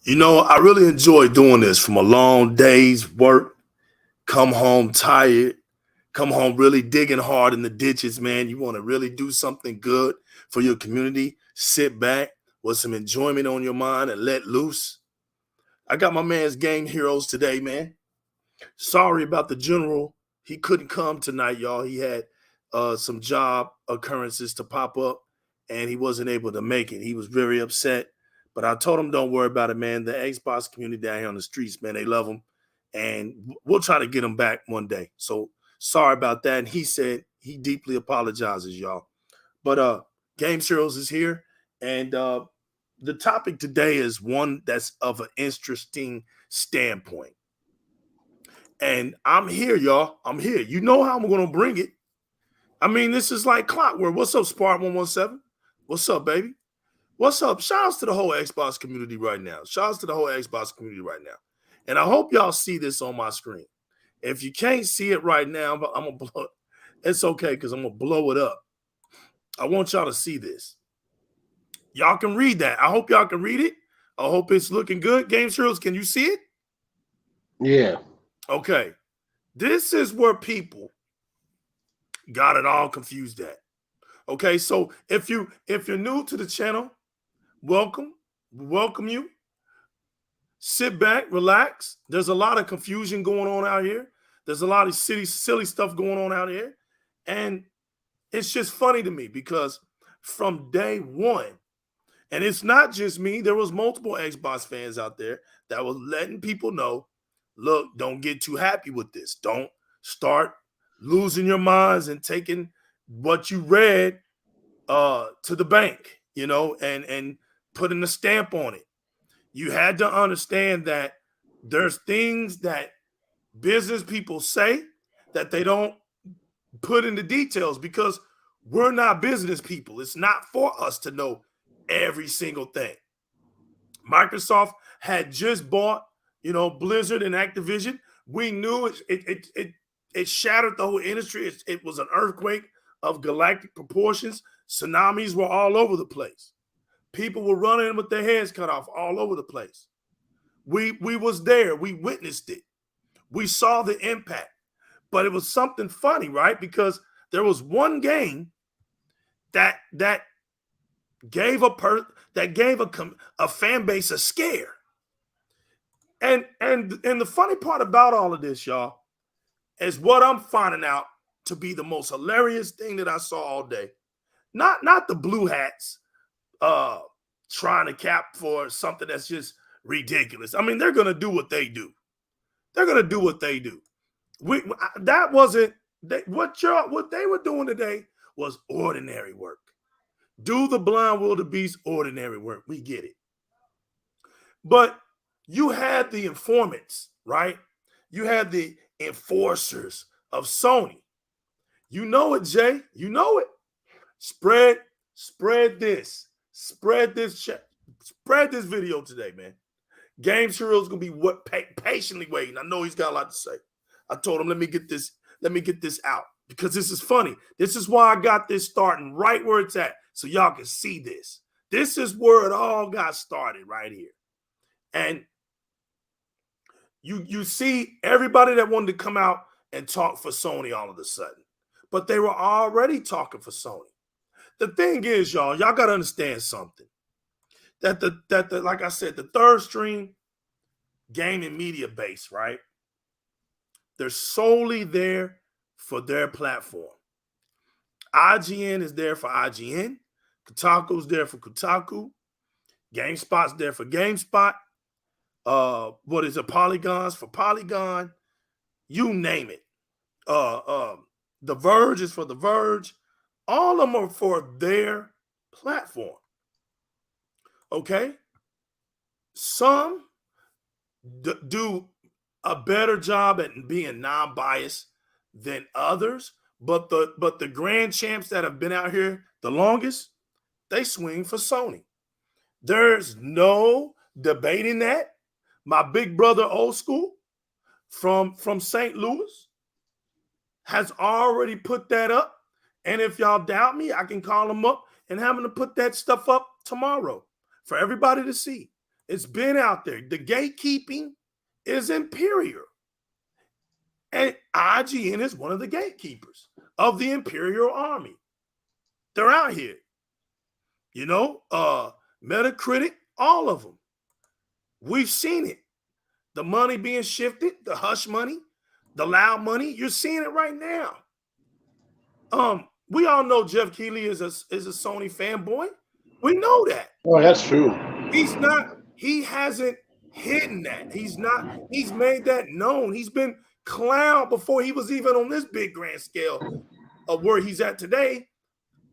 You know, I really enjoy doing this from a long day's work, come home tired, come home really digging hard in the ditches, man. You want to really do something good for your community, sit back with some enjoyment on your mind and let loose. I got my man's Game Heroes today, man. Sorry about the general. He couldn't come tonight, y'all. He had some job occurrences to pop up and he wasn't able to make it. He was very upset. But I told him, don't worry about it, man. The Xbox community down here on the streets, man, they love him. And we'll try to get him back one day. So sorry about that. And he said he deeply apologizes, y'all. But Game Heroes is here. And the topic today is one that's of an interesting standpoint. And I'm here, y'all. I'm here. You know how I'm going to bring it. I mean, this is like clockwork. What's up, Spark 117? What's up, baby? What's up? Shouts to the whole Xbox community right now. Shouts to the whole Xbox community right now. And I hope y'all see this on my screen. If you can't see it right now, I'm going to blow it. It's okay because I'm going to blow it up. I want y'all to see this. Y'all can read that. I hope y'all can read it. I hope it's looking good. Game Heroes, can you see it? Yeah. Okay. This is where people got it all confused at. Okay, so if you're new to the channel, welcome you. Sit back, relax. There's a lot of confusion going on out here. There's a lot of silly stuff going on out here, and it's just funny to me because from day one, and it's not just me. There was multiple Xbox fans out there that was letting people know, look, don't get too happy with this. Don't start losing your minds and taking what you read to the bank, and putting a stamp on it. You had to understand that there's things that business people say that they don't put into details because we're not business people. It's not for us to know every single thing. Microsoft had just bought, Blizzard and Activision. We knew it shattered the whole industry. It was an earthquake of galactic proportions. Tsunamis were all over the place. People were running with their heads cut off all over the place. We was there. We witnessed it. We saw the impact. But it was something funny, right? Because there was one game that gave a fan base a scare. And the funny part about all of this, y'all, is what I'm finding out to be the most hilarious thing that I saw all day. Not the blue hats trying to cap for something that's just ridiculous. I mean, they're gonna do what they do. They're gonna do what they do. That wasn't what they were doing today was ordinary work. Do the blind wildebeest ordinary work. We get it. But you had the informants, right? You had the enforcers of Sony. You know it, Jay. You know it. Spread this. Spread this video today, man. Game Heroes gonna be patiently waiting. I know he's got a lot to say. I told him, let me get this out because this is funny. This is why I got this starting right where it's at, so y'all can see this. This is where it all got started right here. And you see everybody that wanted to come out and talk for Sony all of a sudden, but they were already talking for Sony. The thing is, y'all got to understand something. That the like I said, the third stream gaming media base, right? They're solely there for their platform. IGN is there for IGN. Kotaku's there for Kotaku. GameSpot's there for GameSpot. What is it? Polygon's for Polygon. You name it. The Verge is for The Verge. All of them are for their platform. Okay? Some do a better job at being non-biased than others, but the grand champs that have been out here the longest, they swing for Sony. There's no debating that. My big brother, Old School, from St. Louis, has already put that up. And if y'all doubt me, I can call him up and have him to put that stuff up tomorrow for everybody to see. It's been out there. The gatekeeping is imperial. And IGN is one of the gatekeepers of the Imperial Army. They're out here. You know, Metacritic, all of them. We've seen it. The money being shifted, the hush money, the loud money. You're seeing it right now. We all know Jeff Keighley is a Sony fanboy. We know that. Oh, that's true. He's not, he hasn't hidden that. He's made that known. He's been clowned before he was even on this big grand scale of where he's at today.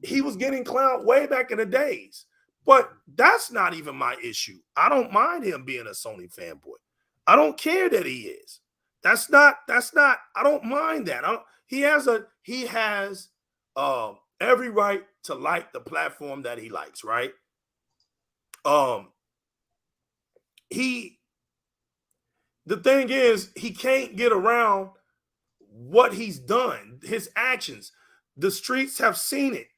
He was getting clowned way back in the days. But that's not even my issue. I don't mind him being a Sony fanboy. I don't care that he is. That's not, I don't mind that. He has every right to like the platform that he likes, right? The thing is, he can't get around what he's done, his actions. The streets have seen it.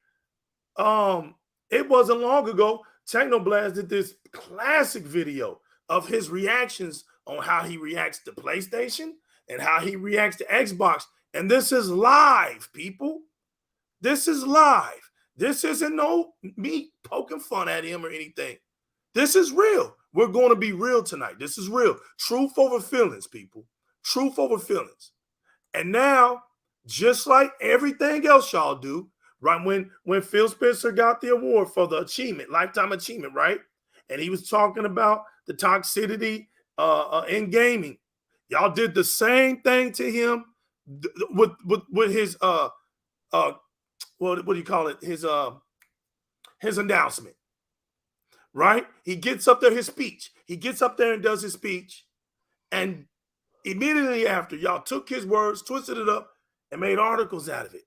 It wasn't long ago, Teknoblast did this classic video of his reactions on how he reacts to PlayStation and how he reacts to Xbox. And this is live, people. This is live. This isn't no me poking fun at him or anything. This is real. We're going to be real tonight. This is real. Truth over feelings, people. Truth over feelings. And now, just like everything else y'all do, right? When Phil Spencer got the award for the achievement, lifetime achievement, right? And he was talking about the toxicity in gaming. Y'all did the same thing to him with his what do you call it? His announcement, right? He gets up there, his speech. He gets up there and does his speech, and immediately after, y'all took his words, twisted it up, and made articles out of it.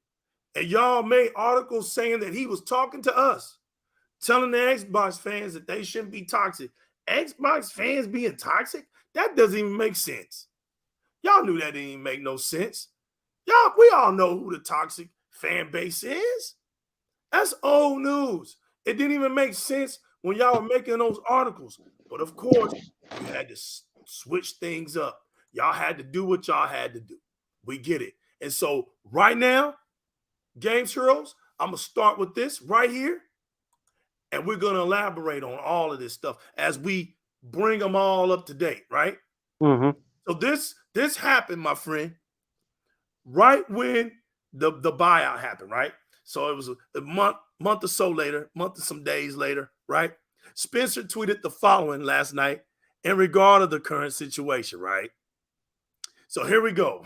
And y'all made articles saying that he was talking to us, telling the Xbox fans that they shouldn't be toxic. Xbox fans being toxic? That doesn't even make sense. Y'all knew that didn't even make no sense. We all know who the toxic fan base is. That's old news. It didn't even make sense when y'all were making those articles. But of course, you had to switch things up. Y'all had to do what y'all had to do. We get it. And so right now, Games Heroes, I'm going to start with this right here. And we're going to elaborate on all of this stuff as we bring them all up to date, right? Mm-hmm. So this happened, my friend, right when the buyout happened, right? So it was a month or so later, month or some days later, right? Spencer tweeted the following last night in regard of the current situation, right? So here we go.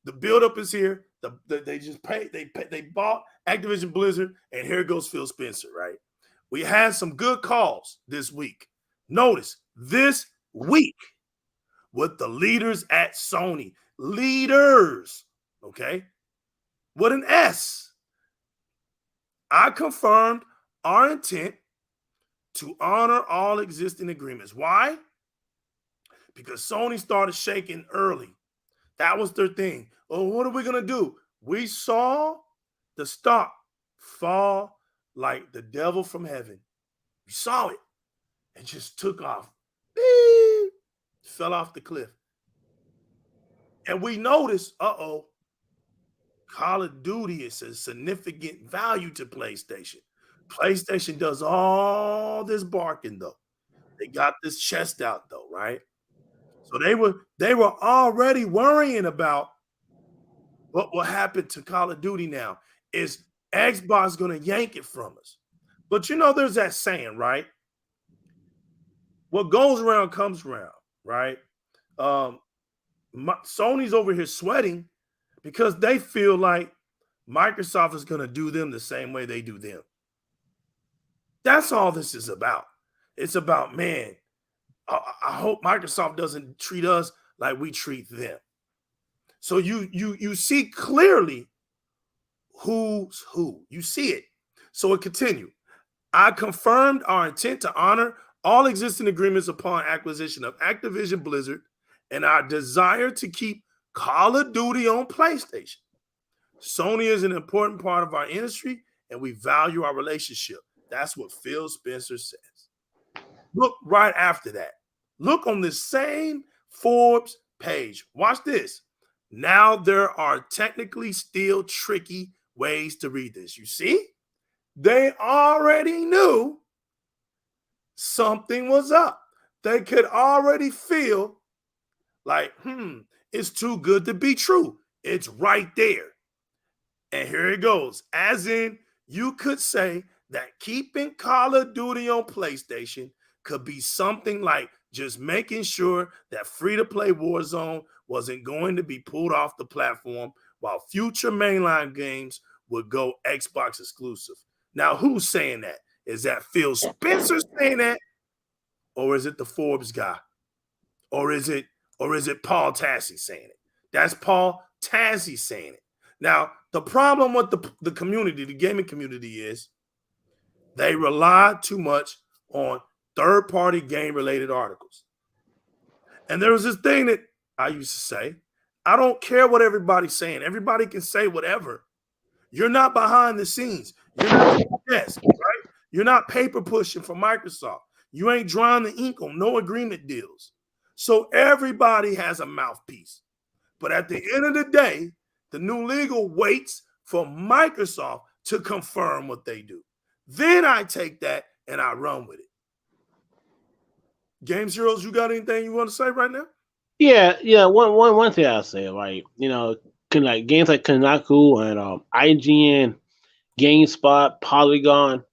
The buildup is here. They just paid. They bought Activision Blizzard, and here goes Phil Spencer, right? We had some good calls this week. Notice this week with the leaders at Sony. Leaders, okay? With an S. I confirmed our intent to honor all existing agreements. Why? Because Sony started shaking early. That was their thing. Oh, what are we going to do? We saw the stock fall like the devil from heaven. We saw it and just took off. Beep, fell off the cliff. And we noticed, Call of Duty is a significant value to PlayStation. PlayStation does all this barking, though. They got this chest out, though, right? So they were already worrying about what will happen to Call of Duty now. Is Xbox going to yank it from us? But you know, there's that saying, right? What goes around comes around, right? Sony's over here sweating because they feel like Microsoft is going to do them the same way they do them. That's all this is about. It's about, man, I hope Microsoft doesn't treat us like we treat them. So you see clearly who's who. You see it. So it continued. I confirmed our intent to honor all existing agreements upon acquisition of Activision Blizzard and our desire to keep Call of Duty on PlayStation. Sony is an important part of our industry, and we value our relationship. That's what Phil Spencer says. Look right after that. Look on the same Forbes page. Watch this. Now there are technically still tricky ways to read this. You see? They already knew something was up. They could already feel like, it's too good to be true. It's right there. And here it goes. As in, you could say that keeping Call of Duty on PlayStation could be something like just making sure that free-to-play Warzone wasn't going to be pulled off the platform while future mainline games would go Xbox exclusive. Now, who's saying that? Is that Phil Spencer saying that? Or is it the Forbes guy? Or is it Paul Tassi saying it? That's Paul Tassi saying it. Now, the problem with the community, the gaming community, is they rely too much on third-party game-related articles. And there was this thing that I used to say, I don't care what everybody's saying. Everybody can say whatever. You're not behind the scenes. You're not at the desk, right? You're not paper pushing for Microsoft. You ain't drawing the ink on no agreement deals. So everybody has a mouthpiece. But at the end of the day, the new legal waits for Microsoft to confirm what they do. Then I take that and I run with it. Game Zeros, you got anything you want to say right now? Yeah. One thing I'll say, like, like games like Kanaku and IGN, GameSpot, Polygon,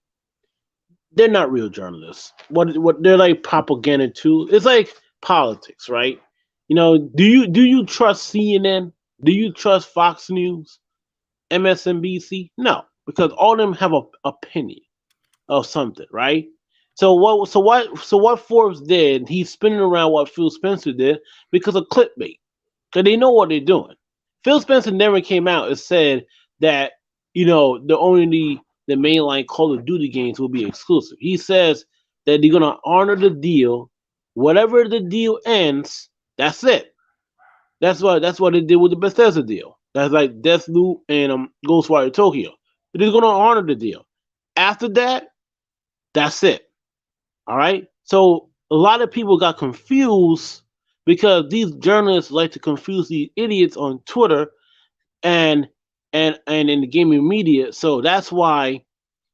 they're not real journalists. What they're like propaganda too. It's like politics, right? Do you trust CNN? Do you trust Fox News, MSNBC? No, because all of them have a opinion of something, right? So what Forbes did, he's spinning around what Phil Spencer did because of clickbait. Because they know what they're doing. Phil Spencer never came out and said that, the mainline Call of Duty games will be exclusive. He says that they're gonna honor the deal. Whatever the deal ends, that's it. That's what they did with the Bethesda deal. That's like Deathloop and Ghostwire Tokyo. They're gonna honor the deal. After that, that's it. All right. So a lot of people got confused because these journalists like to confuse these idiots on Twitter and in the gaming media. So that's why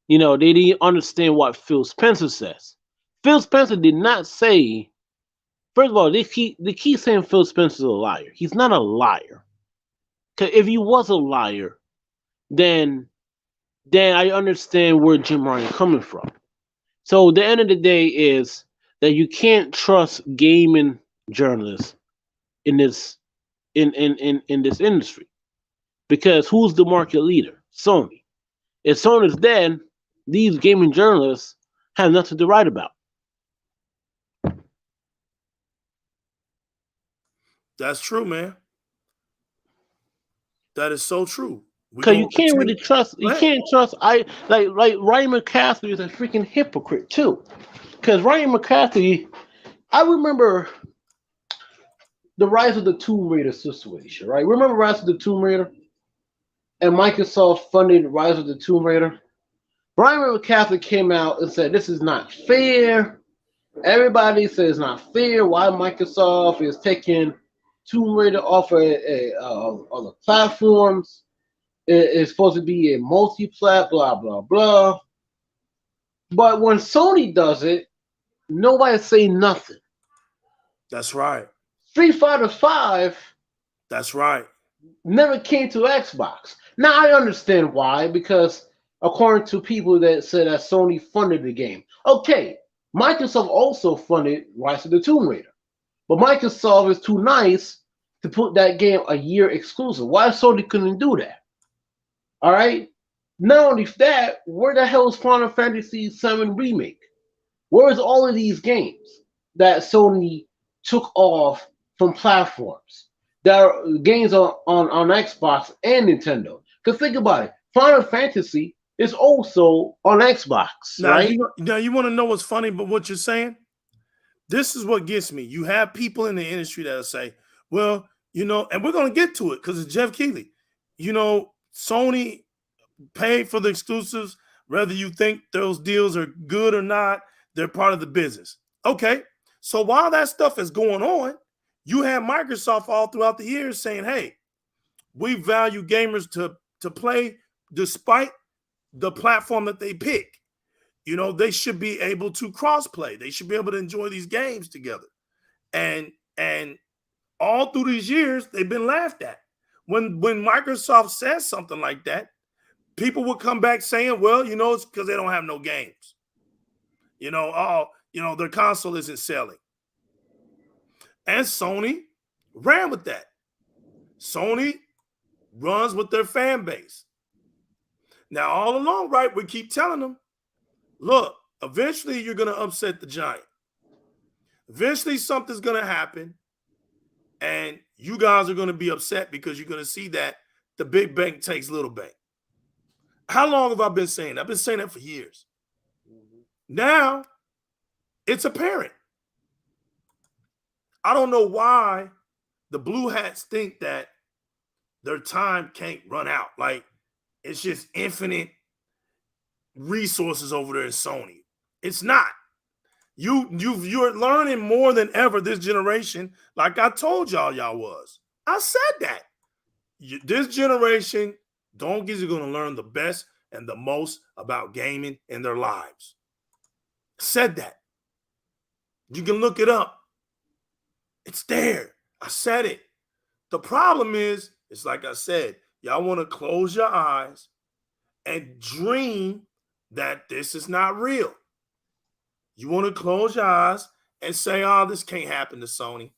they didn't understand what Phil Spencer says. Phil Spencer did not say. First of all, they keep saying Phil Spencer's a liar. He's not a liar. Because if he was a liar, then I understand where Jim Ryan coming from. So the end of the day is that you can't trust gaming journalists in this in this industry because who's the market leader? Sony. If Sony's dead, these gaming journalists have nothing to write about. That's true, man. That is so true. Because you can't really trust. You can't trust. Like Ryan McCaffrey is a freaking hypocrite too. Because Ryan McCaffrey, I remember the Rise of the Tomb Raider situation, right? Remember Rise of the Tomb Raider? And Microsoft funded Rise of the Tomb Raider. Ryan McCaffrey came out and said, this is not fair. Everybody says it's not fair. Why Microsoft is taking Tomb Raider off of the platforms. It's supposed to be a multi-plat, blah, blah, blah. But when Sony does it, nobody say nothing. That's right. Street Fighter V. That's right. Never came to Xbox. Now I understand why, because according to people that said that Sony funded the game. Okay, Microsoft also funded Rise of the Tomb Raider. But Microsoft is too nice to put that game a year exclusive. Why Sony couldn't do that? All right? Not only that, where the hell is Final Fantasy VII Remake? Where is all of these games that Sony took off from platforms? That are games on Xbox and Nintendo. Because think about it. Final Fantasy is also on Xbox, right? You want to know what's funny about what you're saying? This is what gets me. You have people in the industry that'll say, well, and we're going to get to it because it's Jeff Keighley. Sony paid for the exclusives, whether you think those deals are good or not, they're part of the business. Okay, so while that stuff is going on, you have Microsoft all throughout the years saying, hey, we value gamers to play despite the platform that they pick. You know, they should be able to cross play. They should be able to enjoy these games together. And all through these years, they've been laughed at. When Microsoft says something like that, people would come back saying, well, you know, it's because they don't have no games. You know, oh, you know, their console isn't selling. And Sony ran with that. Sony runs with their fan base. Now, all along, right, we keep telling them, look, eventually you're going to upset the giant. Eventually something's going to happen, and you guys are going to be upset because you're going to see that the big bank takes little bank. How long have I been saying that? I've been saying that for years. Now, it's apparent. I don't know why the blue hats think that their time can't run out. Like, it's just infinite resources over there in Sony. It's not. You're learning more than ever this generation, like I told y'all was. I said that. This generation, donkeys are going to learn the best and the most about gaming in their lives. Said that. You can look it up. It's there. I said it. The problem is, it's like I said, y'all want to close your eyes and dream that this is not real. You want to close your eyes and say, oh, this can't happen to Sony.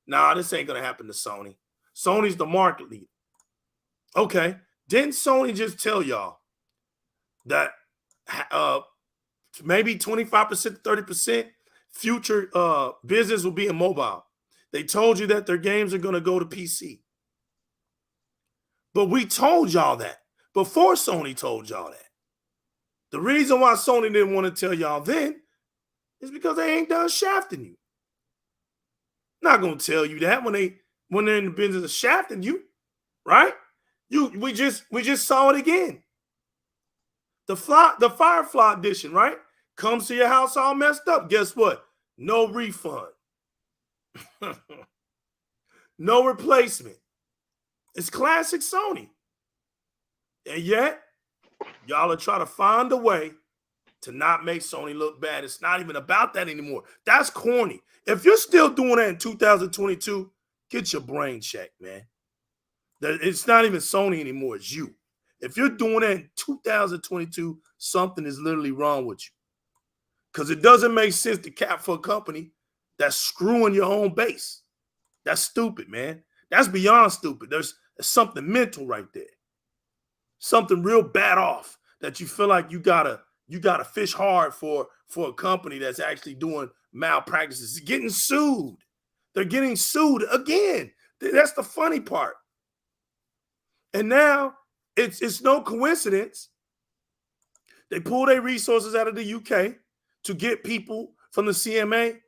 Nah, this ain't going to happen to Sony. Sony's the market leader. Okay. Didn't Sony just tell y'all that maybe 25%, 30% future business will be in mobile? They told you that their games are going to go to PC. But we told y'all that before Sony told y'all that. The reason why Sony didn't want to tell y'all then is because they ain't done shafting you. Not going to tell you that when they're in the business of shafting you, right? We just saw it again. The Firefly edition, right? Comes to your house all messed up. Guess what? No refund. No replacement. It's classic Sony. And yet, y'all are trying to find a way to not make Sony look bad. It's not even about that anymore. That's corny. If you're still doing that in 2022, get your brain checked, man. It's not even Sony anymore. It's you. If you're doing that in 2022, something is literally wrong with you. Because it doesn't make sense to cap for a company that's screwing your own base. That's stupid, man. That's beyond stupid. There's something mental right there. Something real bad off that you feel like you gotta fish hard for a company that's actually doing malpractices. Getting sued. They're getting sued again. That's the funny part. And now it's no coincidence they pull their resources out of the UK to get people from the CMA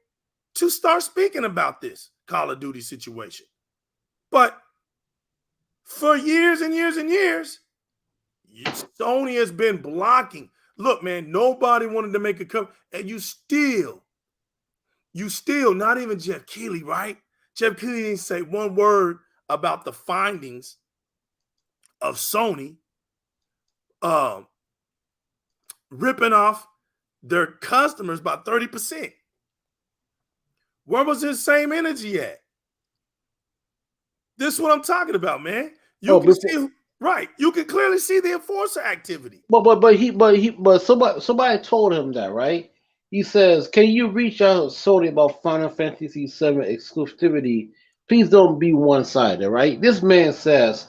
to start speaking about this Call of Duty situation. But for years and years and years, Sony has been blocking. Look, man, nobody wanted to make a cover, and you still, not even Jeff Keighley, right? Jeff Keighley didn't say one word about the findings of Sony ripping off their customers by 30%. Where was his same energy at? This is what I'm talking about, man. You can see, right? You can clearly see the enforcer activity. But somebody told him that, right? He says, "Can you reach out to Sony about Final Fantasy VII exclusivity? Please don't be one-sided." Right? This man says,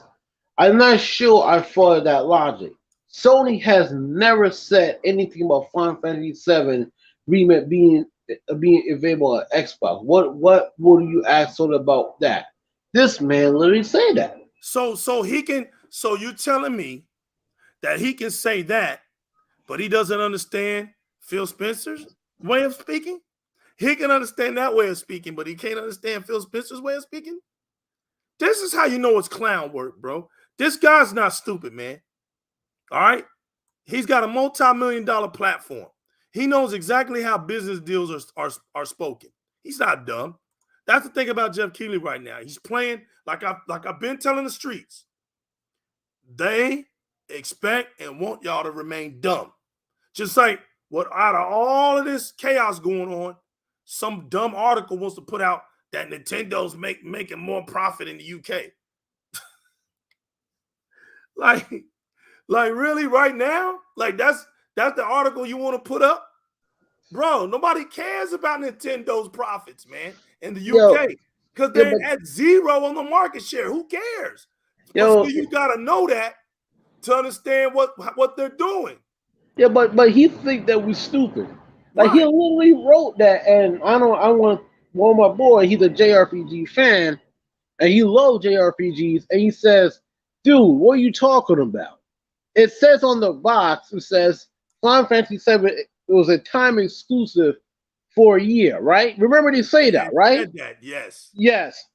"I'm not sure I follow that logic. Sony has never said anything about Final Fantasy VII remake being available on Xbox. What would you ask Sony about that?" This man literally say that. So you're telling me that he can say that, but he doesn't understand Phil Spencer's way of speaking? He can understand that way of speaking, but he can't understand Phil Spencer's way of speaking? This is how you know it's clown work, bro. This guy's not stupid, man. All right? He's got a multi-million-dollar platform. He knows exactly how business deals are spoken. He's not dumb. That's the thing about Jeff Keighley right now. He's playing like I've been telling the streets. They expect and want y'all to remain dumb. Just like what out of all of this chaos going on, some dumb article wants to put out that Nintendo's making more profit in the UK. like really right now? Like that's the article you want to put up? Bro, nobody cares about Nintendo's profits, man, in the UK. Because they're at zero on the market share. Who cares? But you gotta know that to understand what they're doing. Yeah, but he think that we stupid. Like he literally wrote that, and I want one of my boy. He's a JRPG fan, and he loves JRPGs, and he says, "Dude, what are you talking about?" It says on the box, it says Final Fantasy VII. It was a time exclusive for a year, right? Remember they say that, right? Said that, yes. Yes.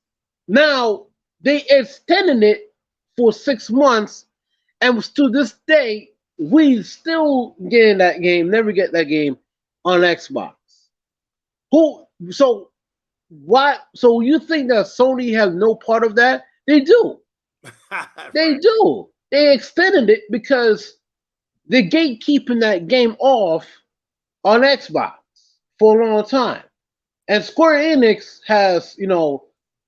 Now they extended it for 6 months, and to this day, we still getting that game. Never get that game on Xbox. So why? So you think that Sony has no part of that? They do. They do. They extended it because they're gatekeeping that game off on Xbox for a long time. And Square Enix has,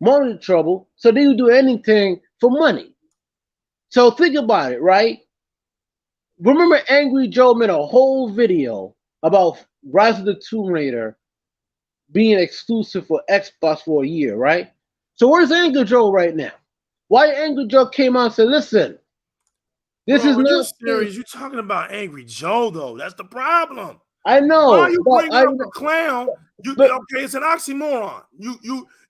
money trouble, so they will do anything for money. So think about it, right? Remember Angry Joe made a whole video about Rise of the Tomb Raider being exclusive for Xbox for a year, right? So where's Angry Joe right now? Why Angry Joe came out and said, listen, this is not serious. You're talking about Angry Joe, though. That's the problem. I know. Why are you bringing up the clown? Okay, it's an oxymoron.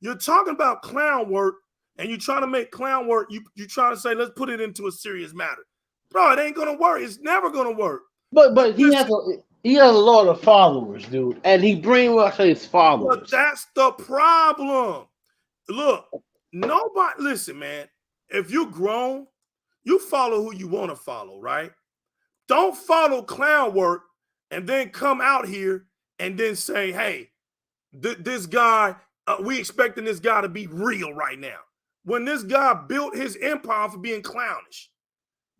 You're talking about clown work, and you're trying to make clown work. You trying to say, let's put it into a serious matter. Bro, it ain't gonna work. It's never gonna work. But he has a lot of followers, dude, and he brainwashed his followers. But that's the problem. Look, listen, man. If you're grown, you follow who you want to follow, right? Don't follow clown work and then come out here and then say, hey, this guy, we expecting this guy to be real right now. When this guy built his empire for being clownish.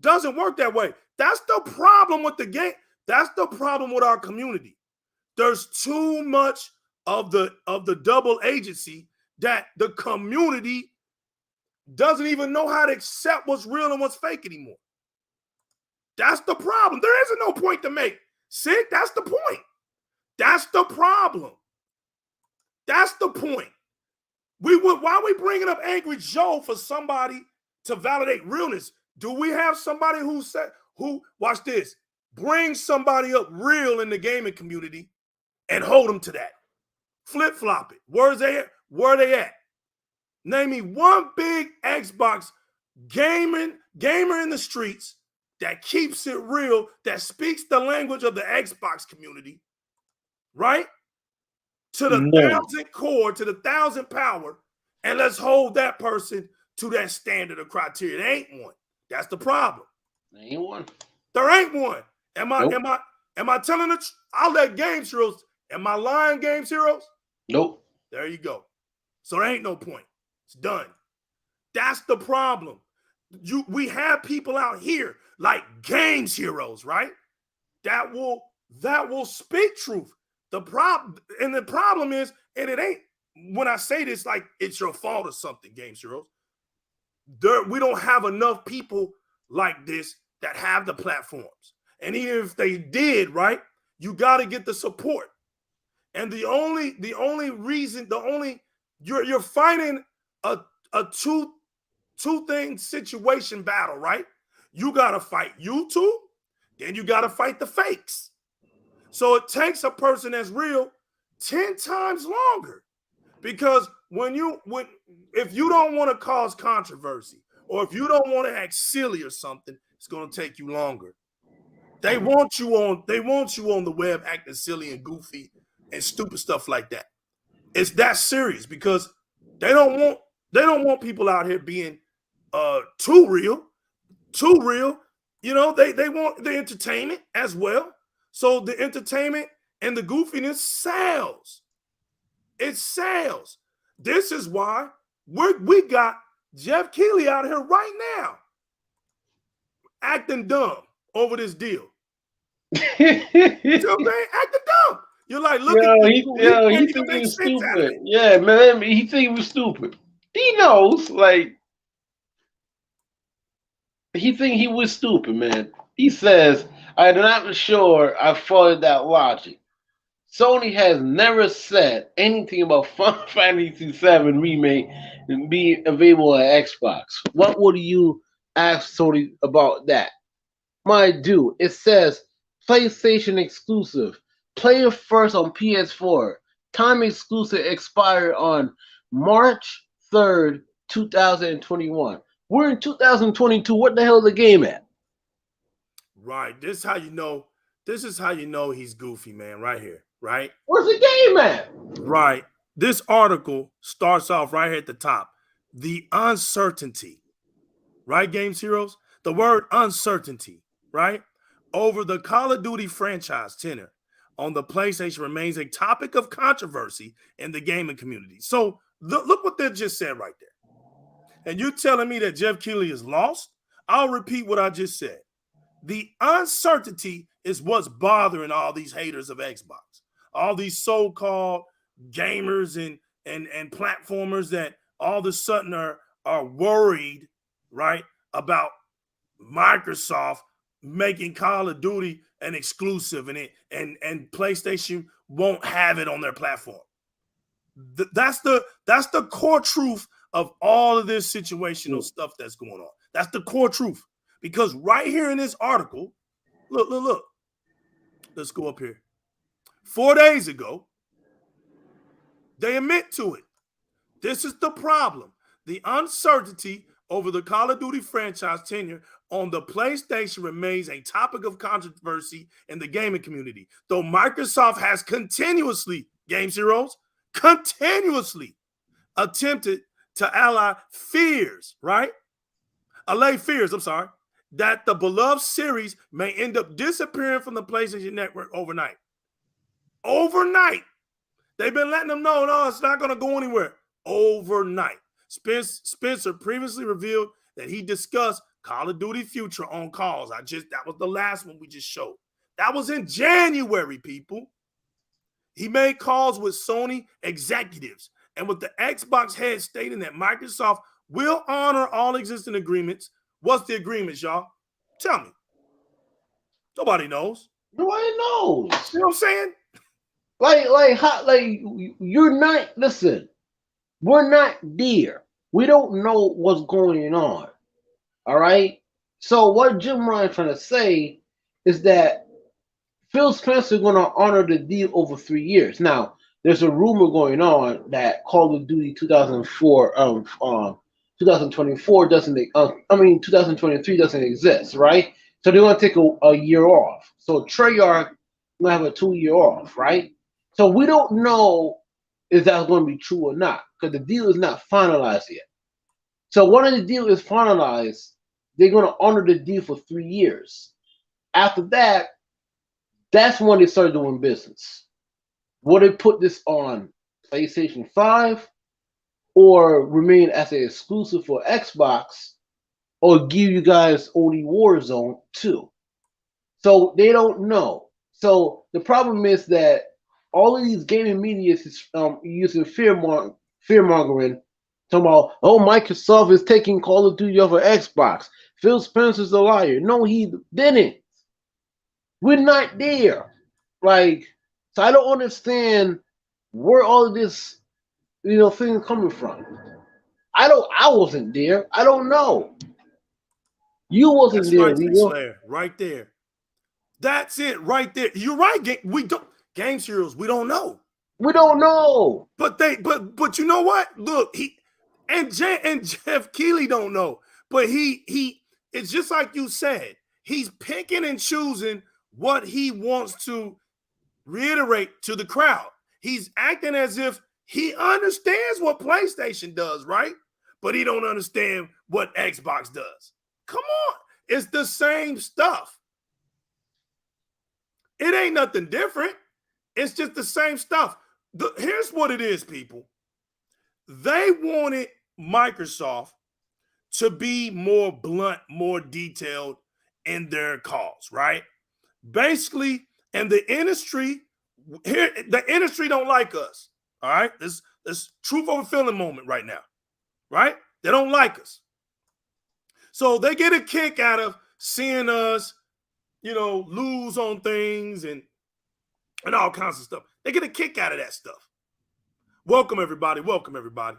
Doesn't work that way. That's the problem with the game. That's the problem with our community. There's too much of the double agency that the community doesn't even know how to accept what's real and what's fake anymore. That's the problem. There isn't no point to make. Sick, that's the point. That's the problem. That's the point. Why are we bringing up Angry Joe for somebody to validate realness? Do we have somebody who watch this, bring somebody up real in the gaming community and hold them to that? Flip-flop it. Where are they at? Name me one big Xbox gamer in the streets that keeps it real, that speaks the language of the Xbox community, right? To the 1,000 core, to the 1,000 power, and let's hold that person to that standard of criteria. There ain't one. That's the problem. There ain't one. There ain't one. Am I telling the truth? I'll let Games Heroes. Am I lying, Games Heroes? Nope. There you go. So there ain't no point. It's done. That's the problem. We have people out here like Games Heroes, right? That will speak truth. The problem is, and it ain't when I say this like it's your fault or something, Games Heroes. We don't have enough people like this that have the platforms. And even if they did, right, you got to get the support. And the only reason, you're fighting a two-thing situation battle, right? You got to fight YouTube, then you got to fight the fakes. So it takes a person that's real 10 times longer. Because if you don't want to cause controversy, or if you don't want to act silly or something, it's going to take you longer. They want you on the web acting silly and goofy and stupid stuff like that. It's that serious because they don't want people out here being too real. You know, they want the entertainment as well. So the entertainment And the goofiness sells. It sells. This is why we got Jeff Keighley out here right now acting dumb over this deal. You know what I'm saying? Acting dumb. You're like, look at this. He think he was stupid. Yeah, man, he think he was stupid. He knows, like, he think he was stupid, man. He says, I'm not sure I followed that logic. Sony has never said anything about Final Fantasy VII Remake being available on Xbox. What would you ask Sony about that? My dude, it says PlayStation exclusive. Play it first on PS4. Time exclusive expired on March 3rd, 2021. We're in 2022. What the hell is the game at? Right. This is how you know. This is how you know he's goofy, man. Right here. Right. Where's the game at? Right. This article starts off right here at the top. The uncertainty. Right, Games Heroes? The word uncertainty, right? Over the Call of Duty franchise tenure on the PlayStation remains a topic of controversy in the gaming community. So look what they just said right there. And you're telling me that Jeff Keighley is lost? I'll repeat what I just said. The uncertainty is what's bothering all these haters of Xbox, all these so-called gamers and platformers that all of a sudden are worried, right, about Microsoft making Call of Duty an exclusive and PlayStation won't have it on their platform. That's the core truth of all of this situational stuff that's going on. That's the core truth. Because right here in this article, look. Let's go up here. 4 days ago, they admit to it. This is the problem. The uncertainty over the Call of Duty franchise tenure on the PlayStation remains a topic of controversy in the gaming community. Though Microsoft has continuously, Games Heroes, continuously attempted to allay fears, that the beloved series may end up disappearing from the PlayStation Network overnight. Overnight. They've been letting them know, no, it's not going to go anywhere. Overnight. Spencer previously revealed that he discussed Call of Duty Future on calls. That was the last one we just showed. That was in January, people. He made calls with Sony executives and with the Xbox head stating that Microsoft will honor all existing agreements. What's the agreements, y'all? Tell me. Nobody knows. Nobody knows. You know what I'm saying? You're not, listen, we're not there. We don't know what's going on. All right? So what Jim Ryan trying to say is that Phil Spencer is going to honor the deal over 3 years. Now, there's a rumor going on that Call of Duty 2024 2023 doesn't exist, right? So they're going to take a year off. So Treyarch going to have a 2-year off, right? So we don't know if that's going to be true or not because the deal is not finalized yet. So when the deal is finalized, they're going to honor the deal for 3 years. After that, that's when they start doing business. Will they put this on PlayStation 5 or remain as an exclusive for Xbox or give you guys only Warzone 2? So they don't know. So the problem is that all of these gaming media is using fear-mongering, talking about, oh, Microsoft is taking Call of Duty over Xbox. Phil Spencer's a liar. No, he didn't. We're not there. So I don't understand where all of this, thing coming from. I wasn't there. I don't know. You wasn't That's there, right, Slayer. Right there. That's it, right there. You're right. Games Heroes, we don't know. We don't know. But you know what? Look, Jeff Keighley don't know. But it's just like you said. He's picking and choosing what he wants to reiterate to the crowd. He's acting as if he understands what PlayStation does, right? But he don't understand what Xbox does. Come on. It's the same stuff. It ain't nothing different. It's just the same stuff. Here's what it is, people. They wanted Microsoft to be more blunt, more detailed in their calls, right? Basically, and the industry don't like us. All right, this truth over feeling moment right now, right? They don't like us, so they get a kick out of seeing us, lose on things and all kinds of stuff. They get a kick out of that stuff. Welcome everybody. Welcome everybody.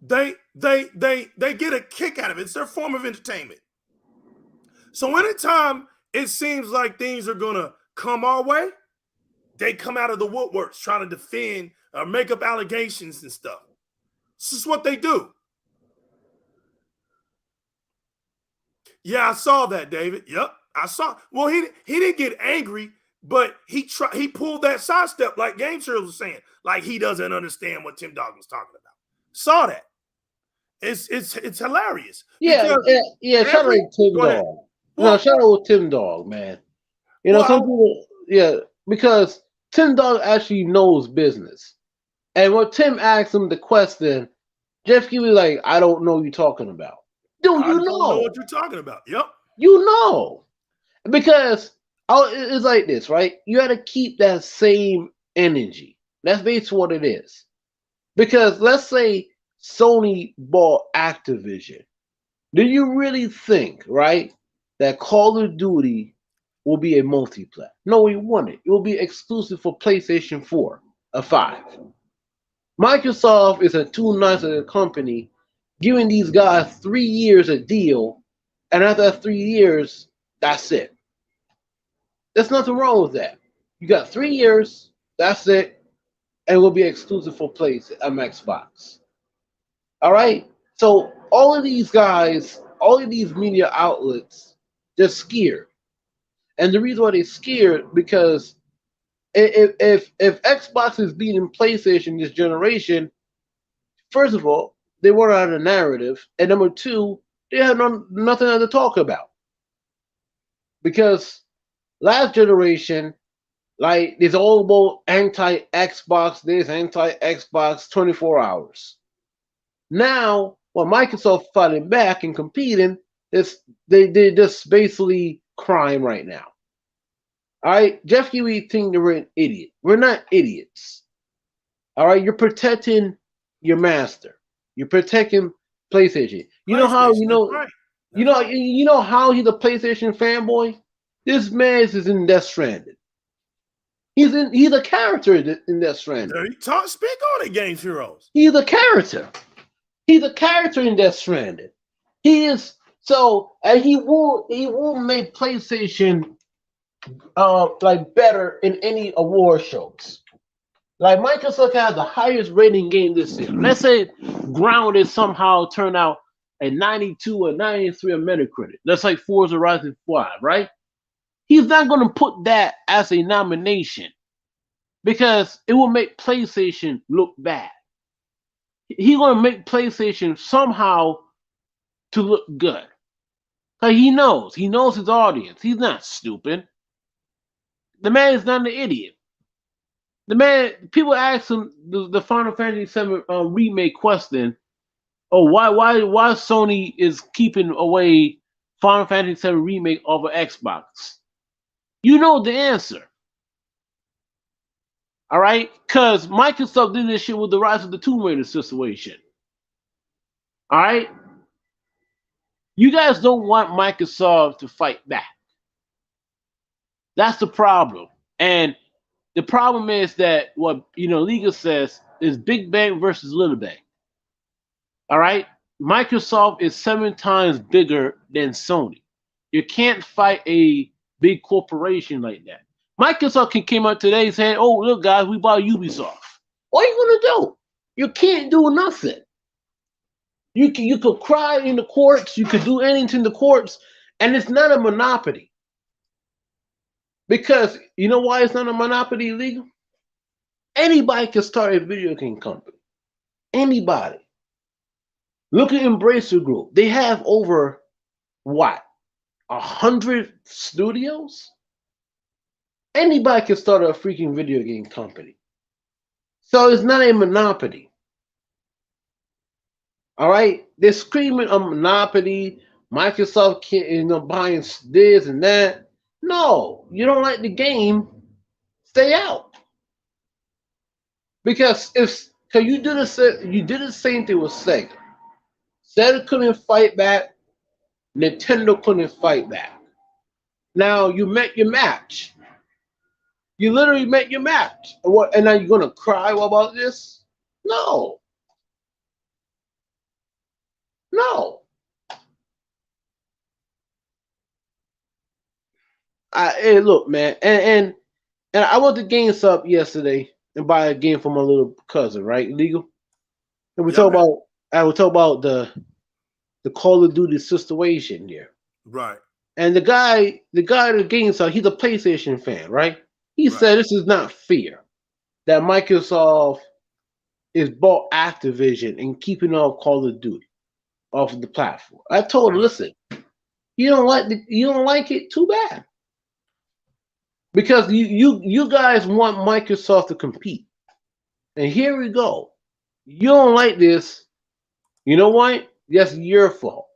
They get a kick out of it. It's their form of entertainment. So anytime it seems like things are gonna come our way, they come out of the woodworks trying to defend or make up allegations and stuff. This is what they do. Yeah, I saw that, David. Yep, I saw. Well, he didn't get angry, but he pulled that sidestep like Game Serial was saying, like he doesn't understand what Tim Dog was talking about. Saw that. It's hilarious. Yeah. Shout out to Tim Dog. No, shout out to Tim Dog, man. Some people, because Tim Dog actually knows business. And when Tim asked him the question, Jeff Keighley like, I don't know what you're talking about. Dude, I don't know what you're talking about. Yep. You know. Because it's like this, right? You got to keep that same energy. That's basically what it is. Because let's say Sony bought Activision. Do you really think, right, that Call of Duty will be a multiplayer? No, it won't. It will be exclusive for PlayStation 4 or 5. Microsoft is a too nice of a company giving these guys 3 years a deal, and after 3 years, that's it. There's nothing wrong with that. You got 3 years, that's it, and it will be exclusive for Xbox. All right? So all of these guys, all of these media outlets, they're scared. And the reason why they're scared, because if Xbox is beating PlayStation this generation, first of all, they were out of the narrative, and number two, they have nothing to talk about. Because last generation, like, there's all about anti-Xbox, there's anti-Xbox 24 hours. Now, when Microsoft fighting back and competing, they're just basically crying right now. All right, Jeff Keighley think that we're an idiot. We're not idiots. All right, you're protecting your master. You're protecting PlayStation. You know how you know how he's a PlayStation fanboy? This man is in Death Stranding. He's a character in Death Stranding. Speak on it, Game Heroes. He's a character. He's a character in Death Stranding. He is so, and he will make PlayStation like better in any award shows. Like Microsoft has the highest rating game this year. Let's say Grounded somehow turned out a 92 or 93 on Metacritic. That's like Forza Horizon 5, right? He's not going to put that as a nomination because it will make PlayStation look bad. He's going to make PlayStation somehow to look good. Like he knows his audience. He's not stupid. The man is not an idiot. The man, people ask him the Final Fantasy VII remake question. Oh, why Sony is keeping away Final Fantasy VII remake over Xbox? You know the answer. All right, because Microsoft did this shit with the Rise of the Tomb Raider situation. All right, you guys don't want Microsoft to fight back. That's the problem, and the problem is that what Liga says is Big Bang versus Little Bang. All right, Microsoft is 7 times bigger than Sony. You can't fight a big corporation like that. Microsoft came out today and said, "Oh, look, guys, we bought Ubisoft." What are you gonna do? You can't do nothing. You could cry in the courts. You could do anything in the courts, and it's not a monopoly. Because you know why it's not a monopoly legal? Anybody can start a video game company. Anybody. Look at Embracer Group. They have over 100 studios? Anybody can start a freaking video game company. So it's not a monopoly. All right? They're screaming a monopoly. Microsoft can't, buying this and that. No, you don't like the game, stay out. Because you did the same thing with Sega. Sega couldn't fight back. Nintendo couldn't fight back. Now you met your match. You literally met your match. What? And now you're gonna cry about this? No, no. Hey, look, man, and I went to GameStop yesterday and buy a game for my little cousin, right? Legal. And we talk about. I will talk about the Call of Duty situation here. Right. And the guy at the GameStop, he's a PlayStation fan, right? He said this is not fair that Microsoft is bought Activision and keeping off Call of Duty off of the platform. I told him, listen, you don't like it, too bad. Because you guys want Microsoft to compete. And here we go. You don't like this. You know what? That's your fault.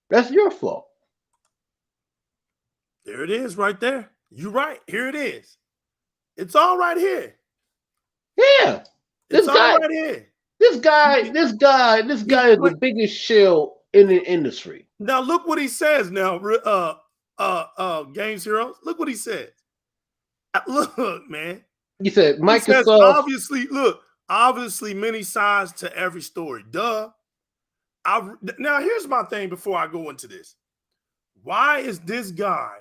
That's your fault. There it is right there. You're right. Here it is. It's all right here. Yeah. It's all right here. This guy is the biggest shill in the industry. Now look what he says now, Games Heroes. Look what he says. Look, man. He said Microsoft. He says, obviously many sides to every story. Duh. Now here's my thing before I go into this. Why is this guy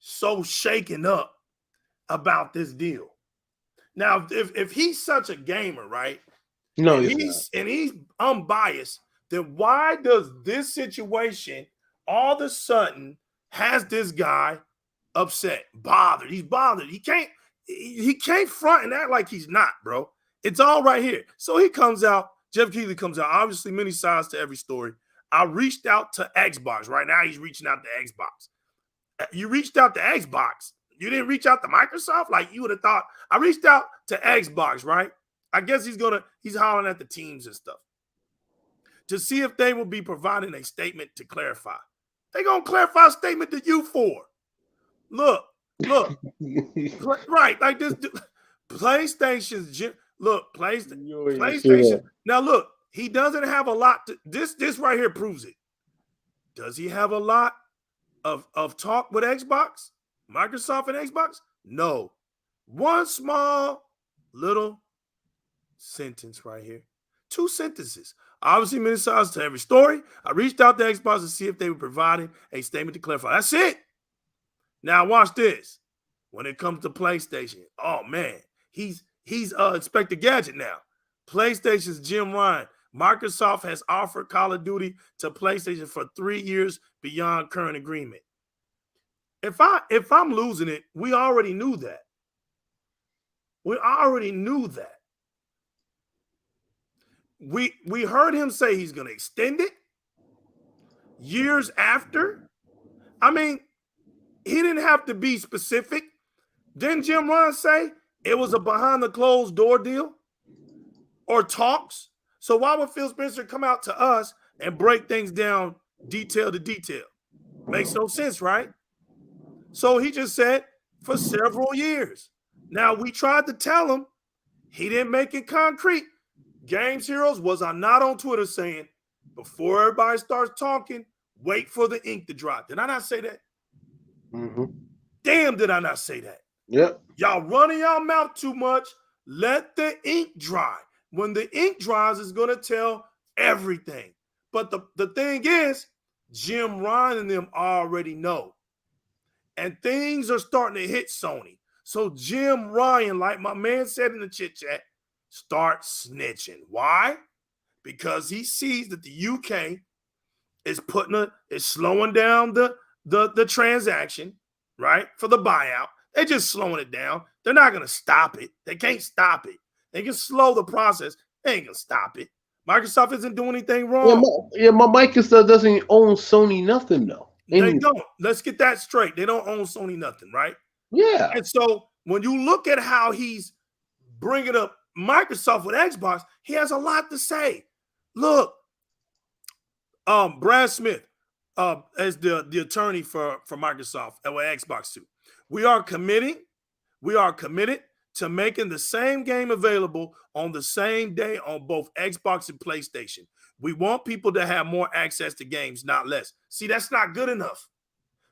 so shaken up about this deal? Now, if he's such a gamer, right? No, he's unbiased, then why does this situation all of a sudden has this guy upset, bothered? He's bothered. He can't front and act like he's not, bro. It's all right here. So he comes out, Jeff Keighley comes out, obviously many sides to every story. I reached out to Xbox. Right now he's reaching out to Xbox. You reached out to Xbox. You didn't reach out to Microsoft like you would have thought. I reached out to Xbox, right? I guess he's hollering at the teams and stuff to see if they will be providing a statement to clarify. They're going to clarify a statement to you for. Look, right, like this PlayStation's PlayStation. Now look, he doesn't have a lot to this right here proves it. Does he have a lot of talk with Xbox, Microsoft and Xbox? No. One small little sentence right here. 2 sentences. Obviously, many sides to every story. I reached out to Xbox to see if they were providing a statement to clarify. That's it. Now watch this. When it comes to PlayStation, oh man, he's Inspector Gadget now. PlayStation's Jim Ryan. Microsoft has offered Call of Duty to PlayStation for 3 years beyond current agreement. If I'm losing it, we already knew that. We already knew that. We heard him say he's going to extend it years after. I mean, he didn't have to be specific. Didn't Jim Ryan say it was a behind the closed door deal or talks? So why would Phil Spencer come out to us and break things down detail to detail? Makes no sense, right? So he just said for several years. Now we tried to tell him, he didn't make it concrete. Games Heroes, was I not on Twitter saying, before everybody starts talking, wait for the ink to dry? Did I not say that? Mm-hmm. Damn, did I not say that? Yep. Y'all running y'all mouth too much. Let the ink dry. When the ink dries, it's going to tell everything. But the thing is, Jim Ryan and them already know. And things are starting to hit Sony. So Jim Ryan, like my man said in the chit chat, start snitching. Why? Because he sees that the UK is slowing down the transaction, right? For the buyout. They're just slowing it down. They're not going to stop it. They can't stop it. They can slow the process. They ain't going to stop it. Microsoft isn't doing anything wrong. Yeah, Microsoft doesn't own Sony nothing, though. They don't. Let's get that straight. They don't own Sony nothing, right? Yeah. And so when you look at how he's bringing up Microsoft with Xbox, he has a lot to say. Look, Brad Smith, as the attorney for Microsoft and with Xbox too, we are committed to making the same game available on the same day on both Xbox and PlayStation. We want people to have more access to games, not less. See, that's not good enough.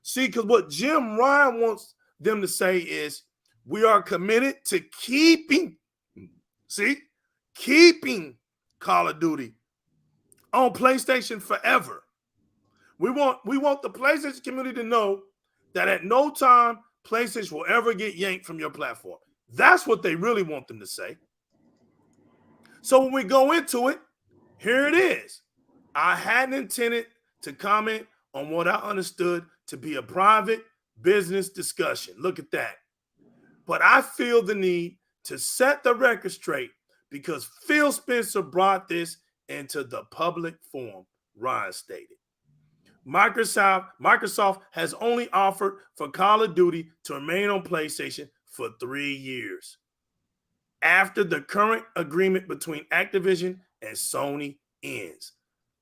See, because what Jim Ryan wants them to say is we are committed to keeping Call of Duty on PlayStation forever. We want the PlayStation community to know that at no time PlayStation will ever get yanked from your platform. That's what they really want them to say. So when we go into it, here it is. I hadn't intended to comment on what I understood to be a private business discussion. Look at that. But I feel the need to set the record straight because Phil Spencer brought this into the public forum, Ryan stated. Microsoft has only offered for Call of Duty to remain on PlayStation for 3 years after the current agreement between Activision and Sony ends.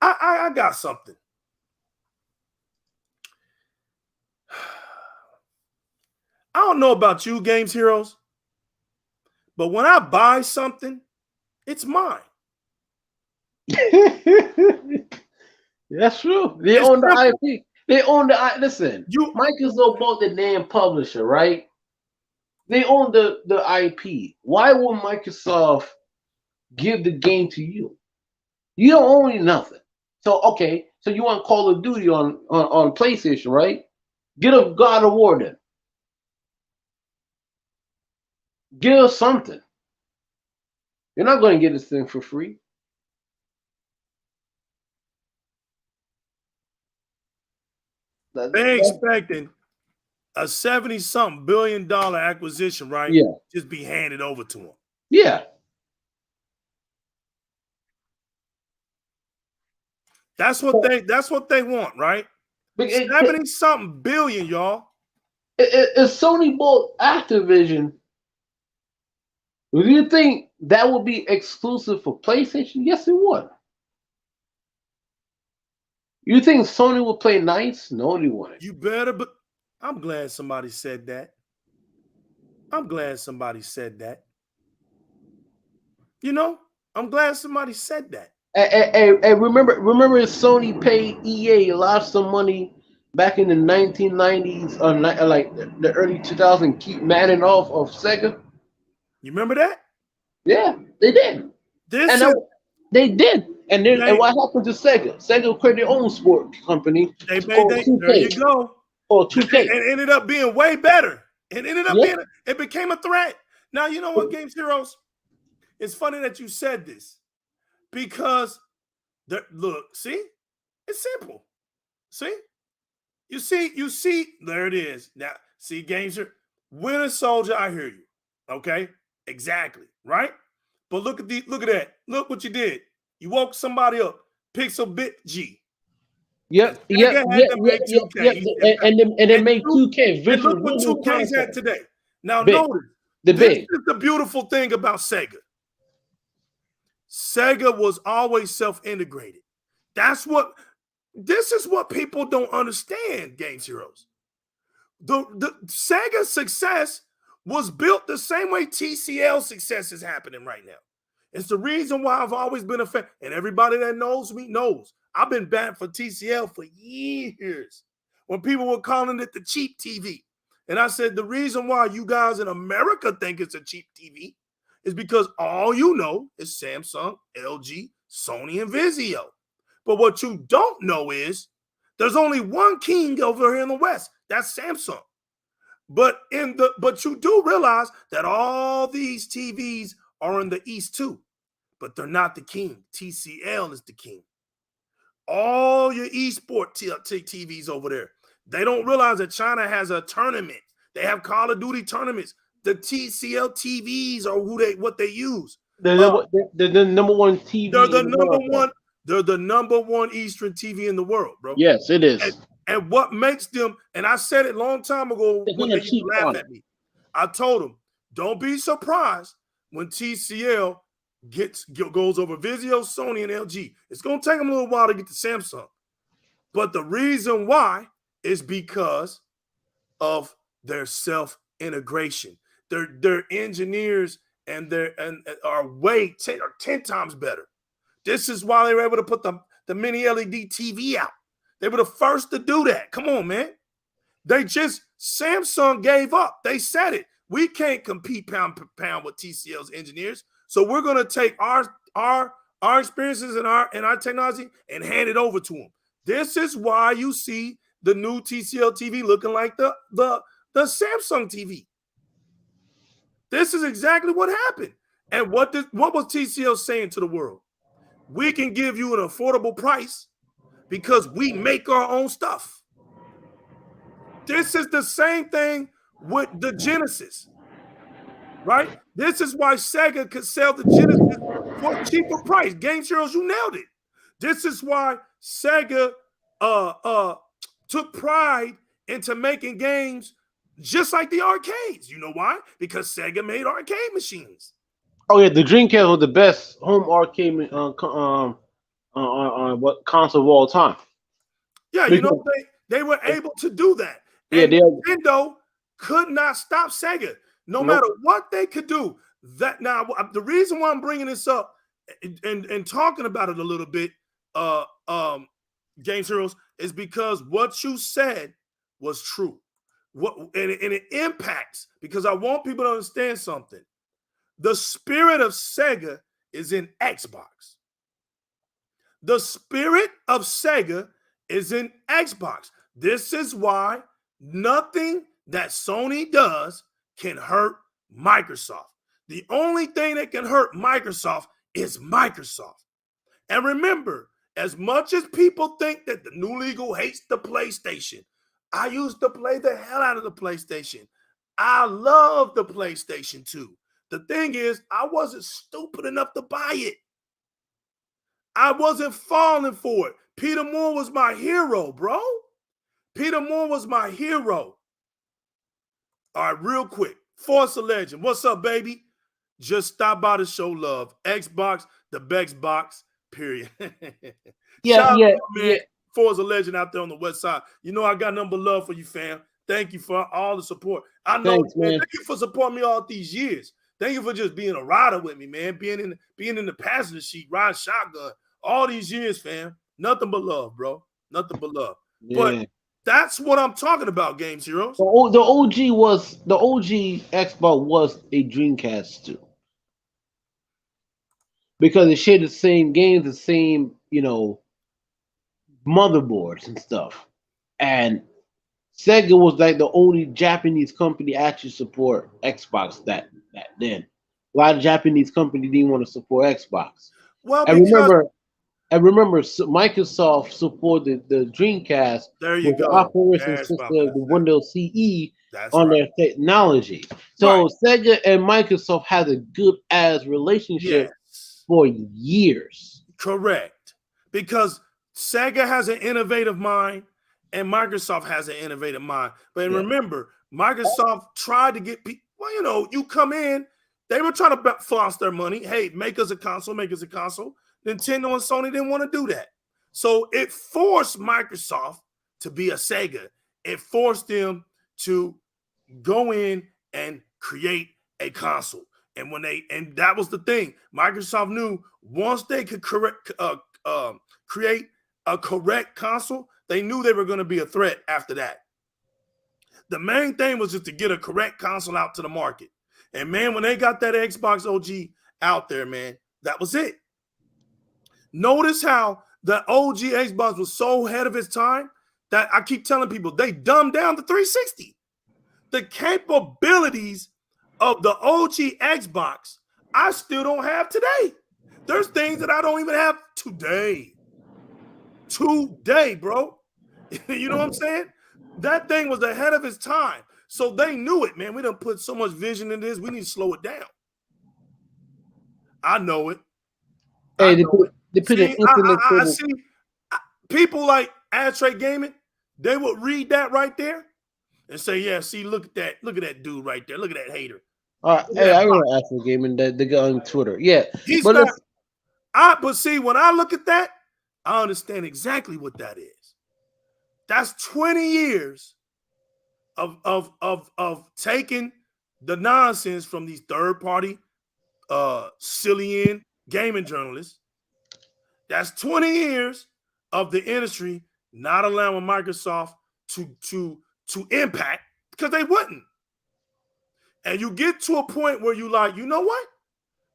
I got something. I don't know about you, Games Heroes, but when I buy something, it's mine. That's true. They own the IP. They own the listen. Microsoft bought the damn publisher, right? They own the IP. Why would Microsoft give the game to you? You don't own nothing. So okay, so you want Call of Duty on PlayStation, right? Get a God of War then. Give us something. You're not going to get this thing for free. They're expecting a $70-something billion acquisition, right? Yeah. Just be handed over to them. Yeah. That's what they want, right? 70-something billion, y'all. If Sony bought Activision, do you think that would be exclusive for PlayStation? Yes, it would. You think Sony would play nice? No, they wouldn't. You better, but I'm glad somebody said that. I'm glad somebody said that. You know, I'm glad somebody said that. And remember Sony paid EA lots of money back in the 1990s or like the early 2000s, keep Madden off of Sega. You remember that? Yeah, they did. They did. And then and what happened to Sega? Sega created their own sport company. There you go. Or 2K. It ended up being way better. It became a threat. Now, you know what, Games Heroes? It's funny that you said this because, look, see? It's simple. See? You see, there it is. Now, see, Games Heroes, Winter Soldier, I hear you. Okay? Exactly. Right? But look at that. Look what you did. You woke somebody up. Pixel Bit G. Yep. And they make 2K. And look what 2K's at today. Now notice, this is the beautiful thing about Sega. Sega was always self-integrated. This is what people don't understand, Games Heroes. The Sega success was built the same way TCL success is happening right now. It's the reason why I've always been a fan. And everybody that knows me knows. I've been batting for TCL for years. When people were calling it the cheap TV. And I said, the reason why you guys in America think it's a cheap TV is because all you know is Samsung, LG, Sony, and Vizio. But what you don't know is there's only one king over here in the West. That's Samsung. But you do realize that all these TVs are in the East too, but they're not the king. TCL is the king. All your eSport TVs over there, they don't realize that China has a tournament. They have Call of Duty tournaments. The TCL TVs are what they use. They're the number one TV. They're the number one. They're the number one Eastern TV in the world, bro. Yes, it is. And what makes them, and I said it a long time ago when they used to laugh at me. I told them, don't be surprised when TCL goes over Vizio, Sony, and LG. It's going to take them a little while to get to Samsung. But the reason why is because of their self-integration. Their engineers and are 10 times better. This is why they were able to put the mini LED TV out. They were the first to do that. Come on, man. Samsung gave up. They said it. We can't compete pound per pound with TCL's engineers. So we're going to take our experiences and our technology and hand it over to them. This is why you see the new TCL TV looking like the Samsung TV. This is exactly what happened. And what was TCL saying to the world? We can give you an affordable price because we make our own stuff. This is the same thing with the Genesis, right? This is why Sega could sell the Genesis for a cheaper price. Game Heroes, you nailed it. This is why Sega took pride into making games just like the arcades. You know why? Because Sega made arcade machines. Oh yeah, the Dreamcast was the best home arcade what console of all time. Yeah, you know they were able to do that. And Nintendo could not stop Sega, no matter what they could do. That now the reason why I'm bringing this up and talking about it a little bit, Games Heroes, is because what you said was true. And it impacts, because I want people to understand something. The spirit of Sega is in Xbox. The spirit of Sega is in Xbox. This is why nothing that Sony does can hurt Microsoft. The only thing that can hurt Microsoft is Microsoft. And remember, as much as people think that the new legal hates the PlayStation, I used to play the hell out of the PlayStation. I love the PlayStation 2. The thing is, I wasn't stupid enough to buy it. I wasn't falling for it. Peter Moore was my hero, bro. Peter Moore was my hero. All right, real quick. Forza Legend. What's up, baby? Just stop by to show love. Xbox, the best box, period. Shout out to my man, Forza Legend out there on the west side. You know I got nothing but love for you, fam. Thank you for all the support. I know, thanks, man. Thank you for supporting me all these years. Thank you for just being a rider with me, man. Being in the passenger seat, riding shotgun all these years, fam. Nothing but love, bro. Nothing but love. Yeah. But that's what I'm talking about, Games Heroes. The OG Xbox was a Dreamcast too, because it shared the same games, the same motherboards and stuff. And Sega was like the only Japanese company actually support Xbox that then. A lot of Japanese companies didn't want to support Xbox. Well, I remember Microsoft supported the Dreamcast with the operating system of the Windows CE on their technology. So Sega and Microsoft had a good ass relationship for years. Correct. Because Sega has an innovative mind and Microsoft has an innovative mind. But remember, Microsoft tried to get people, you come in, they were trying to floss their money. Hey, make us a console, make us a console. Nintendo and Sony didn't want to do that. So it forced Microsoft to be a Sega. It forced them to go in and create a console. And that was the thing. Microsoft knew once they could create a correct console, they knew they were going to be a threat after that. The main thing was just to get a correct console out to the market. And man, when they got that Xbox OG out there, man, that was it. Notice how the OG Xbox was so ahead of its time that I keep telling people they dumbed down the 360. The capabilities of the OG Xbox, I still don't have today. There's things that I don't even have today. Today, bro. You know what I'm saying? That thing was ahead of its time. So they knew it, man. We done put so much vision in this. We need to slow it down. I know it. Hey, they put see, I see people like Ad Trade Gaming. they would read that right there and say, yeah, see, look at that dude right there. Look at that hater. Hey, I remember Astro Gaming that the guy on Twitter. Yeah, He's but not. But see, when I look at that, I understand exactly what that is. That's 20 years of taking the nonsense from these third-party silly gaming journalists. That's 20 years of the industry not allowing Microsoft to impact because they wouldn't. And you get to a point where you like, you know what?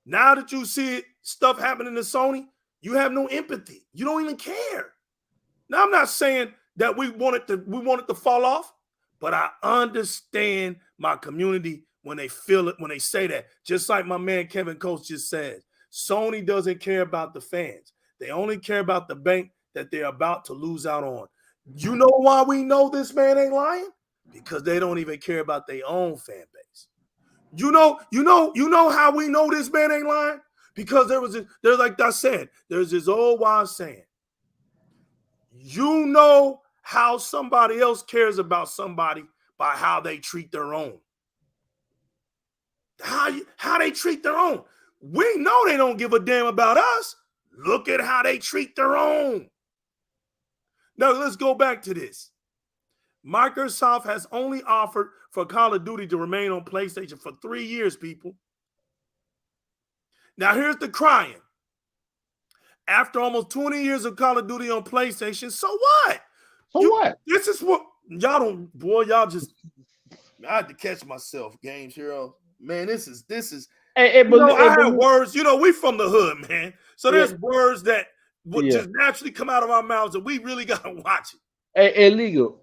Now that you see stuff happening to Sony, you have no empathy. You don't even care. Now, I'm not saying that we want it to fall off, but I understand my community when they feel it, when they say that. Just like my man Kevin Coates just said, Sony doesn't care about the fans. They only care about the bank that they're about to lose out on. You know why we know this man ain't lying? Because they don't even care about their own fan base. You know how we know this man ain't lying? Because there's like I said, there's this old wise saying. You know how somebody else cares about somebody by how they treat their own. How they treat their own. We know they don't give a damn about us. Look at how they treat their own. Now, let's go back to this. Microsoft has only offered for Call of Duty to remain on PlayStation for 3 years, people. Now, here's the crying. After almost 20 years of Call of Duty on PlayStation, so what? What? This is what y'all don't, boy, y'all just, I had to catch myself, Games Hero. Man, this is. I have words, we from the hood, man. So there's words that would just naturally come out of our mouths and we really got to watch it. Illegal.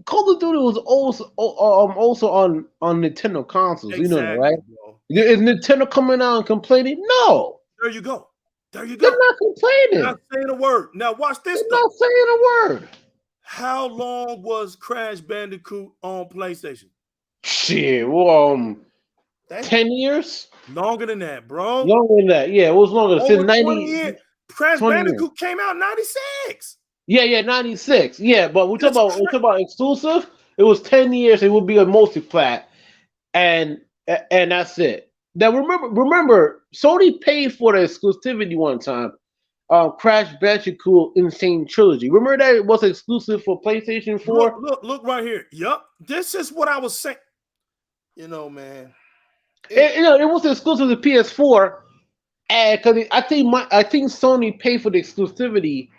Call of Duty was also on Nintendo consoles. Exactly, you know that, right? Bro. Is Nintendo coming out and complaining? No. There you go. They're not complaining. They're not saying a word. Now watch this. They're not saying a word. How long was Crash Bandicoot on PlayStation? Shit, 10 years? Longer than that, bro. Longer than that. Yeah, it was longer. Since 90 years. Crash Bandicoot came out in 96. Yeah, 96. Yeah, but we're talking about exclusive. It was 10 years. It would be a multi-plat, and that's it. Now remember, Sony paid for the exclusivity one time. Crash Bandicoot Insane Trilogy. Remember that it was exclusive for PlayStation 4? Look right here. Yup. This is what I was saying. Man. It was exclusive to PS4, and because I think Sony paid for the exclusivity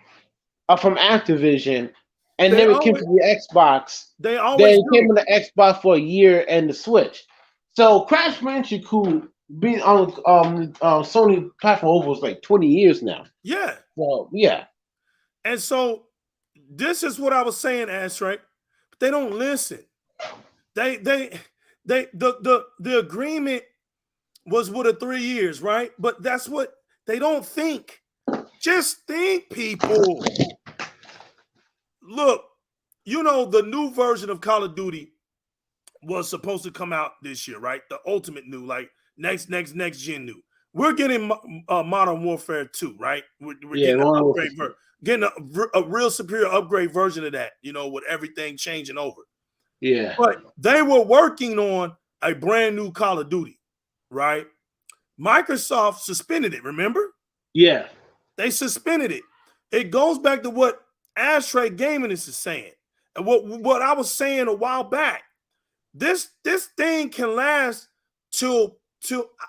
from Activision, and then it came to the Xbox. They always came on the Xbox for a year and the Switch. So Crash Bandicoot being on Sony platform was like 20 years now. Yeah. Well, yeah. And so this is what I was saying, Ash, right? But they don't listen. The agreement was with a 3 years, right? But that's what they don't think. Just think, people. Look, the new version of Call of Duty was supposed to come out this year, right? The ultimate new, like next gen new. We're getting Modern Warfare 2, right? We're getting an upgrade getting a real superior upgrade version of that, with everything changing over. Yeah. But they were working on a brand new Call of Duty, right? Microsoft suspended it, remember? Yeah. They suspended it. It goes back to what Ashtray Gaming is saying. And what I was saying a while back. This thing can last till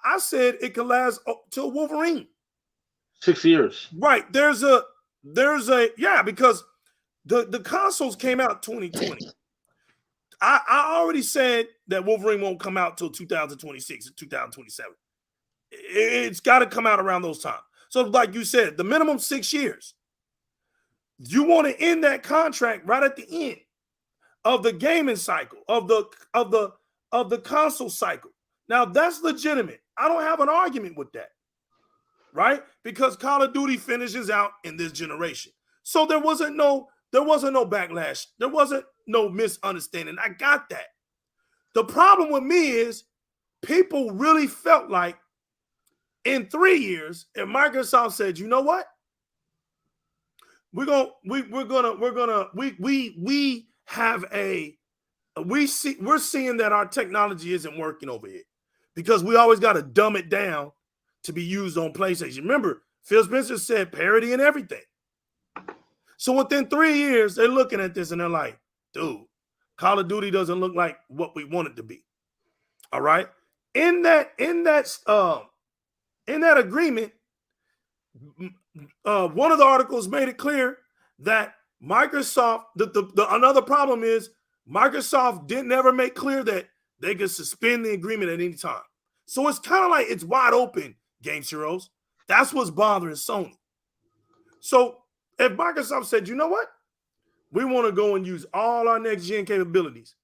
I said it can last till Wolverine. 6 years. Right. There's because the consoles came out 2020. I already said that Wolverine won't come out till 2026 or 2027. It's got to come out around those times. So like you said, the minimum 6 years. You want to end that contract right at the end of the gaming cycle, of the console cycle. Now that's legitimate. I don't have an argument with that, right? Because Call of Duty finishes out in this generation. So there wasn't no backlash. There wasn't no misunderstanding. I got that. The problem with me is people really felt like in 3 years, if Microsoft said, you know what? we're gonna we have a we're seeing that our technology isn't working over here because we always got to dumb it down to be used on PlayStation. Remember, Phil Spencer said parity and everything. So within 3 years, they're looking at this and they're like, dude, Call of Duty doesn't look like what we want it to be. All right. In that agreement, one of the articles made it clear that Microsoft, another problem is Microsoft didn't ever make clear that they could suspend the agreement at any time. So it's kind of like it's wide open, Games Heroes. That's what's bothering Sony. So if Microsoft said, you know what? We want to go and use all our next-gen capabilities,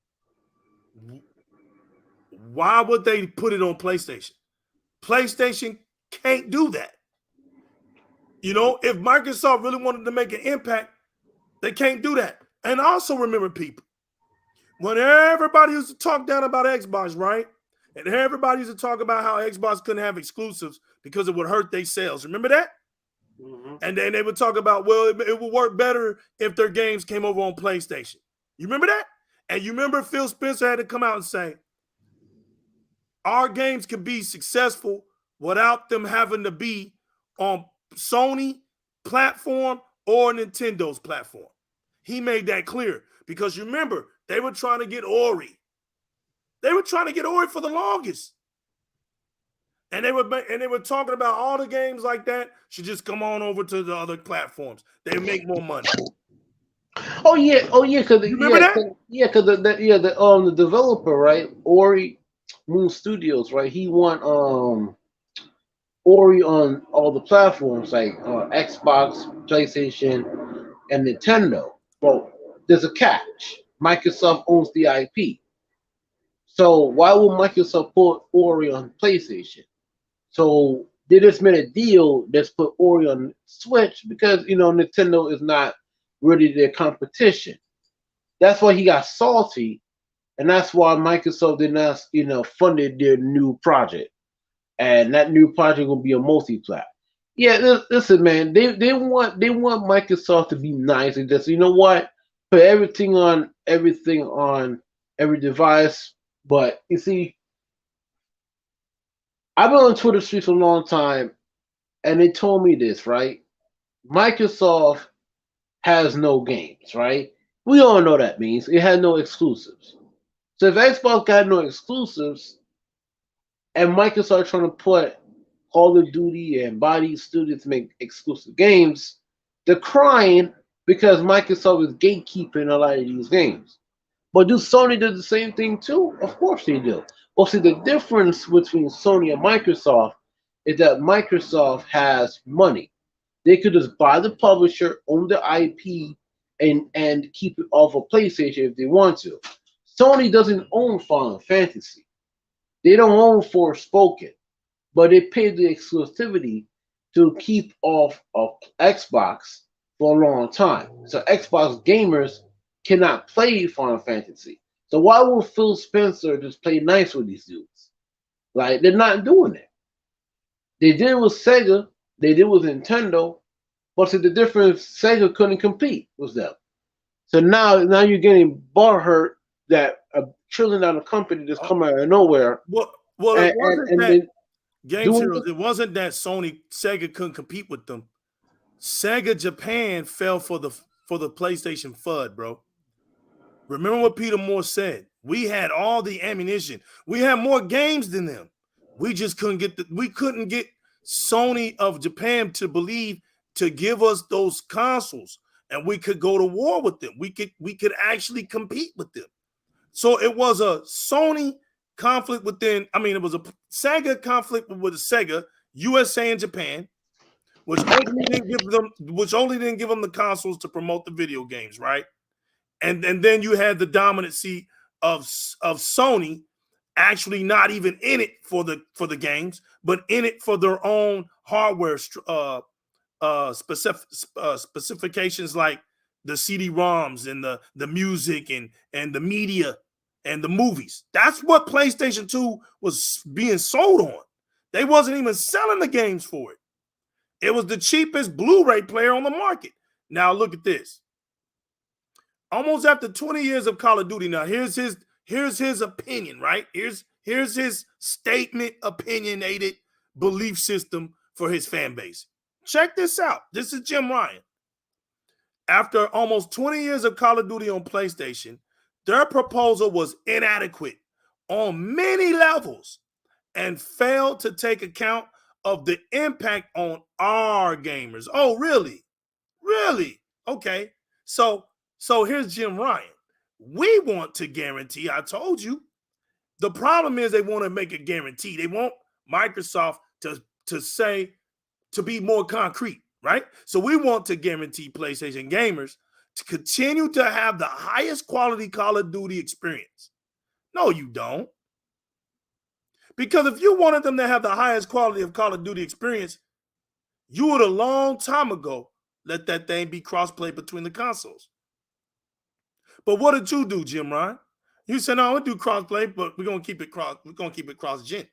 why would they put it on PlayStation? PlayStation can't do that. You know, if Microsoft really wanted to make an impact, they can't do that. And also remember, people, when everybody used to talk down about Xbox, right? And everybody used to talk about how Xbox couldn't have exclusives because it would hurt their sales. Remember that? Mm-hmm. And then they would talk about, well, it would work better if their games came over on PlayStation. You remember that? And you remember Phil Spencer had to come out and say, our games can be successful without them having to be on Sony platform or Nintendo's platform. He made that clear because you remember they were trying to get Ori. They were trying to get Ori for the longest. And they were talking about all the games like that should just come on over to the other platforms. They make more money. Oh yeah, because you remember that? Because the developer, right, Ori Moon Studios, right, he won Ori on all the platforms like Xbox, PlayStation, and Nintendo. Well, there's a catch. Microsoft owns the IP. So why would Microsoft put Ori on PlayStation? So they just made a deal that's put Ori on Switch because, you know, Nintendo is not really their competition. That's why he got salty, and that's why Microsoft did not, you know, funded their new project. And that new project will be a multi-plat. Yeah, listen, man, they want Microsoft to be nice and just, you know what, put everything on every device. But you see, I've been on Twitter streets for a long time, and they told me this, right? Microsoft has no games, right? We all know that means it had no exclusives. So if Xbox got no exclusives, and Microsoft trying to put Call of Duty and Body Studios to make exclusive games, they're crying because Microsoft is gatekeeping a lot of these games. But do Sony do the same thing too? Of course they do. Well, see, the difference between Sony and Microsoft is that Microsoft has money. They could just buy the publisher, own the IP, and keep it off of PlayStation if they want to. Sony doesn't own Final Fantasy. They don't own Forspoken, but they pay the exclusivity to keep off of Xbox for a long time. So Xbox gamers cannot play Final Fantasy. So why won't Phil Spencer just play nice with these dudes? Like, they're not doing it. They did it with Sega, they did it with Nintendo, but see, the difference, Sega couldn't compete with them. So now you're getting bar hurt that a $1 trillion company just come out of nowhere. Well, it wasn't that Game Heroes. It wasn't that Sega couldn't compete with them. Sega Japan fell for the PlayStation FUD, bro. Remember what Peter Moore said. We had all the ammunition. We had more games than them. We just couldn't get Sony of Japan to believe to give us those consoles, and we could go to war with them. We could actually compete with them. So it was a Sony conflict within. I mean, it was a Sega conflict with Sega, USA, and Japan, which only didn't give them the consoles to promote the video games, right? And then you had the dominancy of Sony actually not even in it for the games, but in it for their own hardware specifications like the CD-ROMs and the music and the media and the movies. That's what PlayStation 2 was being sold on. They wasn't even selling the games for it. It was the cheapest Blu-ray player on the market. Now look at this. Almost after 20 years of Call of Duty, now here's his opinion, right? Here's his statement, opinionated belief system for his fan base. Check this out. This is Jim Ryan. After almost 20 years of Call of Duty on PlayStation, their proposal was inadequate on many levels and failed to take account of the impact on our gamers. Oh, really? Really? Okay. So here's Jim Ryan. We want to guarantee, I told you. The problem is they want to make a guarantee. They want Microsoft to say, to be more concrete, right? So we want to guarantee PlayStation gamers to continue to have the highest quality Call of Duty experience. No, you don't. Because if you wanted them to have the highest quality of Call of Duty experience, you would a long time ago let that thing be crossplay between the consoles. But what did you do, Jim Ryan? You said, no, we'll do crossplay, but we're gonna keep it cross-gen.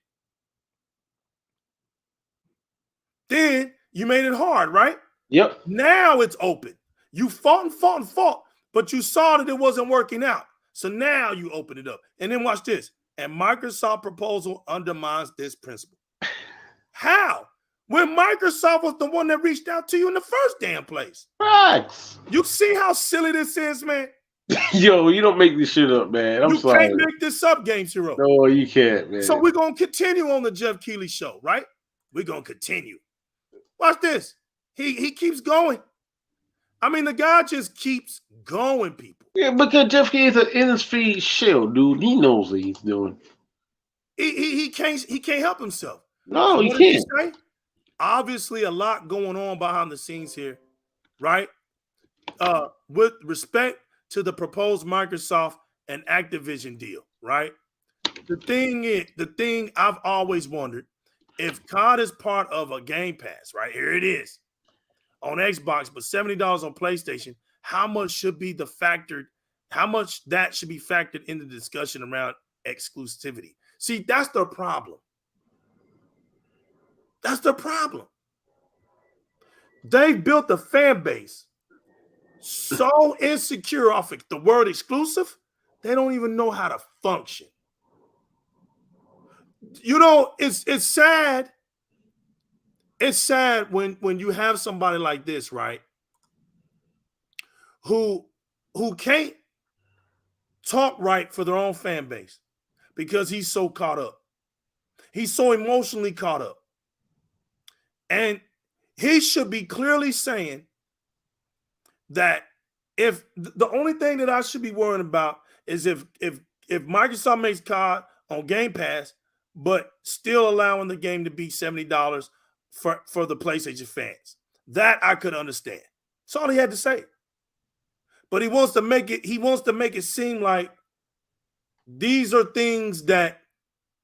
Then you made it hard, right? Yep. Now it's open. You fought, but you saw that it wasn't working out. So now you open it up. And then watch this. And Microsoft proposal undermines this principle. How? When Microsoft was the one that reached out to you in the first damn place. Right. You see how silly this is, man? Yo, you don't make this shit up, man. I'm sorry. You can't make this up, Games Hero. No, you can't, man. So we're going to continue on the Jeff Keighley show, right? We're going to continue. Watch this. He keeps going. I mean, the guy just keeps going, people. Yeah, because Jeff Keighley's an industry shell, dude. He knows what he's doing. He can't help himself. No, so he can't. Say? Obviously, a lot going on behind the scenes here, right? With respect to the proposed Microsoft and Activision deal, right? The thing I've always wondered, if COD is part of a Game Pass, right? Here it is on Xbox, but $70 on PlayStation, how much that should be factored into the discussion around exclusivity. See, that's the problem. That's the problem. They've built a fan base so insecure off the word exclusive, they don't even know how to function. You know, it's sad. It's sad when you have somebody like this, right? Who can't talk right for their own fan base because he's so caught up. He's so emotionally caught up. And he should be clearly saying that if the only thing that I should be worrying about is if Microsoft makes COD on Game Pass, but still allowing the game to be $70 for the PlayStation fans. That I could understand. That's all he had to say. But he wants to make it seem like these are things that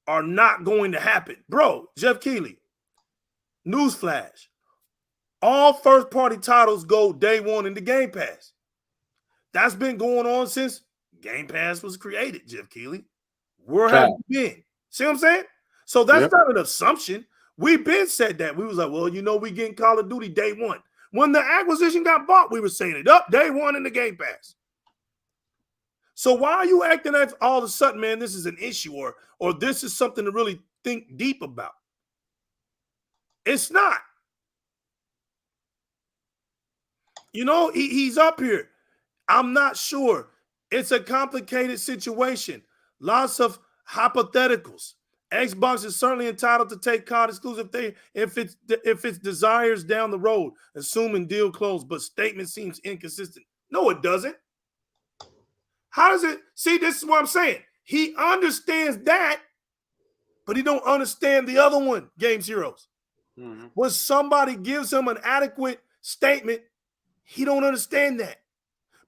are not going to happen. Bro, Jeff Keighley, newsflash. All first-party titles go day one in the Game Pass. That's been going on since Game Pass was created, Jeff Keighley. Where have you been? See what I'm saying? So that's not an assumption. We've been said that. We was like, well, we getting Call of Duty day one. When the acquisition got bought, we were saying it up day one in the Game Pass. So why are you acting as all of a sudden, man, this is an issue or this is something to really think deep about? It's not. He's up here. I'm not sure. It's a complicated situation. Lots of hypotheticals. Xbox is certainly entitled to take COD exclusive if it's desires down the road, assuming deal closed, but statement seems inconsistent. No, it doesn't. How does it? See, this is what I'm saying. He understands that, but he don't understand the other one, Games Heroes. Mm-hmm. When somebody gives him an adequate statement, he don't understand that.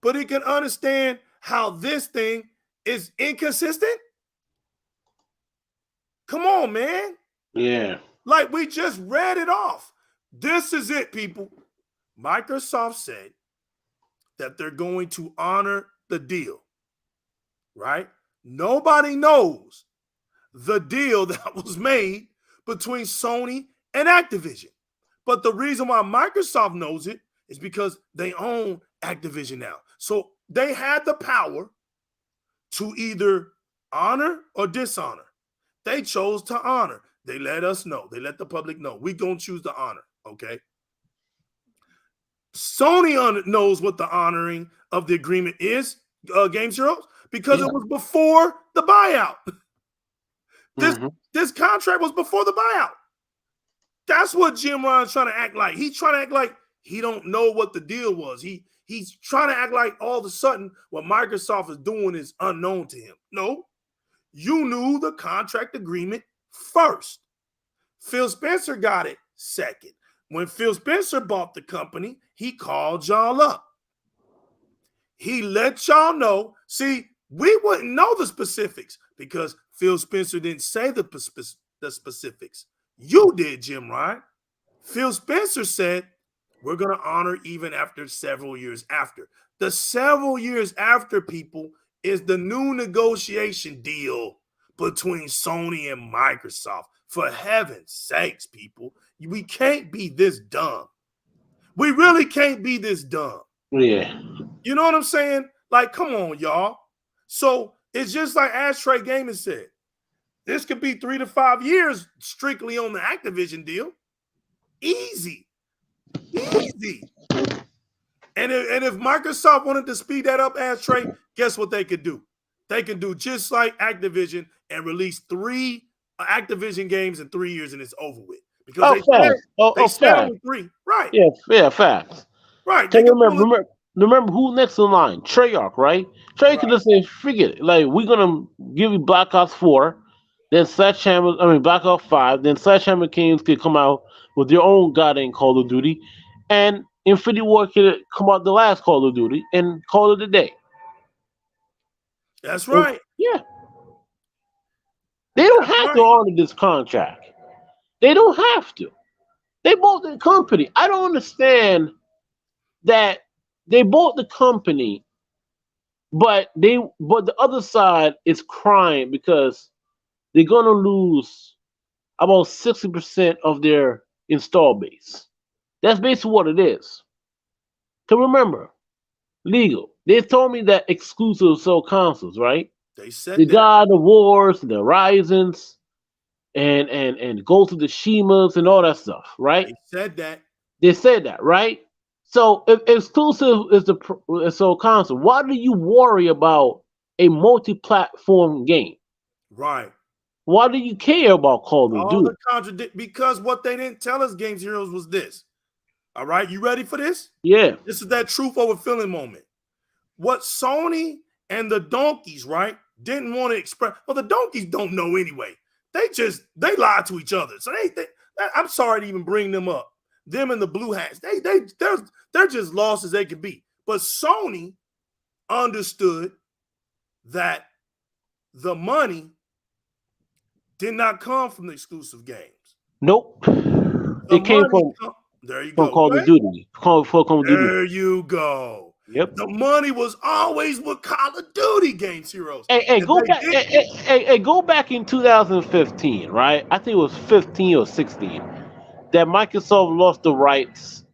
But he can understand how this thing is inconsistent. Come on, man. Yeah. Like we just read it off. This is it, people. Microsoft said that they're going to honor the deal, right? Nobody knows the deal that was made between Sony and Activision. But the reason why Microsoft knows it It's because they own Activision now. So they had the power to either honor or dishonor. They chose to honor. They let us know. They let the public know. We're going to choose to honor, okay? Sony knows what the honoring of the agreement is, Games Heroes, because it was before the buyout. This contract was before the buyout. That's what Jim Ryan's trying to act like. He's trying to act like he don't know what the deal was. He's trying to act like all of a sudden what Microsoft is doing is unknown to him. No, you knew the contract agreement first. Phil Spencer got it second. When Phil Spencer bought the company, he called y'all up. He let y'all know. See, we wouldn't know the specifics because Phil Spencer didn't say the specifics. You did, Jim Ryan. Phil Spencer said, we're going to honor even after several years after. The several years after, people, is the new negotiation deal between Sony and Microsoft. For heaven's sakes, people, we can't be this dumb. We really can't be this dumb. Yeah. You know what I'm saying? Like, come on, y'all. So it's just like Ashtray Gaming said. This could be 3 to 5 years strictly on the Activision deal. Easy. And if Microsoft wanted to speed that up, Ashtray, guess what they could do? They can do just like Activision and release 3 Activision games in 3 years and it's over with. Because they said only 3. Right. Yeah, facts. Right. Remember who next in line? Treyarch, right? Treyarch could just say, forget it. Like, we're gonna give you Black Ops 4, then Black Ops 5, then Sledgehammer Kings could come out with their own goddamn Call of Duty, and Infinity War could come out the last Call of Duty and call it a day. That's right. Yeah. They don't have to honor this contract. They don't have to. They bought the company. I don't understand that they bought the company, but the other side is crying because they're gonna lose about 60% of their install base. That's basically what it is. To remember, legal. They told me that exclusive sell consoles, right? They said the God of Wars, the Horizons, and Ghost of Tsushimas and all that stuff, right? They said that, right? So if exclusive is the sole console, why do you worry about a multi-platform game? Right. Why do you care about Call of Duty? Because what they didn't tell us, Games Heroes, was this. All right, you ready for this? Yeah. This is that truth over feeling moment. What Sony and the donkeys, right, didn't want to express. Well, the donkeys don't know anyway. They lied to each other. So I'm sorry to even bring them up. Them and the blue hats, they're just lost as they can be. But Sony understood that the money did not come from the exclusive games. Nope. It came from there you go. Call of Duty. Call of Duty. There you go. Yep. The money was always with Call of Duty, Games Heroes. Hey, go back. Go back in 2015, right? I think it was 15 or 16 that Microsoft lost the rights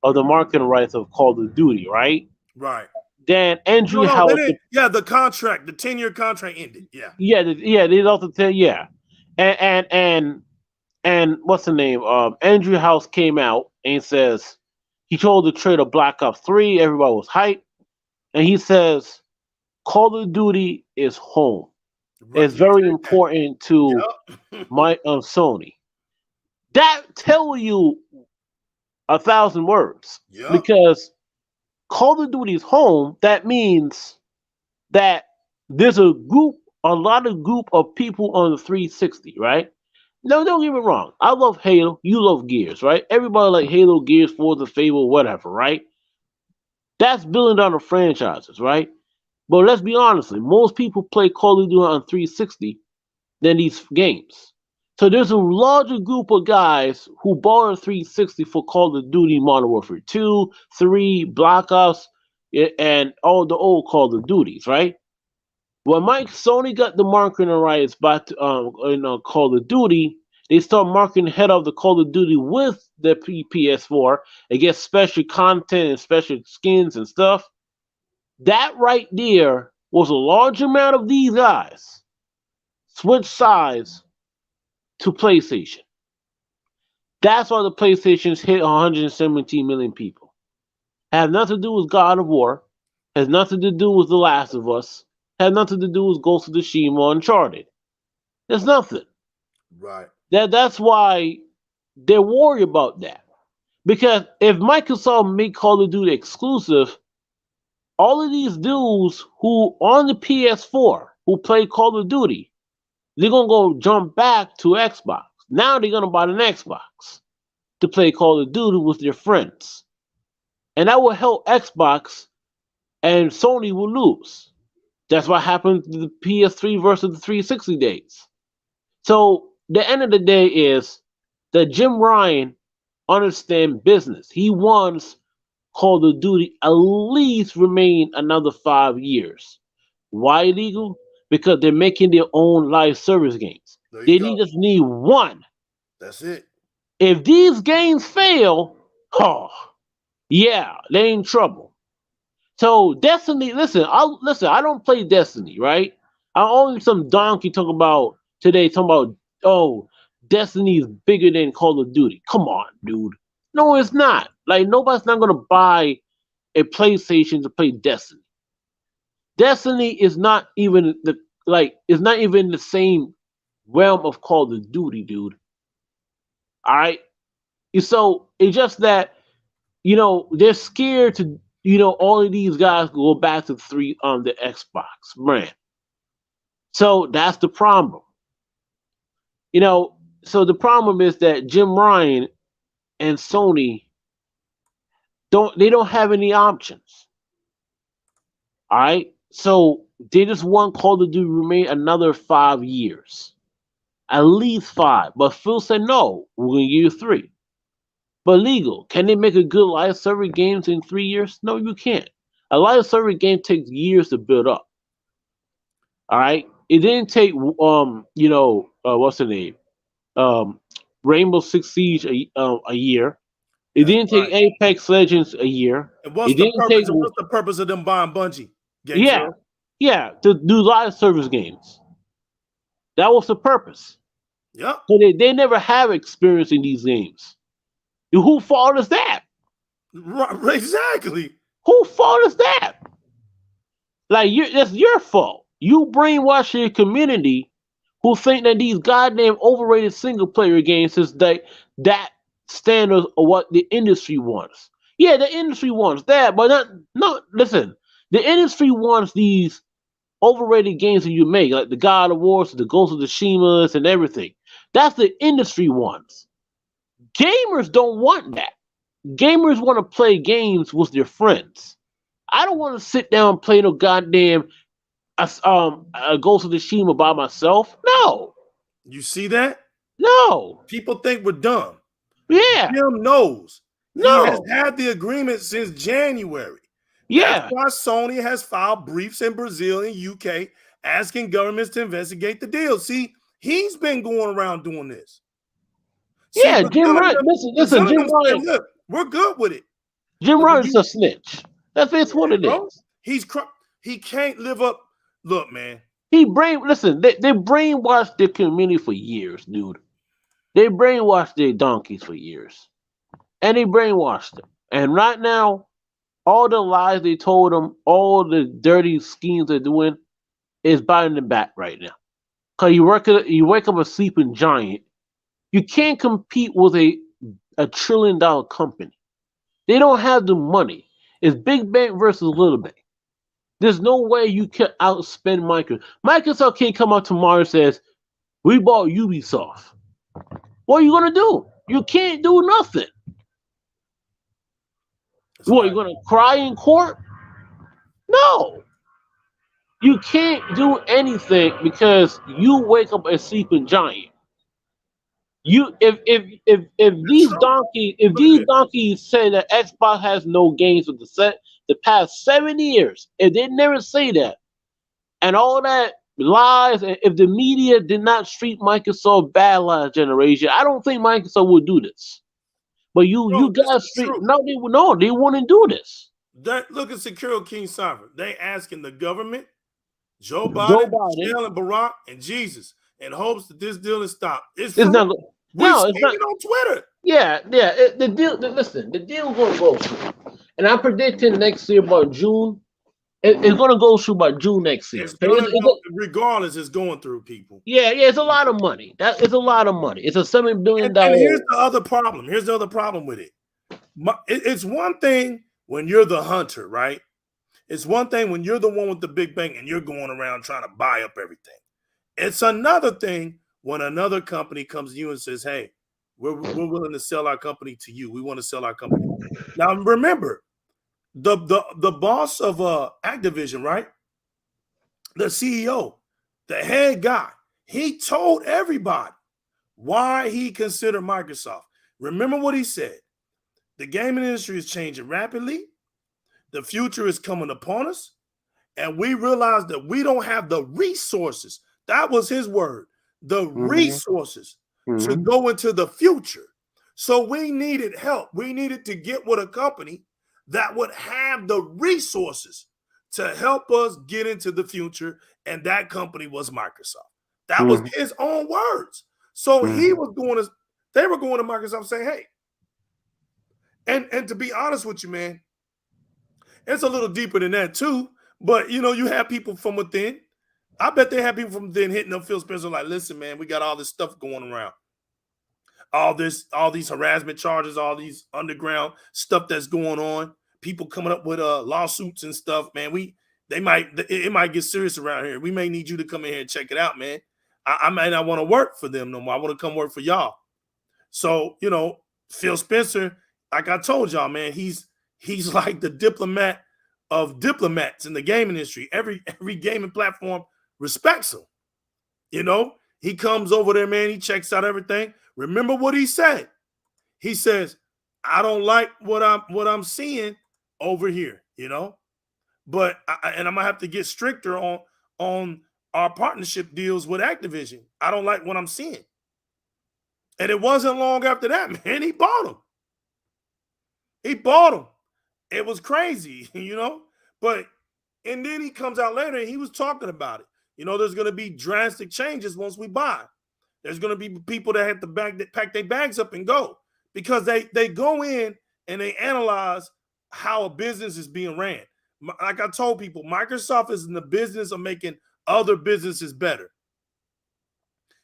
of the marketing rights of Call of Duty, right? Right. Then Andrew House. The contract, the 10-year contract ended. Yeah. They lost the 10. Yeah, and what's the name? Andrew House came out and says he told the trailer Black Ops 3. Everybody was hyped, and he says Call of Duty is home. Right. It's very important to my Sony. That tell you 1,000 words because Call of Duty is home. That means that there's a lot of group of people on the 360, right? No, don't get me wrong. I love Halo. You love Gears, right? Everybody like Halo, Gears, Forza, Fable, whatever, right? That's billion-dollar franchises, right? But let's be honest, most people play Call of Duty on 360 than these games. So there's a larger group of guys who bought a 360 for Call of Duty Modern Warfare 2, 3, Black Ops, and all the old Call of Duties, right? When Sony got the marketing rights back to Call of Duty, They start marketing ahead of the Call of Duty with the PS4 and get special content and special skins and stuff. That right there was a large amount of these guys switch sides to PlayStation. That's why the PlayStation's hit 117 million people. Has nothing to do with God of War. Has nothing to do with The Last of Us. Has nothing to do with Ghost of Tsushima or Uncharted. There's nothing. Right. That's why they're worried about that. Because if Microsoft make Call of Duty exclusive, all of these dudes who on the PS4 who play Call of Duty, they're gonna go jump back to Xbox. Now they're gonna buy an Xbox to play Call of Duty with their friends. And that will help Xbox, and Sony will lose. That's what happened to the PS3 versus the 360 days. So the end of the day is that Jim Ryan understands business. He wants Call of Duty at least remain another 5 years. Why illegal? Because they're making their own live service games. They just need one. That's it. If these games fail, oh, yeah, they in trouble. So Destiny, listen, I don't play Destiny, right? I only some donkey talk about today, talking about, oh, Destiny is bigger than Call of Duty. Come on, dude. No, it's not. Like, nobody's not gonna buy a PlayStation to play Destiny. Destiny is not even it's not even the same realm of Call of Duty, dude. Alright? So it's just that, they're scared to, all of these guys go back to the Xbox brand. So that's the problem. So the problem is that Jim Ryan and Sony don't have any options. All right, so they just want Call of Duty to remain another 5 years, at least 5. But Phil said no, we're gonna give you 3. But legal, can they make a good live service games in 3 years? No, you can't. A live service game takes years to build up. All right, it didn't take what's the name, Rainbow Six Siege a year. It didn't take Apex Legends a year. And what's the purpose of them buying Bungie? Yeah, to do live service games. That was the purpose. Yep. So they never have experience in these games. Who fault is that? Right, exactly. Who fault is that? Like, that's your fault. You brainwash your community who think that these goddamn overrated single player games is that standard of what the industry wants. Yeah, the industry wants that, but listen. The industry wants these overrated games that you make, like the God of Wars, the Ghost of Tsushima, and everything. That's the industry wants. Gamers don't want that. Gamers want to play games with their friends. I don't want to sit down and play no goddamn a Ghost of Tsushima by myself. No. You see that? No. People think we're dumb. Yeah. Jim knows. No. He has had the agreement since January. Yeah. That's why Sony has filed briefs in Brazil and UK asking governments to investigate the deal. See, he's been going around doing this. Yeah, Jim Ryan. Listen, Jim Ryan. Look, we're good with it. Jim Ryan's a snitch. That's what it is. He can't live up. Look, man. They brainwashed their community for years, dude. They brainwashed their donkeys for years. And they brainwashed them. And right now, all the lies they told them, all the dirty schemes they're doing, is biting them back right now. Because you wake up a sleeping giant. You can't compete with a $1 trillion company. They don't have the money. It's big bank versus little bank. There's no way you can outspend Microsoft. Microsoft can't come out tomorrow and says, we bought Ubisoft. What are you going to do? You can't do nothing. What, you're going to cry in court? No. You can't do anything because you wake up a sleeping giant. If these donkeys say that Xbox has no games with the past 7 years, if they never say that, and all that lies. And if the media did not treat Microsoft bad last generation, I don't think Microsoft would do this. But you No, this guys is treat true. no, they wouldn't do this. That look at Secure King Sovereign. They asking the government, Joe Joe Biden, Biden, Michelle, and Barack, and Jesus, in hopes that this deal is stopped. It's it's free. not. We No, seen it's not. it on Twitter. Yeah, yeah. The deal. Listen, the deal gonna go through, and I'm predicting next year about June. It's gonna go through by June next year. It's Okay? gonna go regardless. It's going through people. Yeah, yeah. It's a lot of money. That it's a lot of money. It's a $7 billion. And here's the other problem. Here's the other problem with it. It's one thing when you're the hunter, right? It's one thing when you're the one with the big bang and you're going around trying to buy up everything. It's another thing when another company comes to you and says, hey, we're willing to sell our company to you. We want to sell our company. Now, remember, the boss of Activision, right? The CEO, the head guy, he told everybody why he considered Microsoft. Remember what he said. The gaming industry is changing rapidly. The future is coming upon us. And we realized that we don't have the resources. That was his word. The resources to go into the future. So we needed help. We needed to get with a company that would have the resources to help us get into the future. And that company was Microsoft. That was his own words. So he was going to, they were going to Microsoft saying, hey, and to be honest with you, man, it's a little deeper than that too. But you know, you have people from within. I bet they have people from within hitting up Phil Spencer like, listen, man, we got all this stuff going around. All these harassment charges, all these underground stuff that's going on. People coming up with lawsuits and stuff, man. It might get serious around here. We may need you to come in here and check it out, man. I might not want to work for them no more. I want to come work for y'all. So, you know, Phil Spencer, like I told y'all, man, he's like the diplomat of diplomats in the gaming industry. Every gaming platform respects him. You know, he comes over there, man. He checks out everything. Remember what he said? He says, "I don't like what I'm seeing over here." You know, but and I'm gonna have to get stricter on our partnership deals with Activision. I don't like what I'm seeing. And it wasn't long after that, man. He bought them. He bought them. It was crazy, you know. But and then he comes out later and he was talking about it. You know, there's going to be drastic changes once we buy. There's going to be people that have to pack their bags up and go because they go in and they analyze how a business is being ran. Like I told people, Microsoft is in the business of making other businesses better.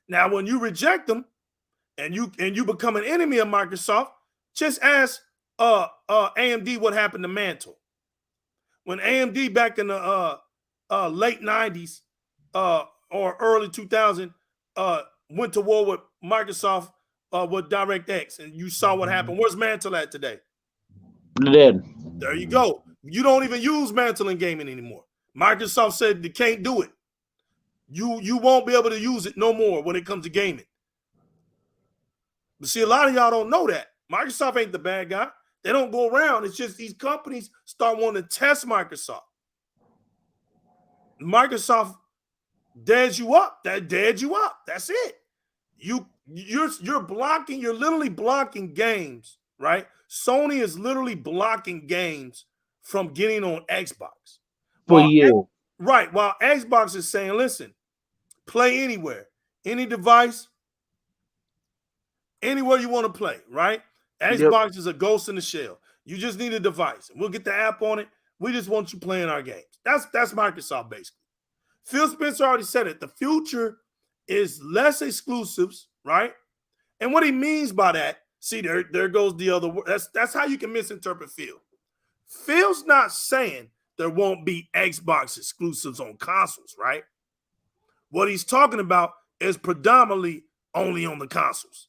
Now, when you reject them and you become an enemy of Microsoft, just ask AMD what happened to Mantle. When AMD back in the late 90s or early 2000 went to war with Microsoft with DirectX, and you saw what happened. Where's Mantle at today? Dead. There you go. You don't even use Mantle in gaming anymore. Microsoft said they can't do it. You won't be able to use it no more when it comes to gaming. But see, a lot of y'all don't know that. Microsoft ain't the bad guy. They don't go around. It's just these companies start wanting to test Microsoft. Microsoft deads you up. That deads you up. That's it. You're blocking. You're literally blocking games, right? Sony is literally blocking games from getting on Xbox. For you. Right. While Xbox is saying, listen, play anywhere, any device, anywhere you want to play, right? Xbox is a ghost in the shell. You just need a device. We'll get the app on it. We just want you playing our games. That's Microsoft, basically. Phil Spencer already said it. The future is less exclusives, right? And what he means by that, see, there goes the other word. That's how you can misinterpret Phil. Phil's not saying there won't be Xbox exclusives on consoles, right? What he's talking about is predominantly only on the consoles.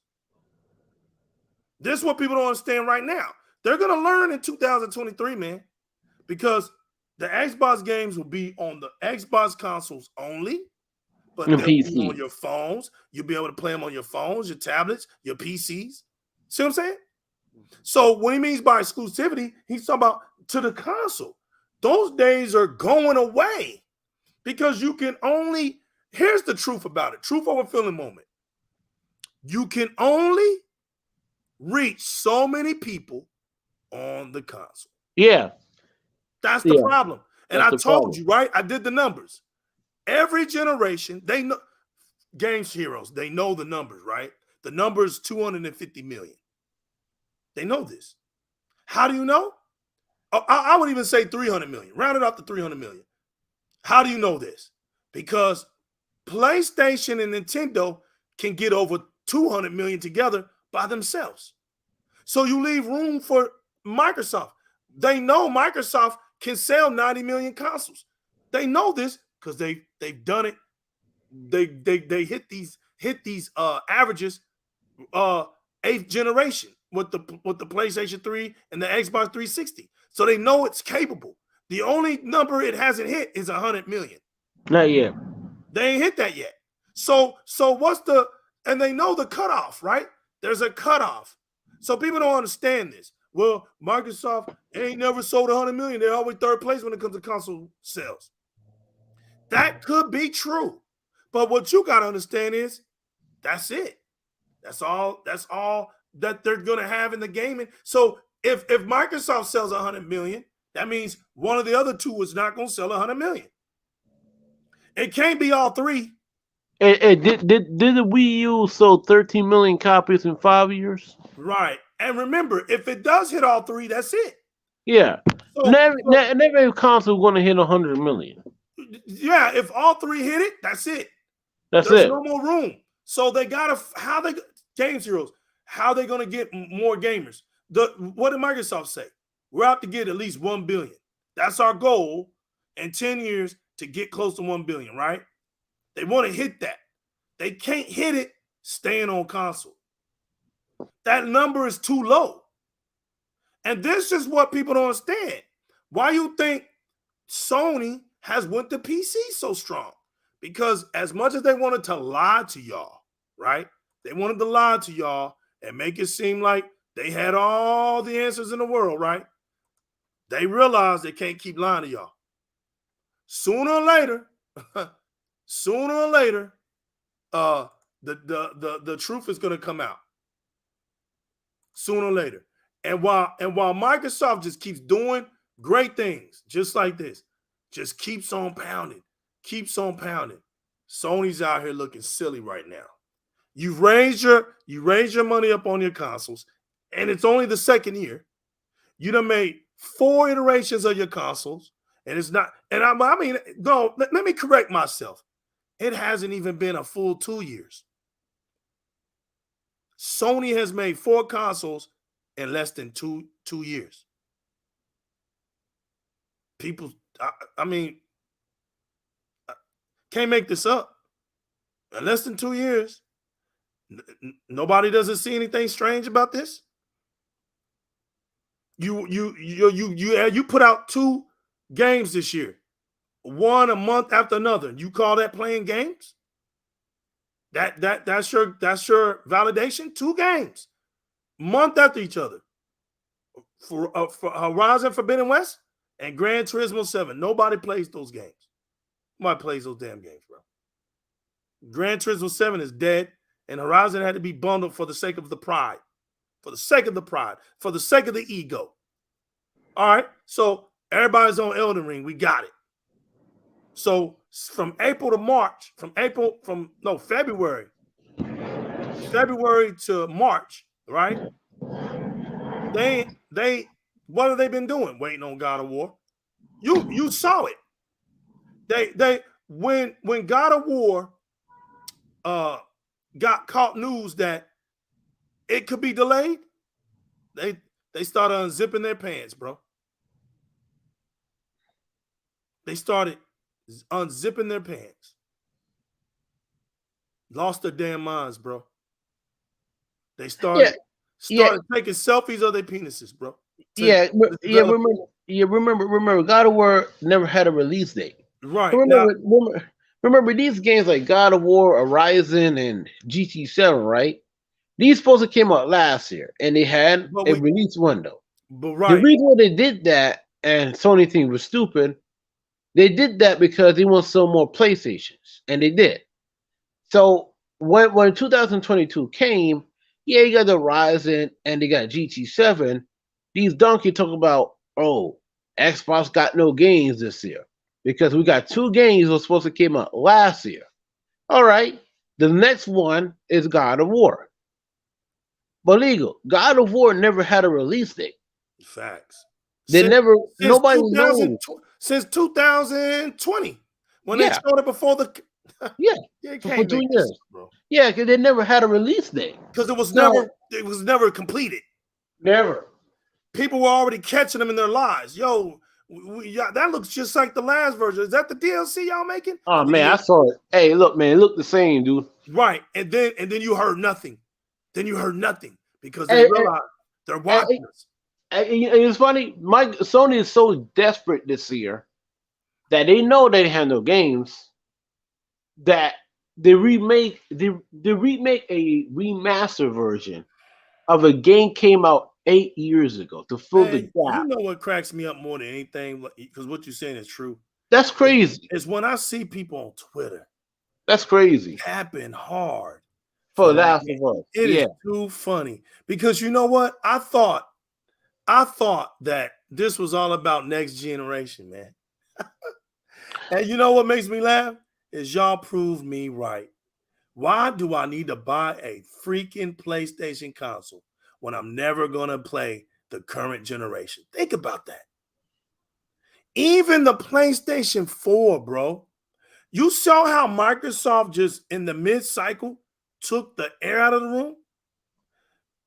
This is what people don't understand right now. They're going to learn in 2023, man, because the Xbox games will be on the Xbox consoles only, but they'll be on your phones. You'll be able to play them on your phones, your tablets, your PCs. See what I'm saying? So what he means by exclusivity, he's talking about to the console. Those days are going away because you can only here's the truth about it. Truth over feeling moment. You can only reach so many people on the console. Yeah. That's the problem. And I told you, right? I did the numbers. Every generation, they know Games Heroes, they know the numbers, right? The number is 250 million. They know this. How do you know? I would even say 300 million. Round it up to 300 million. How do you know this? Because PlayStation and Nintendo can get over 200 million together by themselves. So you leave room for Microsoft. They know Microsoft can sell 90 million consoles. They know this because they've done it. They hit these averages 8th generation with the PlayStation 3 and the Xbox 360. So they know it's capable. The only number it hasn't hit is 100 million. Not yet. They ain't hit that yet. So what's the, and they know the cutoff, right? There's a cutoff. So people don't understand this. Well, Microsoft ain't never sold 100 million. They're always third place when it comes to console sales. That could be true. But what you got to understand is that's it. That's all that they're going to have in the gaming. So if Microsoft sells 100 million, that means one of the other two is not going to sell 100 million. It can't be all three. Did the Wii U sold 13 million copies in 5 years? Right. And remember, if it does hit all three, that's it. Yeah. Never console going to hit 100 million. Yeah, if all three hit it, that's it. There's no more room. So they gotta Games Heroes, how they gonna get more gamers? What did Microsoft say? We're out to get at least 1 billion. That's our goal in 10 years to get close to 1 billion, right? They want to hit that. They can't hit it staying on console. That number is too low. And this is what people don't understand. Why you think Sony has went to PC so strong? Because as much as they wanted to lie to y'all, right? They wanted to lie to y'all and make it seem like they had all the answers in the world, right? They realized they can't keep lying to y'all. Sooner or later, the truth is going to come out. Sooner or later. And while Microsoft just keeps doing great things, just like this, just keeps on pounding, Sony's out here looking silly right now. You raised your money up on your consoles, and it's only the second year. You done made 4 iterations of your consoles, and it's not. And I mean, no. Let me correct myself. It hasn't even been a full 2 years. Sony has made 4 consoles in less than two years. People, I mean, can't make this up. In less than 2 years, nobody doesn't see anything strange about this. You put out 2 games this year, one a month after another. You call that playing games? That's your validation. 2 games, month after each other, for Horizon Forbidden West and Gran Turismo 7. Nobody plays those games. Nobody plays those damn games, bro. Gran Turismo 7 is dead, and Horizon had to be bundled for the sake of the pride, for the sake of the ego. All right, so everybody's on Elden Ring. We got it. So from February to March, right? They what have they been doing? Waiting on God of War. You saw it. They when God of War got caught news that it could be delayed, they started unzipping their pants, bro. They started unzipping their pants. Lost their damn minds, bro. They started taking selfies of their penises, bro. Remember, God of War never had a release date. Right. Remember these games like God of War, Horizon, and GT7, right? These supposed to came out last year, and they had a release window. But right. The reason why they did that, and Sony think was stupid, they did that because they want to sell more PlayStations. and they did. So when 2022 came, yeah, you got the Ryzen and they got GT7. These donkey talk about, oh, Xbox got no games this year because we got two games that were supposed to came out last year. All right, the next one is God of War. But legal, God of War never had a release date. Facts. They Since never, since nobody 2000 knows. since 2020 when they Yeah, showed it before the yeah, you for can't two make this years. up, bro. Yeah, because they never had a release date. Because So it was never completed. never. People were already catching them in their lies. Yo, that looks just like the last version. Is that the DLC y'all making? Oh And then you man, I hear, saw it. Hey, look, man, it looked the same, dude. right, and then you heard nothing. Then you heard nothing because they And, realized they're and, watching us. and it's funny. Sony is so desperate this year that they know they have no games that they remake a remaster version of a game came out 8 years ago to fill the Man, you gap. know what cracks me up more than anything, because what you're saying is true. That's crazy. Is when I see people on Twitter That's crazy. tapping hard for For that Last game. of Us. It is Yeah. too funny because you know what? I thought that this was all about next generation, man. And you know what makes me laugh? Is y'all prove me right. Why do I need to buy a freaking PlayStation console when I'm never going to play the current generation? Think about that. Even the PlayStation 4, bro. You saw how Microsoft just in the mid-cycle took the air out of the room?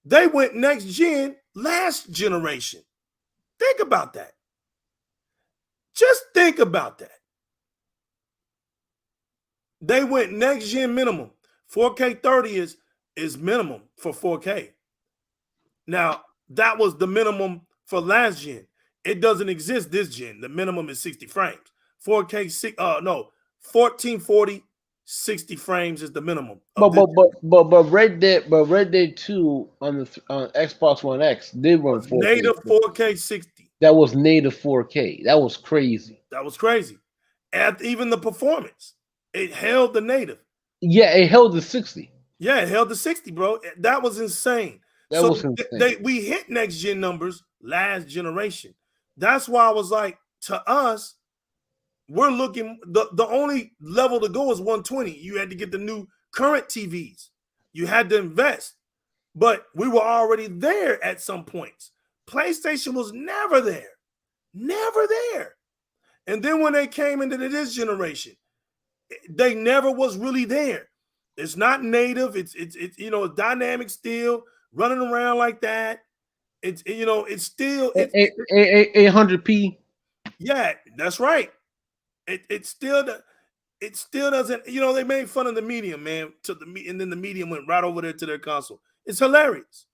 They went next gen last generation. Think about that. Just think about that. They went next gen minimum. 4K 30 is minimum for 4K. Now, that was the minimum for last gen. It doesn't exist this gen. The minimum is 60 frames. 4K 1440 60 frames is the minimum But of this but but but but Red Dead 2 on the on Xbox One X did run was 4K. native 4K 60. That was native 4K. That was crazy. That was crazy. And even the performance, it held the native. Yeah, it held the 60. Yeah, it held the 60, bro. That was insane. That So was insane. we hit next gen numbers last generation. That's why I was like, to us, we're looking, the only level to go is 120. You had to get the new current TVs. You had to invest. But we were already there at some points. PlayStation was never there. Never there. And then when they came into this generation, they never was really there. It's not native. It's dynamic still running around like that. It's still 800p. yeah, that's right. It still doesn't. They made fun of the medium, man. And then the medium went right over there to their console. It's hilarious.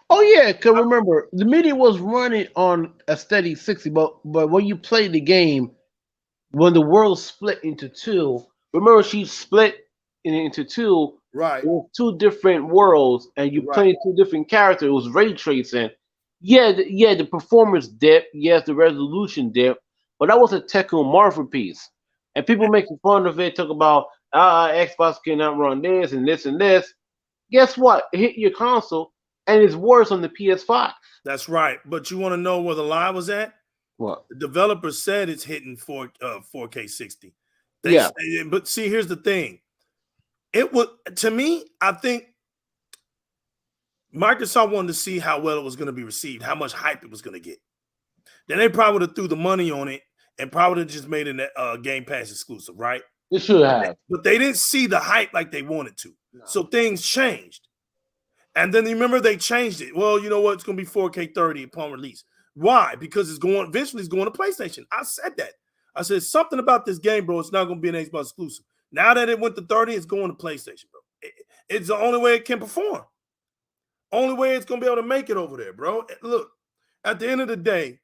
Oh yeah, cause remember the media was running on a steady 60, but when you play the game, when the world split into two, remember she split into two. Right. It was two different worlds, and you Right. played two different characters. It was ray tracing. Yeah, the performance dip. Yes, the resolution dip, but that was a Tekken Marvel piece, and people making fun of it. Talk about Xbox cannot run this and this and this. Guess what? It hit your console, and it's worse on the PS5. That's right. But you want to know where the lie was at? What? The developer said it's hitting 4K 60. Yeah. But see, here's the thing. It would, to me, I think Microsoft wanted to see how well it was going to be received, how much hype it was going to get. Then they probably would have threw the money on it and probably would have just made it a Game Pass exclusive, right? It should have. But they didn't see the hype like they wanted to. No. So things changed. And then remember they changed it. Well, you know what? It's going to be 4K 30 upon release. Why? Because eventually it's going to PlayStation. I said that. I said something about this game, bro. It's not going to be an Xbox exclusive. Now that it went to 30, it's going to PlayStation, bro. It's the only way it can perform. Only way it's going to be able to make it over there, bro. Look, at the end of the day,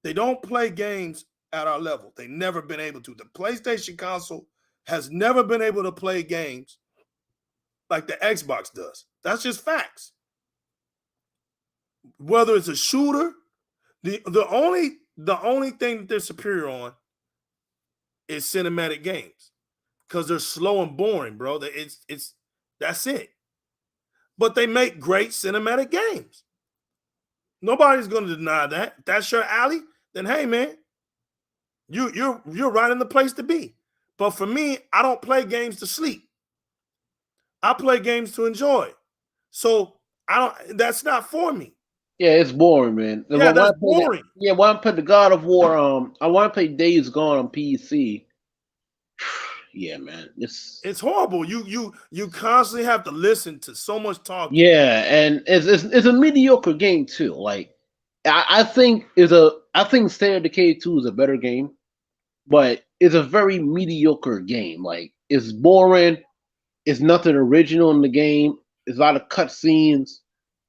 they don't play games at our level. They've never been able to. The PlayStation console has never been able to play games like the Xbox does. That's just facts. Whether it's a shooter, the only thing that they're superior on is cinematic games. because they're slow and boring, bro. It's that's it. But they make great cinematic games. Nobody's going to deny that. If that's your alley, then hey, man, you're right in the place to be. But for me, I don't play games to sleep. I play games to enjoy. So I don't. That's not for me. Yeah, it's boring, man. Yeah, that's boring. When I played the God of War, I want to play Days Gone on PC. Yeah, man, It's horrible. You constantly have to listen to so much talking. Yeah, and it's a mediocre game too. Like I think State of Decay 2 is a better game, but it's a very mediocre game. Like it's boring. It's nothing original in the game. There's a lot of cutscenes.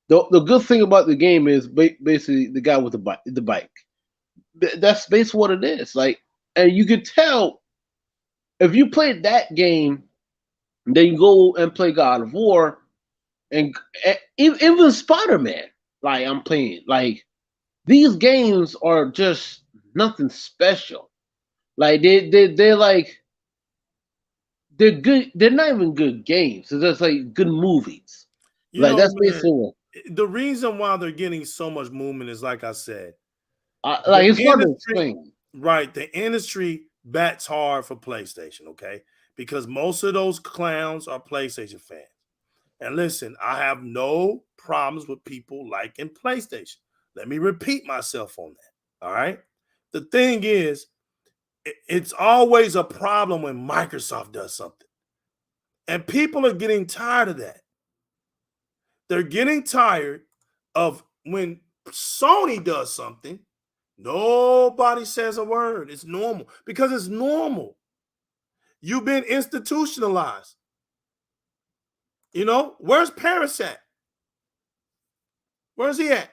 The good thing about the game is basically the guy with the bike. That's basically what it is. Like, and you could tell if you played that game, then you go and play God of War, and even Spider-Man. Like I'm playing. Like these games are just nothing special. Like they're like they're good. They're not even good games. They're just like good movies. Like that's basically the reason why they're getting so much movement is like I said. Like it's hard to explain. Right. The industry bats hard for PlayStation, okay? Because most of those clowns are PlayStation fans. And listen, I have no problems with people liking PlayStation. Let me repeat myself on that. All right. The thing is, it's always a problem when Microsoft does something. And people are getting tired of that. They're getting tired of when Sony does something, nobody says a word. It's normal because it's normal. You've been institutionalized. You know, where's Paris at? Where's he at?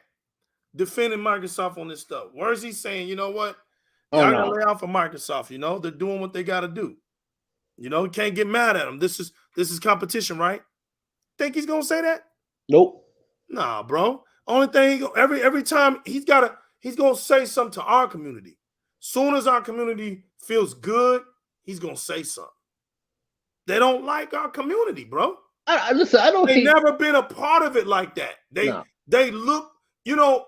Defending Microsoft on this stuff. Where's he saying, you know what? Y'all gotta lay off of Microsoft. You know, they're doing what they gotta do. You know, you can't get mad at them. This is competition, right? Think he's gonna say that? Nope. Nah, bro. Only thing every time he's gonna say something to our community. Soon as our community feels good, he's gonna say something. They don't like our community, bro. Listen, I don't. They've never been a part of it like that. They look, you know,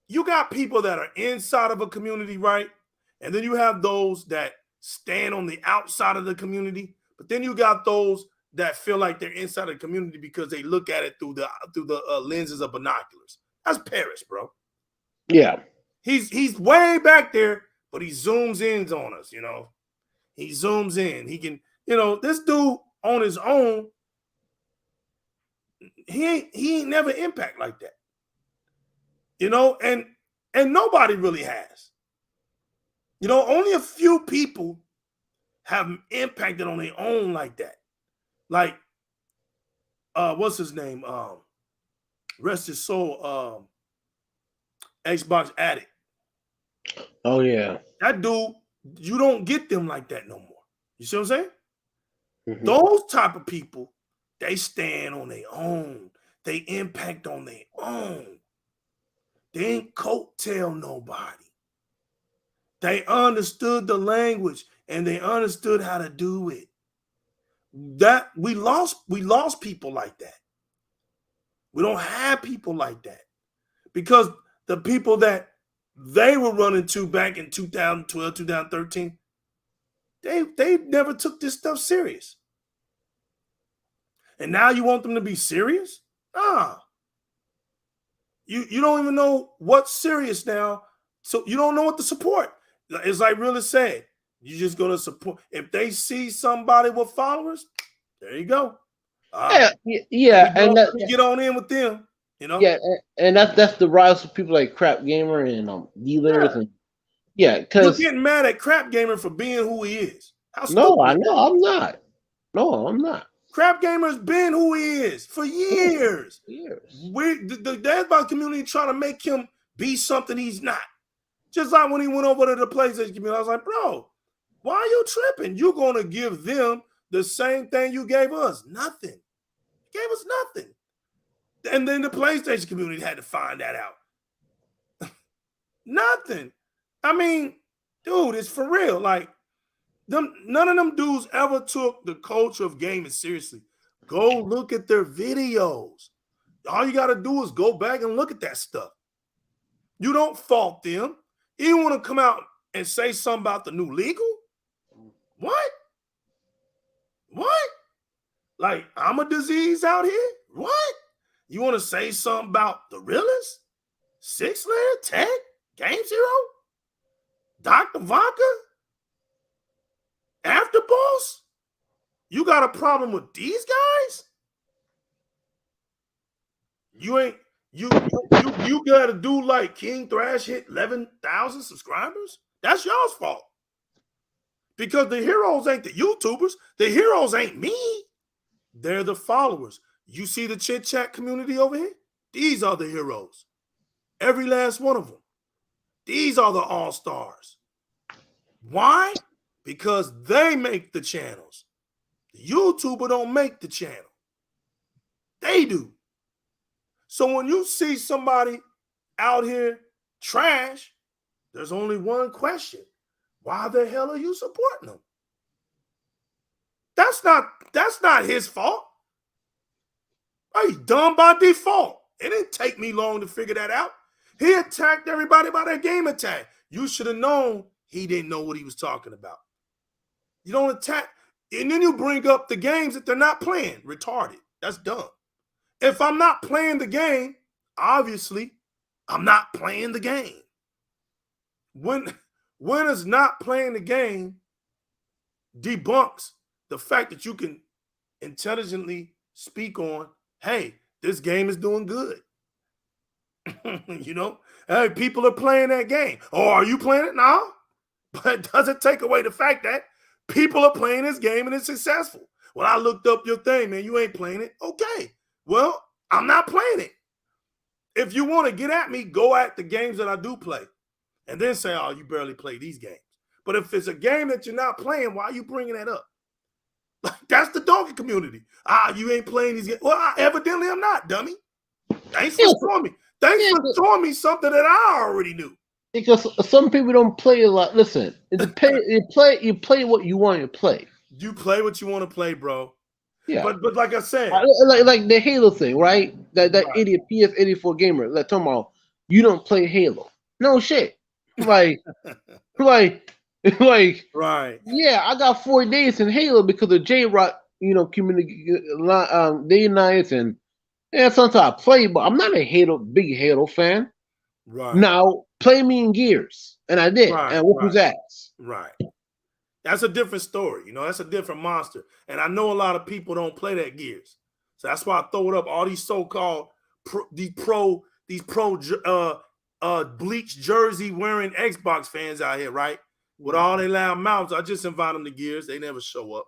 you got people that are inside of a community, right? And then you have those that stand on the outside of the community, but then you got those that feel like they're inside of the community because they look at it through the lenses of binoculars. That's Paris, bro. Yeah, he's way back there, but he zooms in on us. You know, he zooms in. He can, you know, this dude on his own. He ain't never impact like that. You know, and nobody really has. You know, only a few people have impacted on their own like that. Like, what's his name? Rest his soul, Xbox Addict. Oh, yeah. That dude, you don't get them like that no more. You see what I'm saying? Mm-hmm. Those type of people, they stand on their own. They impact on their own. They ain't coattail nobody. They understood the language and they understood how to do it. That we lost people like that. We don't have people like that because the people that they were running to back in 2012, 2013, they never took this stuff serious. And now you want them to be serious? You don't even know what's serious now. So you don't know what to support. It's like really said. You're just going to support. If they see somebody with followers, there you go. And let me get on in with them. You know. Yeah, and that's the rise of people like Crap Gamer and dealers and because you're getting mad at Crap Gamer for being who he is. No, I know I'm not. No, I'm not. Crap Gamer's been who he is for years. The Xbox community trying to make him be something he's not. Just like when he went over to the PlayStation community, I was like, bro, why are you tripping? You're going to give them the same thing you gave us. Nothing. You gave us nothing. And then the PlayStation community had to find that out. Nothing. I mean, dude, it's for real. Like, None of them dudes ever took the culture of gaming seriously. Go look at their videos. All you got to do is go back and look at that stuff. You don't fault them. You want to come out and say something about the new legal? What? What? Like, I'm a disease out here? What? You want to say something about the realest? 6-layer, Tech, Game Zero, Dr. Vodka, Afterboss? You got a problem with these guys? You got to do like King Thrash hit 11,000 subscribers? That's y'all's fault. Because the heroes ain't the YouTubers. The heroes ain't me. They're the followers. You see the chit chat community over here? These are the heroes. Every last one of them. These are the all-stars. Why? Because they make the channels. The YouTuber don't make the channel. They do. So when you see somebody out here trash, there's only one question. Why the hell are you supporting them? That's not his fault. He's dumb by default. It didn't take me long to figure that out. He attacked everybody by that game attack. You should have known he didn't know what he was talking about. You don't attack, and then you bring up the games that they're not playing. Retarded. That's dumb. If I'm not playing the game, obviously, I'm not playing the game. When is not playing the game debunks the fact that you can intelligently speak on, hey, this game is doing good. You know, hey, people are playing that game. Oh, are you playing it now? But it doesn't take away the fact that people are playing this game and it's successful. Well, I looked up your thing, man. You ain't playing it. Okay. Well, I'm not playing it. If you want to get at me, go at the games that I do play. And then say, oh, you barely play these games. But if it's a game that you're not playing, why are you bringing that up? Like, that's the donkey community. You ain't playing these games. Well, evidently I'm not, dummy. Thanks for showing me. Thanks for showing me something that I already knew. Because some people don't play a lot. Listen, you play what you want to play. You play what you want to play, bro. Yeah. But like I said, like the Halo thing, right? That right. Idiot PS84 gamer, like talking about you don't play Halo. No shit. Like, right. Yeah, I got 4 days in Halo because of JyzalRec, community day nights and sometimes I play, but I'm not a big Halo fan. Right. Now play me in Gears, and I did, and whoop his ass. Right. That's a different story. That's a different monster. And I know a lot of people don't play that Gears. So that's why I throw it up. All these so-called pro bleach jersey wearing Xbox fans out here, right? With all their loud mouths, I just invite them to Gears. They never show up.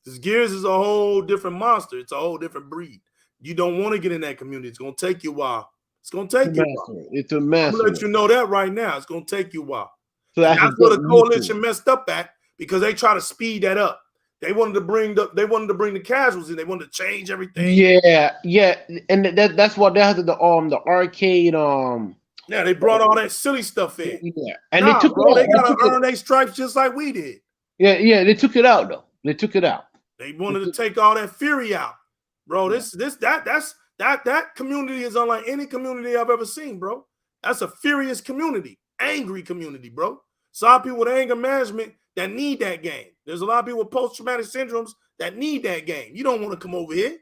This Gears is a whole different monster. It's a whole different breed. You don't want to get in that community. It's going to take you a while. It's going to take you a while. It's a mess. I'm going to let you know that right now. It's going to take you a while. So that's where the coalition messed up at, because they try to speed that up. They wanted to bring the casuals in. They wanted to change everything. Yeah, and that's what they had the arcade. Yeah, they brought all that silly stuff in. Yeah, and they took it out. They gotta earn their stripes just like we did. Yeah, they took it out though. They took it out. They wanted to take all that fury out, bro. That community is unlike any community I've ever seen, bro. That's a furious community. Angry community, bro. So a lot of people with anger management that need that game. There's a lot of people with post-traumatic syndromes that need that game. You don't want to come over here.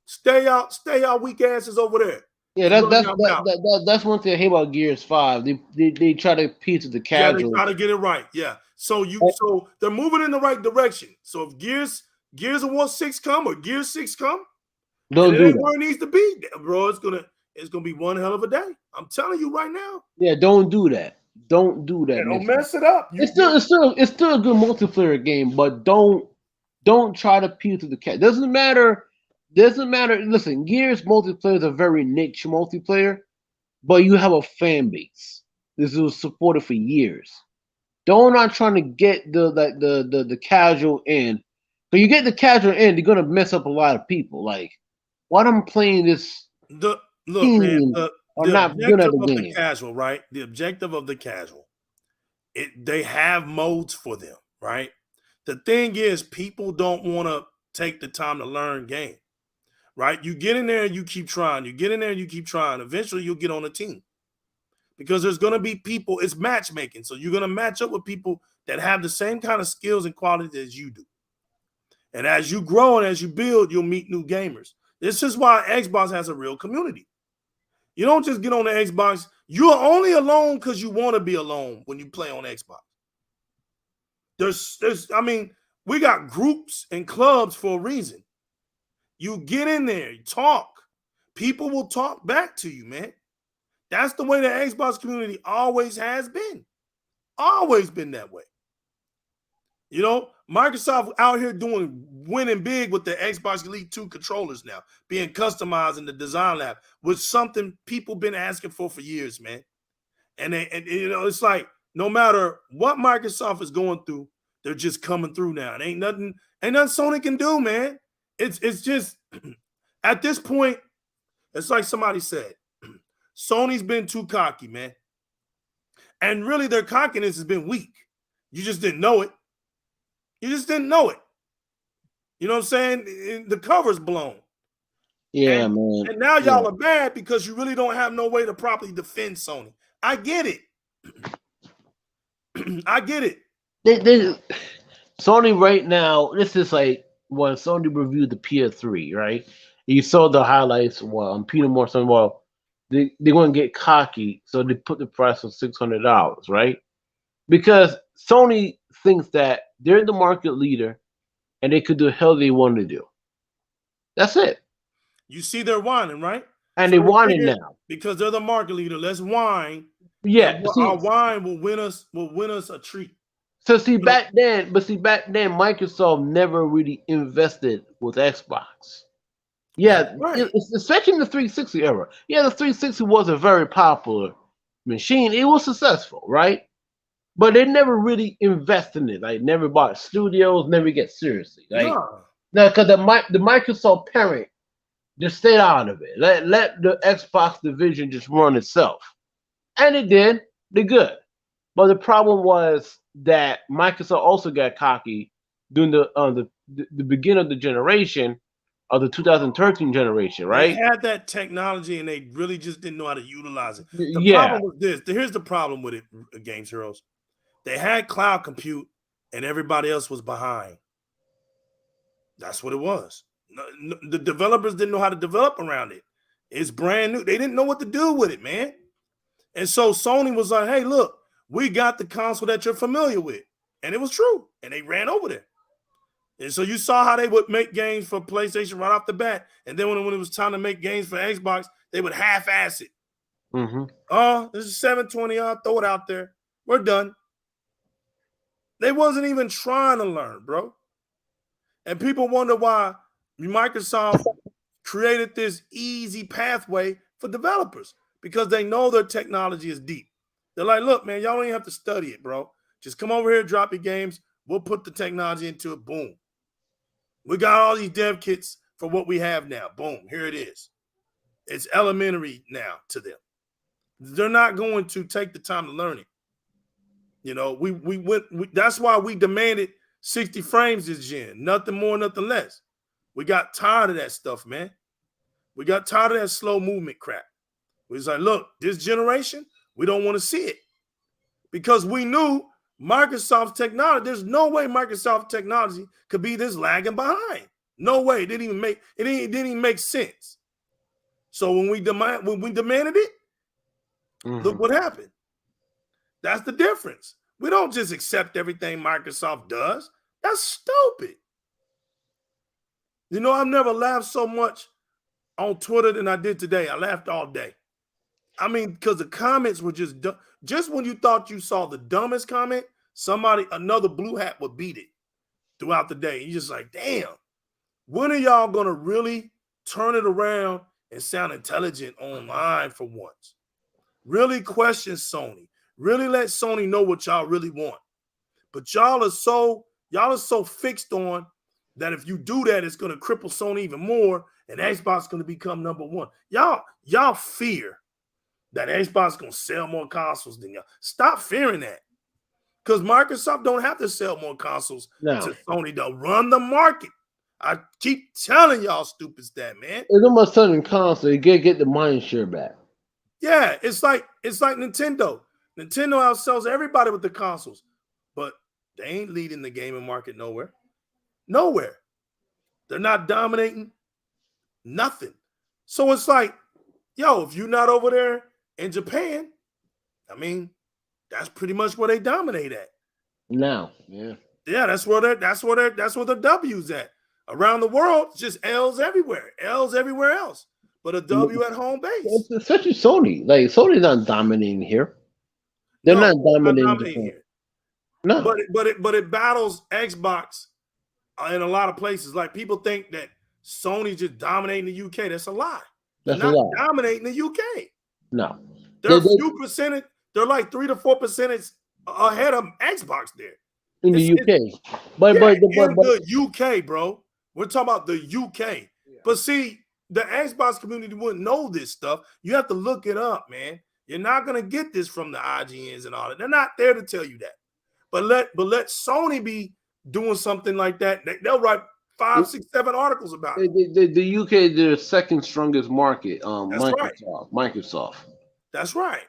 Stay out weak asses over there. Yeah, that's one thing I hate about Gears 5. They try to appeal to the casual. Yeah, they try to get it right. Yeah. So they're moving in the right direction. So if Gears of War 6 come or Gears 6 come, don't do where it needs to be, bro. It's gonna be one hell of a day. I'm telling you right now. Yeah, don't do that. Don't do that. Don't mess it up. It's still a good multiplayer game, but don't try to appeal to the cat. Doesn't matter. Listen, Gears multiplayer is a very niche multiplayer, but you have a fan base. This was supported for years. Don't not trying to get the casual in. When you get the casual in, you're gonna mess up a lot of people. Like, why am I playing this? Look, man. The objective of the game. Casual, right? The objective of the casual, they have modes for them. right? The thing is, people don't want to take the time to learn game, right? You get in there and you keep trying. You get in there and you keep trying. Eventually, you'll get on a team because there's going to be people. It's matchmaking, so you're going to match up with people that have the same kind of skills and qualities as you do. And as you grow and as you build, you'll meet new gamers. This is why Xbox has a real community. You don't just get on the Xbox. You're only alone because you want to be alone when you play on Xbox. I mean, we got groups and clubs for a reason. You get in there, you talk. People will talk back to you, man. That's the way the Xbox community always has been. Always been that way. You know, Microsoft out here winning big with the Xbox Elite 2 controllers now, being customized in the design lab, which something people been asking for years, man. And you know, it's like no matter what Microsoft is going through, they're just coming through now. And ain't nothing Sony can do, man. It's just at this point, it's like somebody said, Sony's been too cocky, man. And really, their cockiness has been weak. You just didn't know it. You just didn't know it. You know what I'm saying? The cover's blown. Yeah, man. And now y'all are mad because you really don't have no way to properly defend Sony. I get it. I get it. Sony right now, this is like when Sony reviewed the PS3, right? You saw the highlights. Well, Peter Moore said, well, they're going to get cocky, so they put the price on $600, right? Because Sony thinks that they're the market leader and they could do the hell they want to do. That's it. You see they're whining, right? And they're whining now. Because they're the market leader. Let's whine. Yeah. Our wine will win us a treat. So back then, Microsoft never really invested with Xbox. Yeah, right. Especially in the 360 era. Yeah, the 360 was a very popular machine. It was successful, right? But they never really invest in it. Like, never bought studios, never get seriously. Like, no, because the Microsoft parent just stayed out of it. Let the Xbox division just run itself, and it did. They're good. But the problem was that Microsoft also got cocky during the beginning of the generation, of the 2013 generation, right? They had that technology and they really just didn't know how to utilize it. The problem was this. Here's the problem with it, Games Heroes. They had cloud compute and everybody else was behind. That's what it was. The developers didn't know how to develop around it. It's brand new. They didn't know what to do with it, man. And so Sony was like, hey, look, we got the console that you're familiar with. And it was true. And they ran over there. And so you saw how they would make games for PlayStation right off the bat. And then when it was time to make games for Xbox, they would half-ass it. Mm-hmm. Oh, this is 720. I'll throw it out there. We're done. They wasn't even trying to learn, bro. And people wonder why Microsoft created this easy pathway for developers, because they know their technology is deep. They're like, look, man, y'all don't even have to study it, bro. Just come over here, drop your games. We'll put the technology into it. Boom. We got all these dev kits for what we have now. Boom. Here it is. It's elementary now to them. They're not going to take the time to learn it. You know, that's why we demanded 60 frames this gen. Nothing more, nothing less. We got tired of that stuff, man. We got tired of that slow movement crap. We was like, look, this generation, we don't want to see it. Because we knew Microsoft's technology, there's no way Microsoft technology could be this lagging behind. No way. It didn't even make sense. So when we demanded it, look what happened. That's the difference. We don't just accept everything Microsoft does. That's stupid. You know, I've never laughed so much on Twitter than I did today. I laughed all day. I mean, because the comments were just when you thought you saw the dumbest comment, another blue hat would beat it throughout the day. You're just like, damn, when are y'all going to really turn it around and sound intelligent online for once? Really question Sony. Really let Sony know what y'all really want. But y'all are so fixed on that if you do that, it's going to cripple Sony even more, and Xbox is going to become number one. Y'all fear that Xbox is going to sell more consoles than y'all. Stop fearing that. because Microsoft don't have to sell more consoles No. to Sony. They'll run the market. I keep telling y'all stupids that, man. It's almost selling console. You get the mind share back. Yeah, it's like Nintendo. Nintendo outsells everybody with the consoles, but they ain't leading the gaming market nowhere. Nowhere. They're not dominating nothing. So it's like, yo, if you're not over there in Japan, I mean, that's pretty much where they dominate at. Now, yeah. Yeah, that's where the W's at. Around the world, it's just L's everywhere. L's everywhere else. But a W at home base. Especially Sony. Like Sony's not dominating here. They're not dominating here. No. But it battles Xbox in a lot of places. Like people think that Sony's just dominating the UK. That's a lie. They're not dominating the UK. No. They're a few percentage. They're like 3 to 4% ahead of Xbox there. In the UK. But in the UK, bro. We're talking about the UK. Yeah. But see, the Xbox community wouldn't know this stuff. You have to look it up, man. You're not gonna get this from the IGNs and all that. They're not there to tell you that. But let Sony be doing something like that. They'll write 5, 6, 7 articles about it. The UK is their second strongest market. Microsoft. That's right.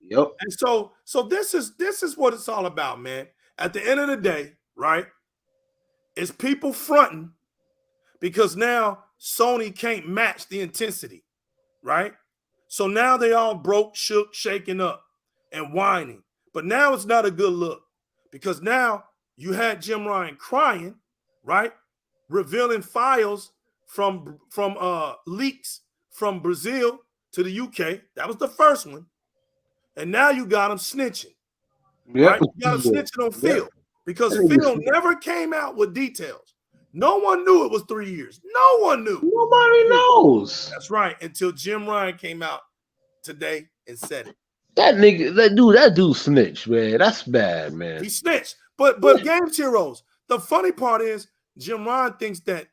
Yep. And so this is what it's all about, man. At the end of the day, right? It's people fronting because now Sony can't match the intensity, right? So now they all broke, shook, shaking up, and whining. But now it's not a good look because now you had Jim Ryan crying, right? Revealing files from leaks from Brazil to the UK. That was the first one. And now you got him snitching. Yep. Right? You got him snitching on Phil because Phil never came out with details. No one knew it was 3 years. No one knew. Nobody knows. That's right. Until Jim Ryan came out today and said it. That dude snitched, man. That's bad, man. He snitched. But Games Heroes, the funny part is Jim Ryan thinks that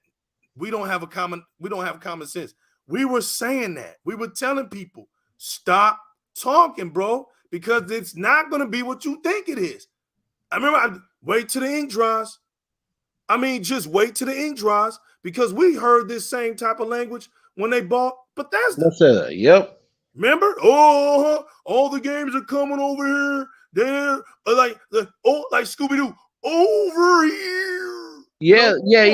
we don't have common sense. We were saying that. We were telling people, stop talking, bro, because it's not going to be what you think it is. I remember, wait till the ink dries. I mean, just wait till the ink dries because we heard this same type of language when they bought Bethesda. That's it. Yep. Remember? Oh, all the games are coming over here. They're like Scooby-Doo over here. Yeah.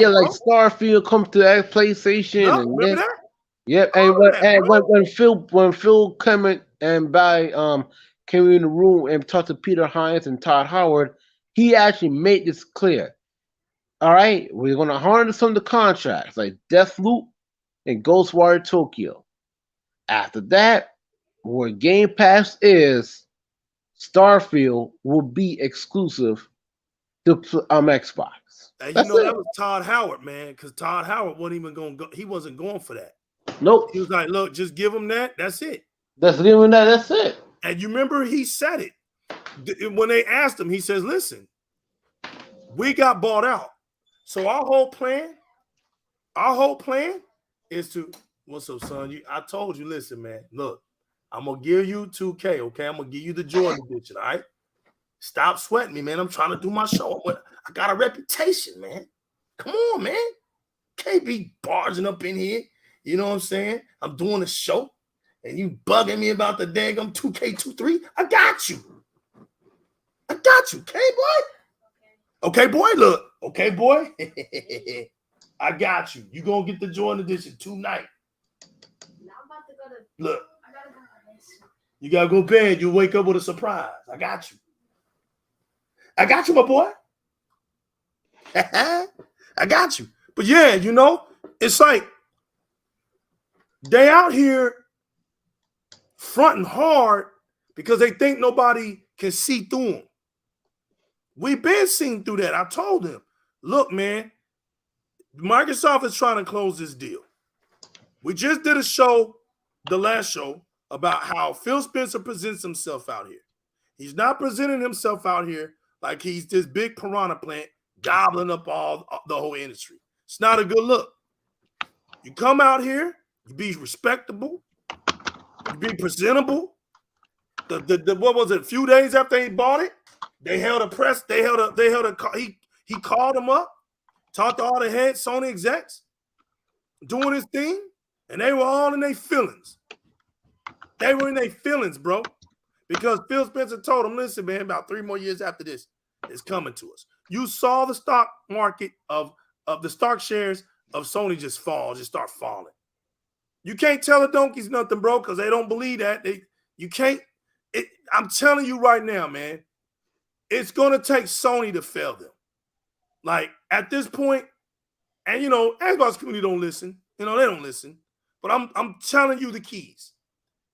Like Starfield comes to that PlayStation. No, remember that? Yep. And when Phil came came in the room and talked to Peter Hines and Todd Howard, he actually made this clear. All right, we're gonna honor some of the contracts like Deathloop and Ghostwire Tokyo. After that, where Game Pass is, Starfield will be exclusive to Xbox. And that was Todd Howard, man, because Todd Howard wasn't even going to go. He wasn't going for that. Nope. He was like, look, just give him that. That's it. That's it. And you remember he said it. When they asked him, he says, listen, we got bought out. So our whole plan is to, what's up, son? I told you, listen, man, look, I'm going to give you 2K, okay? I'm going to give you the Jordan edition, all right? Stop sweating me, man. I'm trying to do my show. I got a reputation, man. Come on, man. Can't be barging up in here. You know what I'm saying? I'm doing a show, and you bugging me about the daggum 2K23. I got you. Okay, boy? Okay, boy, look. Okay, boy. I got you. You going to get the Jordan edition tonight. Now I'm about to go to... Look. I got to go to this. You got to go to bed. You wake up with a surprise. I got you. My boy. I got you. But yeah, it's like they out here fronting hard because they think nobody can see through them. We've been seeing through that. I told them, look, man, Microsoft is trying to close this deal. We just did a show, the last show, about how Phil Spencer presents himself out here. He's not presenting himself out here like he's this big piranha plant gobbling up all the whole industry. It's not a good look. You come out here, you be respectable, you be presentable. What was it? A few days after he bought it, They held a press. He called them up, talked to all the head Sony execs, doing his thing, and they were all in their feelings. They were in their feelings, bro. Because Phil Spencer told them, listen, man, about 3 more years after this, it's coming to us. You saw the stock market of the stock shares of Sony just start falling. You can't tell the donkeys nothing, bro, because they don't believe that. You can't. I'm telling you right now, man, it's going to take Sony to fail them. Like, at this point, and, you know, Xbox community don't listen. You know, they don't listen. But I'm telling you the keys.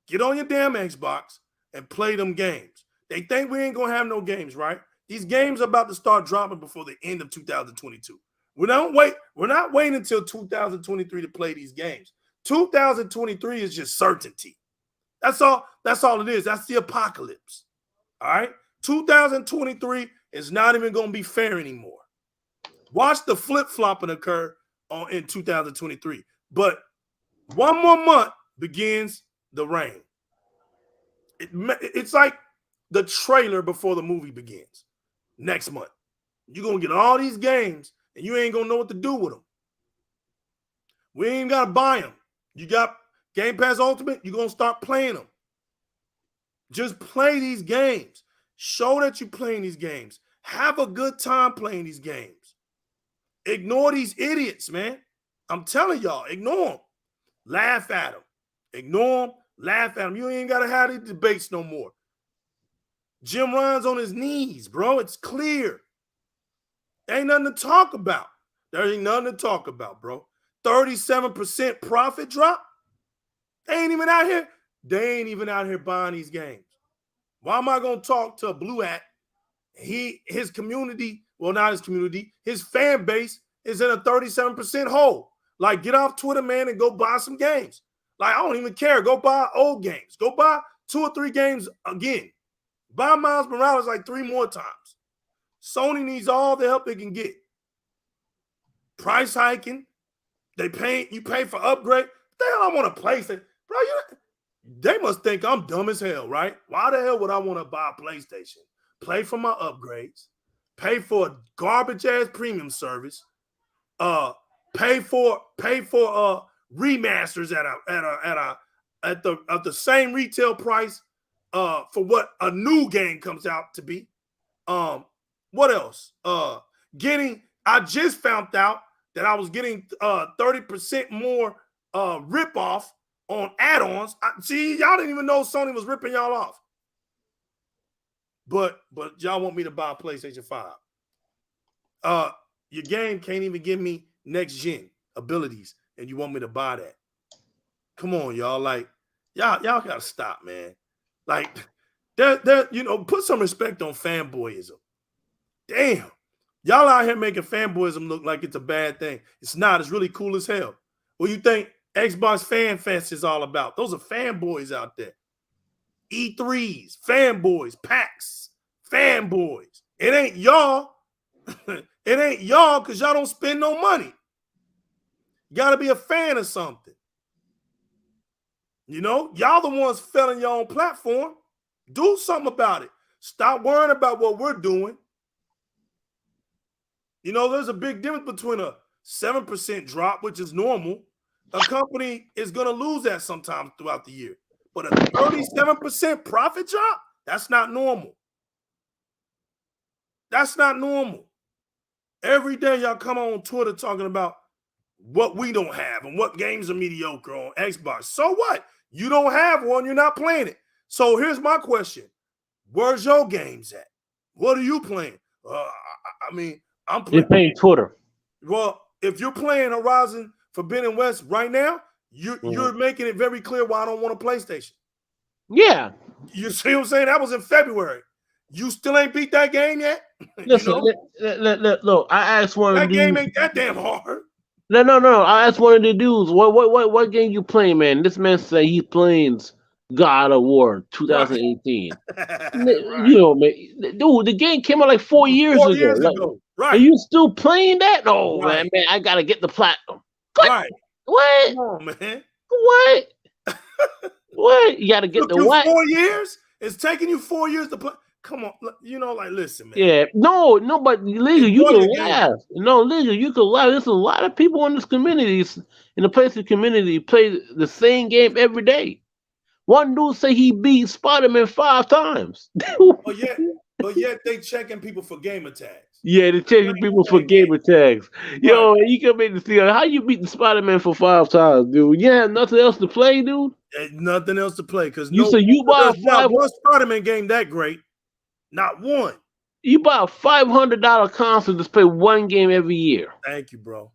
Get on your damn Xbox and play them games. They think we ain't going to have no games, right? These games are about to start dropping before the end of 2022. We're not waiting until 2023 to play these games. 2023 is just certainty. That's all it is. That's the apocalypse. All right? 2023 is not even going to be fair anymore. Watch the flip-flopping occur in 2023. But 1 more month begins the reign. It's like the trailer before the movie begins. Next month, you're going to get all these games, and you ain't going to know what to do with them. We ain't got to buy them. You got Game Pass Ultimate, you're going to start playing them. Just play these games. Show that you're playing these games. Have a good time playing these games. Ignore these idiots, man. I'm telling y'all, ignore them. Laugh at them. Ignore them. Laugh at them. You ain't got to have these debates no more. Jim Ryan's on his knees, bro. It's clear. Ain't nothing to talk about. There ain't nothing to talk about, bro. 37% profit drop. They ain't even out here. They ain't even out here buying these games. Why am I going to talk to a Blue Hat? His community, well, not his community, his fan base is in a 37% hole. Like, get off Twitter, man, and go buy some games. Like, I don't even care. Go buy old games. Go buy 2 or 3 games again. Buy Miles Morales like 3 more times. Sony needs all the help they can get. Price hiking. You pay for upgrade. The hell I want a PlayStation? Bro, they must think I'm dumb as hell, right? Why the hell would I want to buy a PlayStation? Play for my upgrades. Pay for a garbage-ass premium service. Pay for remasters at the same retail price for what a new game comes out to be. What else? I just found out that I was getting 30% more rip-off on add-ons. See, y'all didn't even know Sony was ripping y'all off. But y'all want me to buy a PlayStation 5. Your game can't even give me next-gen abilities, and you want me to buy that. Come on, y'all. Like, y'all got to stop, man. Like, put some respect on fanboyism. Damn. Y'all out here making fanboyism look like it's a bad thing. It's not. It's really cool as hell. What do you think Xbox Fan Fest is all about? Those are fanboys out there. E3s, fanboys, PAX, fanboys. It ain't y'all. It ain't y'all because y'all don't spend no money. You got to be a fan of something. You know, y'all the ones filling your own platform. Do something about it. Stop worrying about what we're doing. You know, there's a big difference between a 7% drop, which is normal. A company is going to lose that sometime throughout the year. But a 37% profit drop, that's not normal. That's not normal. Every day y'all come on Twitter talking about what we don't have and what games are mediocre on Xbox. So what? You don't have one, you're not playing it. So here's my question. Where's your games at? What are you playing? I'm playing. You're playing Twitter. Well, if you're playing Horizon Forbidden West right now, you're making it very clear why I don't want a PlayStation. Yeah. You see what I'm saying? That was in February. You still ain't beat that game yet? Listen, look, I asked one of the dudes. That game ain't that damn hard. No. I asked one of the dudes, what game you playing, man? This man said he plays God of War 2018. Right. You know, man, dude, the game came out like 4 years ago. Right. Are you still playing that? No, right. man, I gotta get the platinum. What? Right. What? Come on, man. What? What? You gotta get the what? 4 years? It's taking you 4 years to play. Come on, you know, like listen, man. Yeah, no, but legal, you Enjoy can your game. laugh. No, legal, you can laugh. There's a lot of people in this community, in the PlayStation community, play the same game every day. One dude say he beat Spider-Man 5 times. But yet they checking people for gamer tags. Yeah, they're checking people for gamer tags. Yo, you can make the see how you beat the Spider-Man for 5 times, dude. You have nothing else to play, dude. There's nothing else to play because you buy there's not one Spider-Man game that great. Not one. You buy a $500 console to play one game every year. Thank you, bro.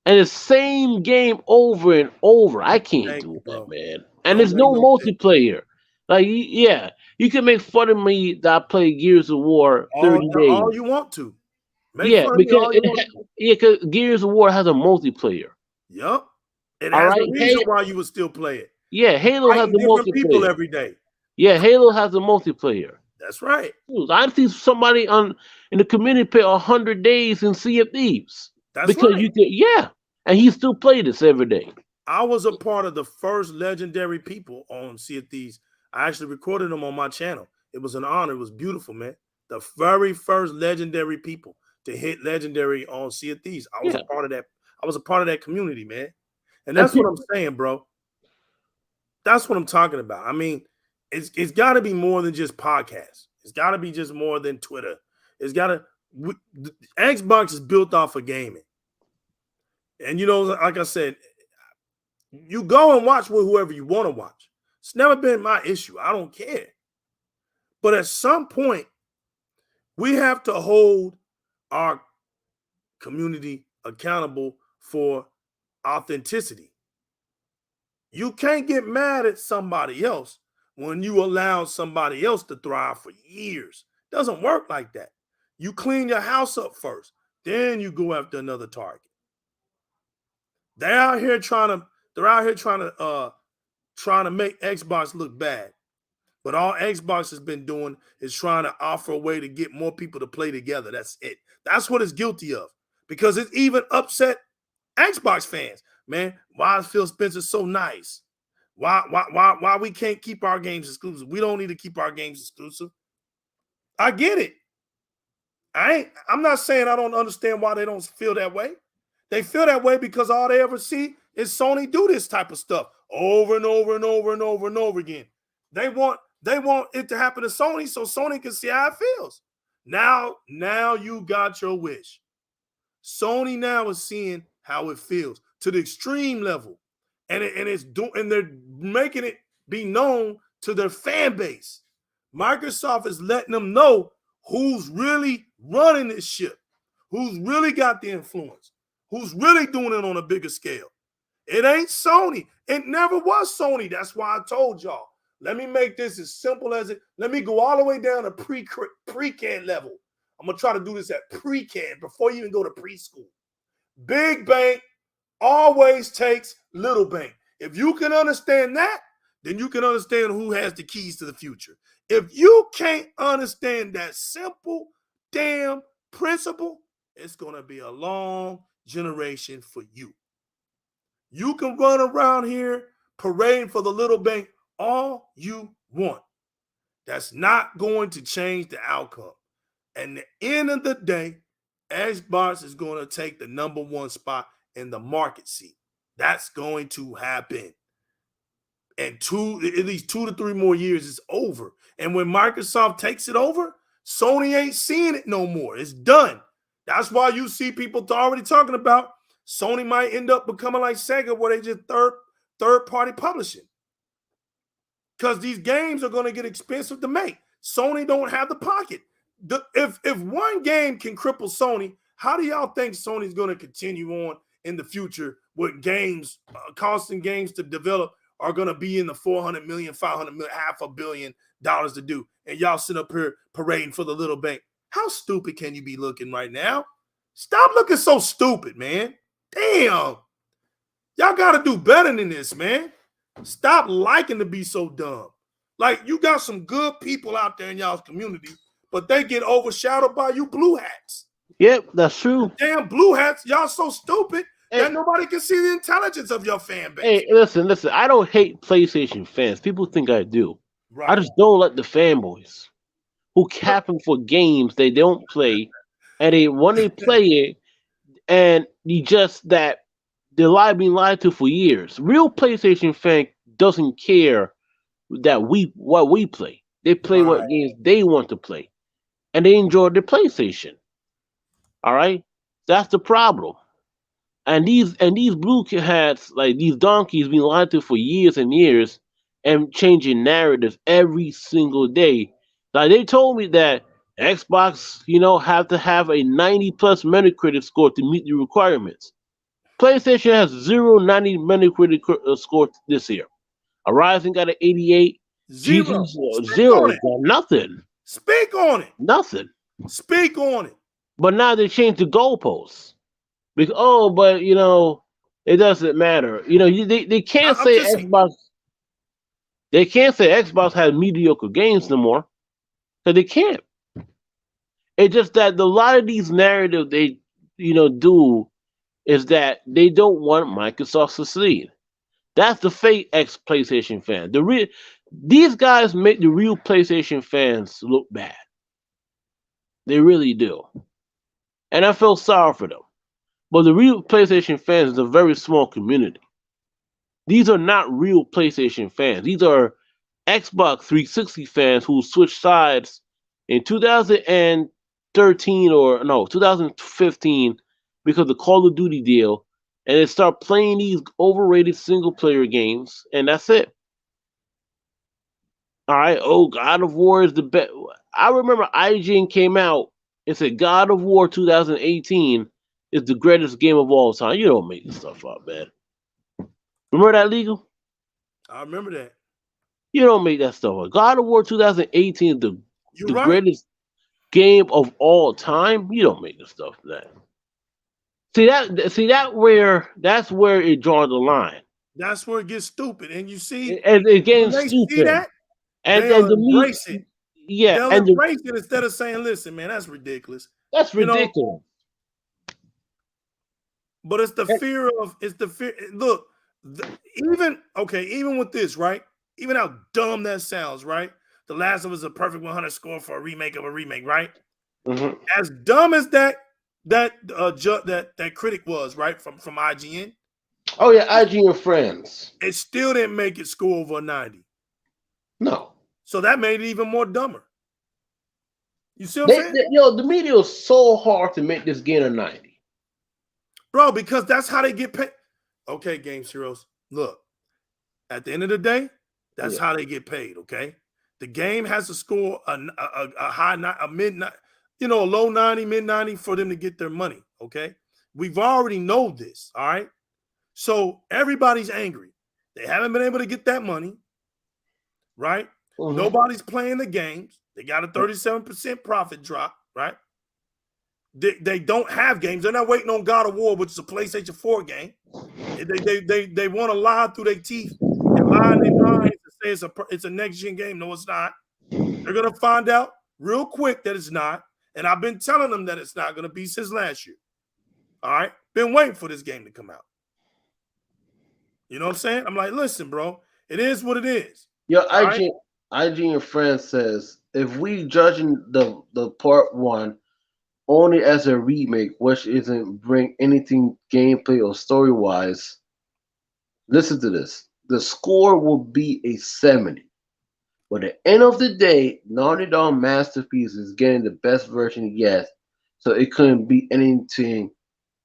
And the same game over and over. I can't do that, man. And there's no multiplayer. Like, yeah, you can make fun of me that I play Gears of War 30 days. All you want to. Because Gears of War has a multiplayer. Yup. It has a reason why you would still play it. Yeah, Halo has a multiplayer. People every day. Yeah, Halo has a multiplayer. That's right. I see somebody in the community play 100 days in Sea of Thieves. That's right. And he still play this every day. I was a part of the first legendary people on Sea of Thieves. I actually recorded them on my channel. It was an honor. It was beautiful, man. The very first legendary people to hit legendary on Sea of Thieves. I was a part of that. I was a part of that community, man. And that's what I'm saying, bro. That's what I'm talking about. I mean, it's got to be more than just podcasts. It's got to be just more than Twitter. It's got to. Xbox is built off of gaming, and you know, like I said, you go and watch with whoever you want to watch. It's never been my issue. I don't care. But at some point, we have to hold our community accountable for authenticity. You can't get mad at somebody else when you allow somebody else to thrive for years. It doesn't work like that. You clean your house up first, then you go after another target. They're out here trying to make Xbox look bad. But all Xbox has been doing is trying to offer a way to get more people to play together. That's it. That's what it's guilty of. Because it's even upset Xbox fans. Man, why is Phil Spencer so nice? Why we can't keep our games exclusive? We don't need to keep our games exclusive. I get it. I'm not saying I don't understand why they don't feel that way. They feel that way because all they ever see is Sony do this type of stuff over and over and over and over and over again. They want it to happen to Sony so Sony can see how it feels. Now you got your wish. Sony now is seeing how it feels to the extreme level, and they're making it be known to their fan base. Microsoft is letting them know who's really running this ship, who's really got the influence, who's really doing it on a bigger scale. It ain't Sony. It never was Sony. That's why I told y'all. Let me make this as simple as it. Let me go all the way down to pre-can level. I'm going to try to do this at pre-can before you even go to preschool. Big bank always takes little bank. If you can understand that, then you can understand who has the keys to the future. If you can't understand that simple damn principle, it's going to be a long generation for you. You can run around here parading for the little bank all you want. That's not going to change the outcome. And at the end of the day, Xbox is going to take the number one spot in the market seat. That's going to happen. And at least 2 to 3 more years, it's over. And when Microsoft takes it over, Sony ain't seeing it no more. It's done. That's why you see people already talking about Sony might end up becoming like Sega, where they just third-party publishing. Because these games are going to get expensive to make. Sony don't have the pocket. If one game can cripple Sony, how do y'all think Sony's going to continue on in the future with games, costing games to develop are going to be in the $400 million, $500 million, $500 million to do? And y'all sit up here parading for the little bank. How stupid can you be looking right now? Stop looking so stupid, man. Damn. Y'all got to do better than this, man. Stop liking to be so dumb. Like, you got some good people out there in y'all's community, but they get overshadowed by you blue hats. Yep, that's true. Damn blue hats, y'all so stupid that nobody can see the intelligence of your fan base. Hey, listen. I don't hate PlayStation fans. People think I do. Right. I just don't like the fanboys who capping for games they don't play, and when they play it, and you just that they're being lied to for years. Real PlayStation fan doesn't care that what we play. They play Right. what games they want to play, and they enjoy the PlayStation. All right, that's the problem. And these blue hats, like these donkeys, been lied to for years and years, and changing narratives every single day. Like they told me that Xbox, have to have a 90 plus Metacritic score to meet the requirements. PlayStation has 90 Metacritic score this year. Horizon got an 88. Zero. Jesus Speak zero on it. got nothing, Speak on it. nothing. Speak on it. But now they changed the goalposts. Because but it doesn't matter. They can't I'm say just saying. Xbox. They can't say Xbox has mediocre games no more. Because they can't. It's just that a lot of these narratives they do is that they don't want Microsoft to succeed. That's the fake ex PlayStation fan. These guys make the real PlayStation fans look bad. They really do. And I feel sorry for them. But the real PlayStation fans is a very small community. These are not real PlayStation fans. These are Xbox 360 fans who switched sides in 2013 or no 2015 because of the Call of Duty deal, and they start playing these overrated single player games, and that's it. All right. Oh, God of War is the best. I remember IGN came out and said God of War 2018 is the greatest game of all time. You don't make this stuff up, man. Remember that, Legal? I remember that. You don't make that stuff up. God of War 2018 is You're the right. greatest game of all time. You don't make this stuff that. That's where it draws the line. That's where it gets stupid. And you see, It's when getting they see stupid. that, And they'll the me, embrace it. yeah, They'll and embrace it instead of saying, listen, man, that's ridiculous. that's You know, ridiculous. but it's the fear. Look, even with this, right? Even how dumb that sounds, right? The Last of Us is a perfect 100 score for a remake of a remake, right? Mhm. As dumb as that critic was, right, from IGN, Oh yeah, IG and friends. it still didn't make it score over a 90. No, So that made it even more dumber. You see what I'm saying? the media is so hard to make this game a 90. Bro, because that's how they get paid. Okay, Games Heroes. Look, at the end of the day, that's Yeah. how they get paid, okay? The game has to score a high, a mid, a low 90, mid 90 for them to get their money, okay? We've already know this, all right? So everybody's angry. They haven't been able to get that money, right? Mhm. Nobody's playing the games. They got a 37% profit drop, right? They don't have games. They're not waiting on God of War, which is a PlayStation 4 game. They want to lie through their teeth and lie in their minds and say it's a next gen game. No, it's not. They're gonna find out real quick that it's not. And I've been telling them that it's not gonna be since last year. All right, been waiting for this game to come out. You know what I'm saying? I'm like, listen, bro, it is what it is. Your All right? IG and friends says if we judging the part one only as a remake, which isn't bring anything gameplay or story wise, listen to this. The score will be a 70. But at the end of the day, Naughty Dog Masterpiece is getting the best version yet, so it couldn't be anything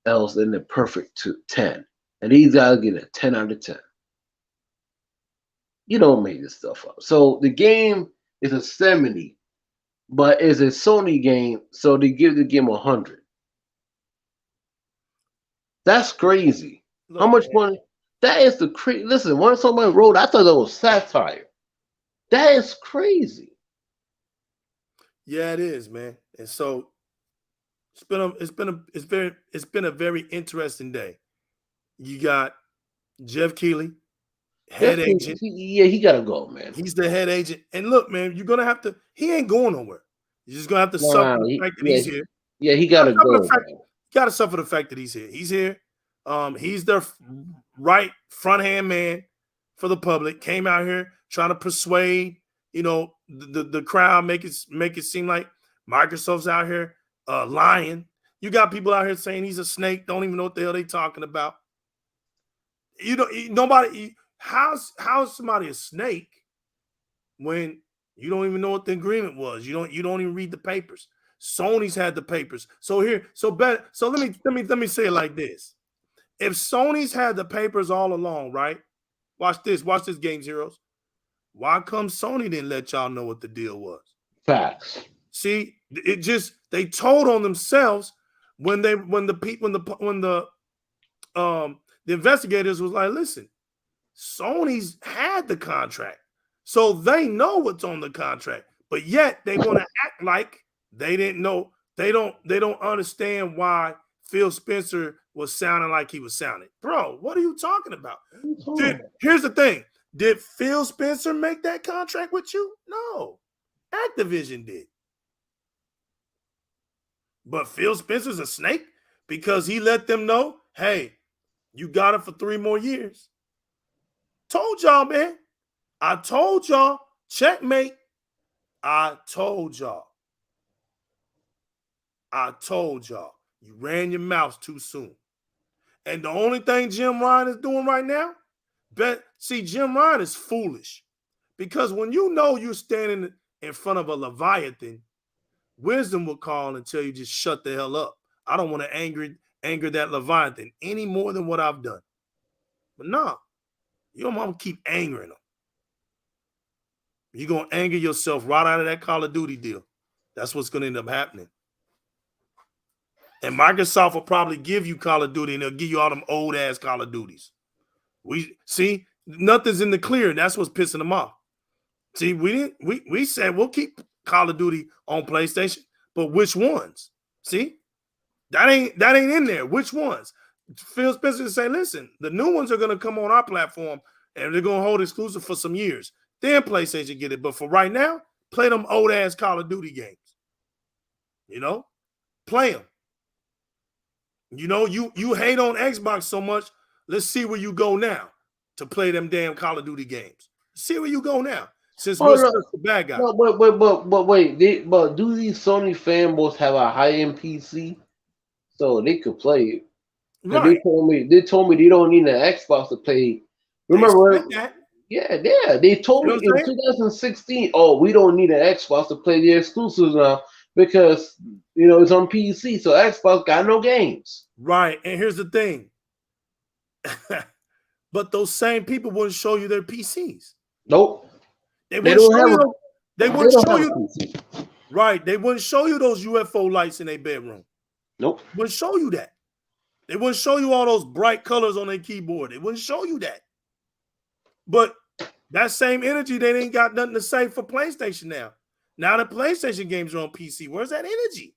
else than the perfect 10. And these guys get a 10 out of 10. You don't make this stuff up. So the game is a 70, but it's a Sony game, so they give the game 100. That's crazy. Look, How much man, money? That is the crazy. Listen, when somebody wrote, I thought that was satire. That is crazy. yeah, it is, man. And so it's been a very interesting day. You got Jeff Keighley, head agent. He gotta go, man. He's the head agent. And look, man, you're gonna have to. He ain't going nowhere. You're just gonna have to suffer the fact that he's here. Yeah, he gotta go. You gotta suffer the fact that he's here. He's here. He's their right front hand man for the public. Came out here trying to persuade, the crowd, make it seem like Microsoft's out here lying. You got people out here saying he's a snake, don't even know what the hell they talking about. You know, nobody. How's somebody a snake when you don't even know what the agreement was? You don't even read the papers. Sony's had the papers. So let me say it like this. If Sony's had the papers all along, right? Watch this Games Heroes. Why come Sony didn't let y'all know what the deal was? Facts. See, it just they told on themselves when the investigators was like, listen, Sony's had the contract, so they know what's on the contract, but yet they want to act like they didn't know. They don't understand why Phil Spencer was sounding like he was sounding. Bro, what are you talking about? Here's the thing. Did Phil Spencer make that contract with you? No. Activision did. But Phil Spencer's a snake because he let them know, hey, you got it for 3 more years. Told y'all, man. I told y'all. Checkmate. I told y'all. You ran your mouth too soon. And the only thing Jim Ryan is doing right now, Jim Ryan is foolish. Because when you know you're standing in front of a Leviathan, wisdom will call and tell you just shut the hell up. I don't want to anger that Leviathan any more than what I've done. But nah, you don't want to keep angering them. You're going to anger yourself right out of that Call of Duty deal. That's what's going to end up happening. And Microsoft will probably give you Call of Duty, and they'll give you all them old-ass Call of Duties. We see, nothing's in the clear, and that's what's pissing them off. See, we said we'll keep Call of Duty on PlayStation, but which ones? See? That ain't in there. Which ones? Phil Spencer say, listen, the new ones are going to come on our platform, and they're going to hold exclusive for some years. Then PlayStation get it. But for right now, play them old-ass Call of Duty games. You know? Play them. You know, you hate on Xbox so much. Let's see where you go now to play them damn Call of Duty games. See where you go now. Since we're the bad guy. No, but wait. But do these Sony fanboys have a high-end PC so they could play it? Right. They told me they don't need an Xbox to play. Remember that? Yeah. They told me in 2016, oh, we don't need an Xbox to play the exclusives now because it's on PC, so Xbox got no games. Right, and here's the thing. But those same people wouldn't show you their PCs. Nope. They wouldn't show you. Right, they wouldn't show you those UFO lights in their bedroom. Nope. Wouldn't show you that. They wouldn't show you all those bright colors on their keyboard. They wouldn't show you that. But that same energy, they ain't got nothing to say for PlayStation now. Now the PlayStation games are on PC. Where's that energy?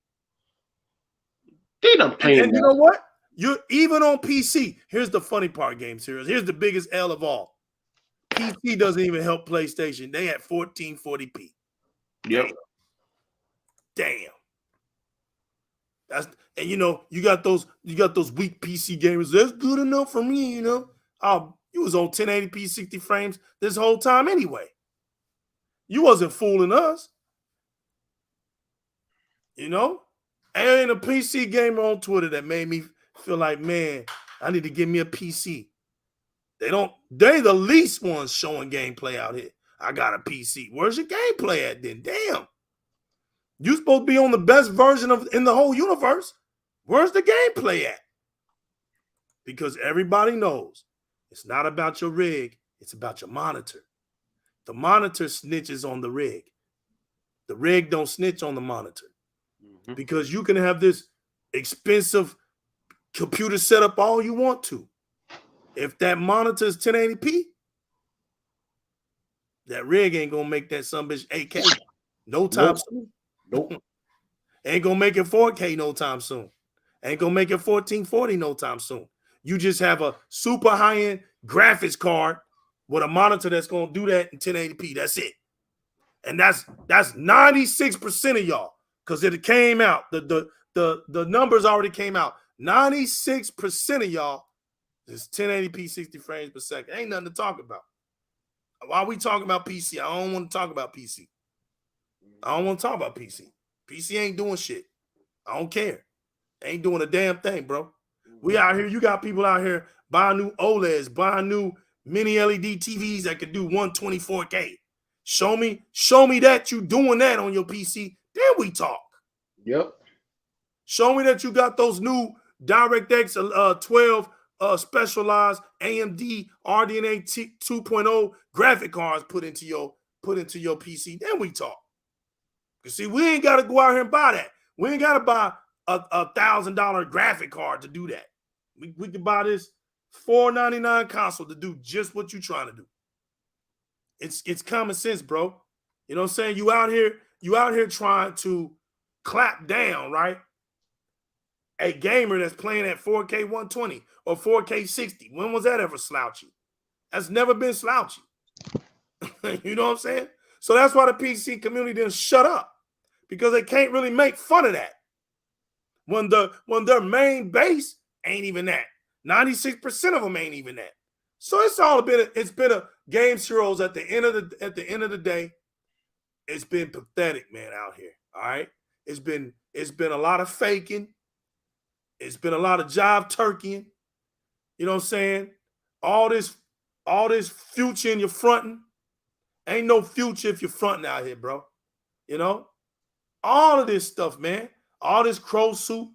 They don't play. And you know what? You're even on PC. Here's the funny part, Games Heroes. Here's the biggest L of all. PC doesn't even help PlayStation. They at 1440p. Yep. Damn. You got those weak PC gamers. That's good enough for me, you was on 1080p 60 frames this whole time anyway. You wasn't fooling us. Ain't a PC gamer on Twitter that made me feel like, man, I need to give me a PC. They the least ones showing gameplay out here. I got a PC. Where's your gameplay at then? Damn. You supposed to be on the best version in the whole universe. Where's the gameplay at? Because everybody knows it's not about your rig, it's about your monitor. The monitor snitches on the rig. The rig don't snitch on the monitor. Mm-hmm. Because you can have this expensive computer setup all you want to. If that monitor is 1080p, that rig ain't gonna make that sumbitch 8K no time soon. Nope. Ain't gonna make it 4K no time soon. Ain't gonna make it 1440 no time soon. You just have a super high-end graphics card with a monitor that's gonna do that in 1080p. That's it. And that's 96% of y'all, because it came out. The numbers already came out. 96% of y'all is 1080p 60 frames per second. Ain't nothing to talk about. Why are we talking about PC? I don't want to talk about PC. I don't want to talk about PC. PC ain't doing shit. I don't care. They ain't doing a damn thing, bro. We out here. You got people out here buying new OLEDs, buying new mini LED TVs that can do 124K. Show me that you doing that on your PC. Then we talk. Yep. Show me that you got those new DirectX 12 specialized AMD RDNA 2.0 graphic cards put into your PC. Then we talk. You see, we ain't got to go out here and buy that. We ain't got to buy a $1,000 graphic card to do that. We can buy this $499 console to do just what you're trying to do. It's common sense, bro. You know what I'm saying? You out here trying to clap down, right? A gamer that's playing at 4K 120 or 4K 60. When was that ever slouchy? That's never been slouchy. You know what I'm saying? So that's why the PC community didn't shut up, because they can't really make fun of that. When their main base ain't even that. 96% of them ain't even that. So it's been a Games Heroes at the end of the day. It's been pathetic, man, out here. All right. It's been a lot of faking. It's been a lot of job turkeying. You know what I'm saying? All this future in your fronting. Ain't no future if you're fronting out here, bro. You know? All of this stuff, man. All this crow soup,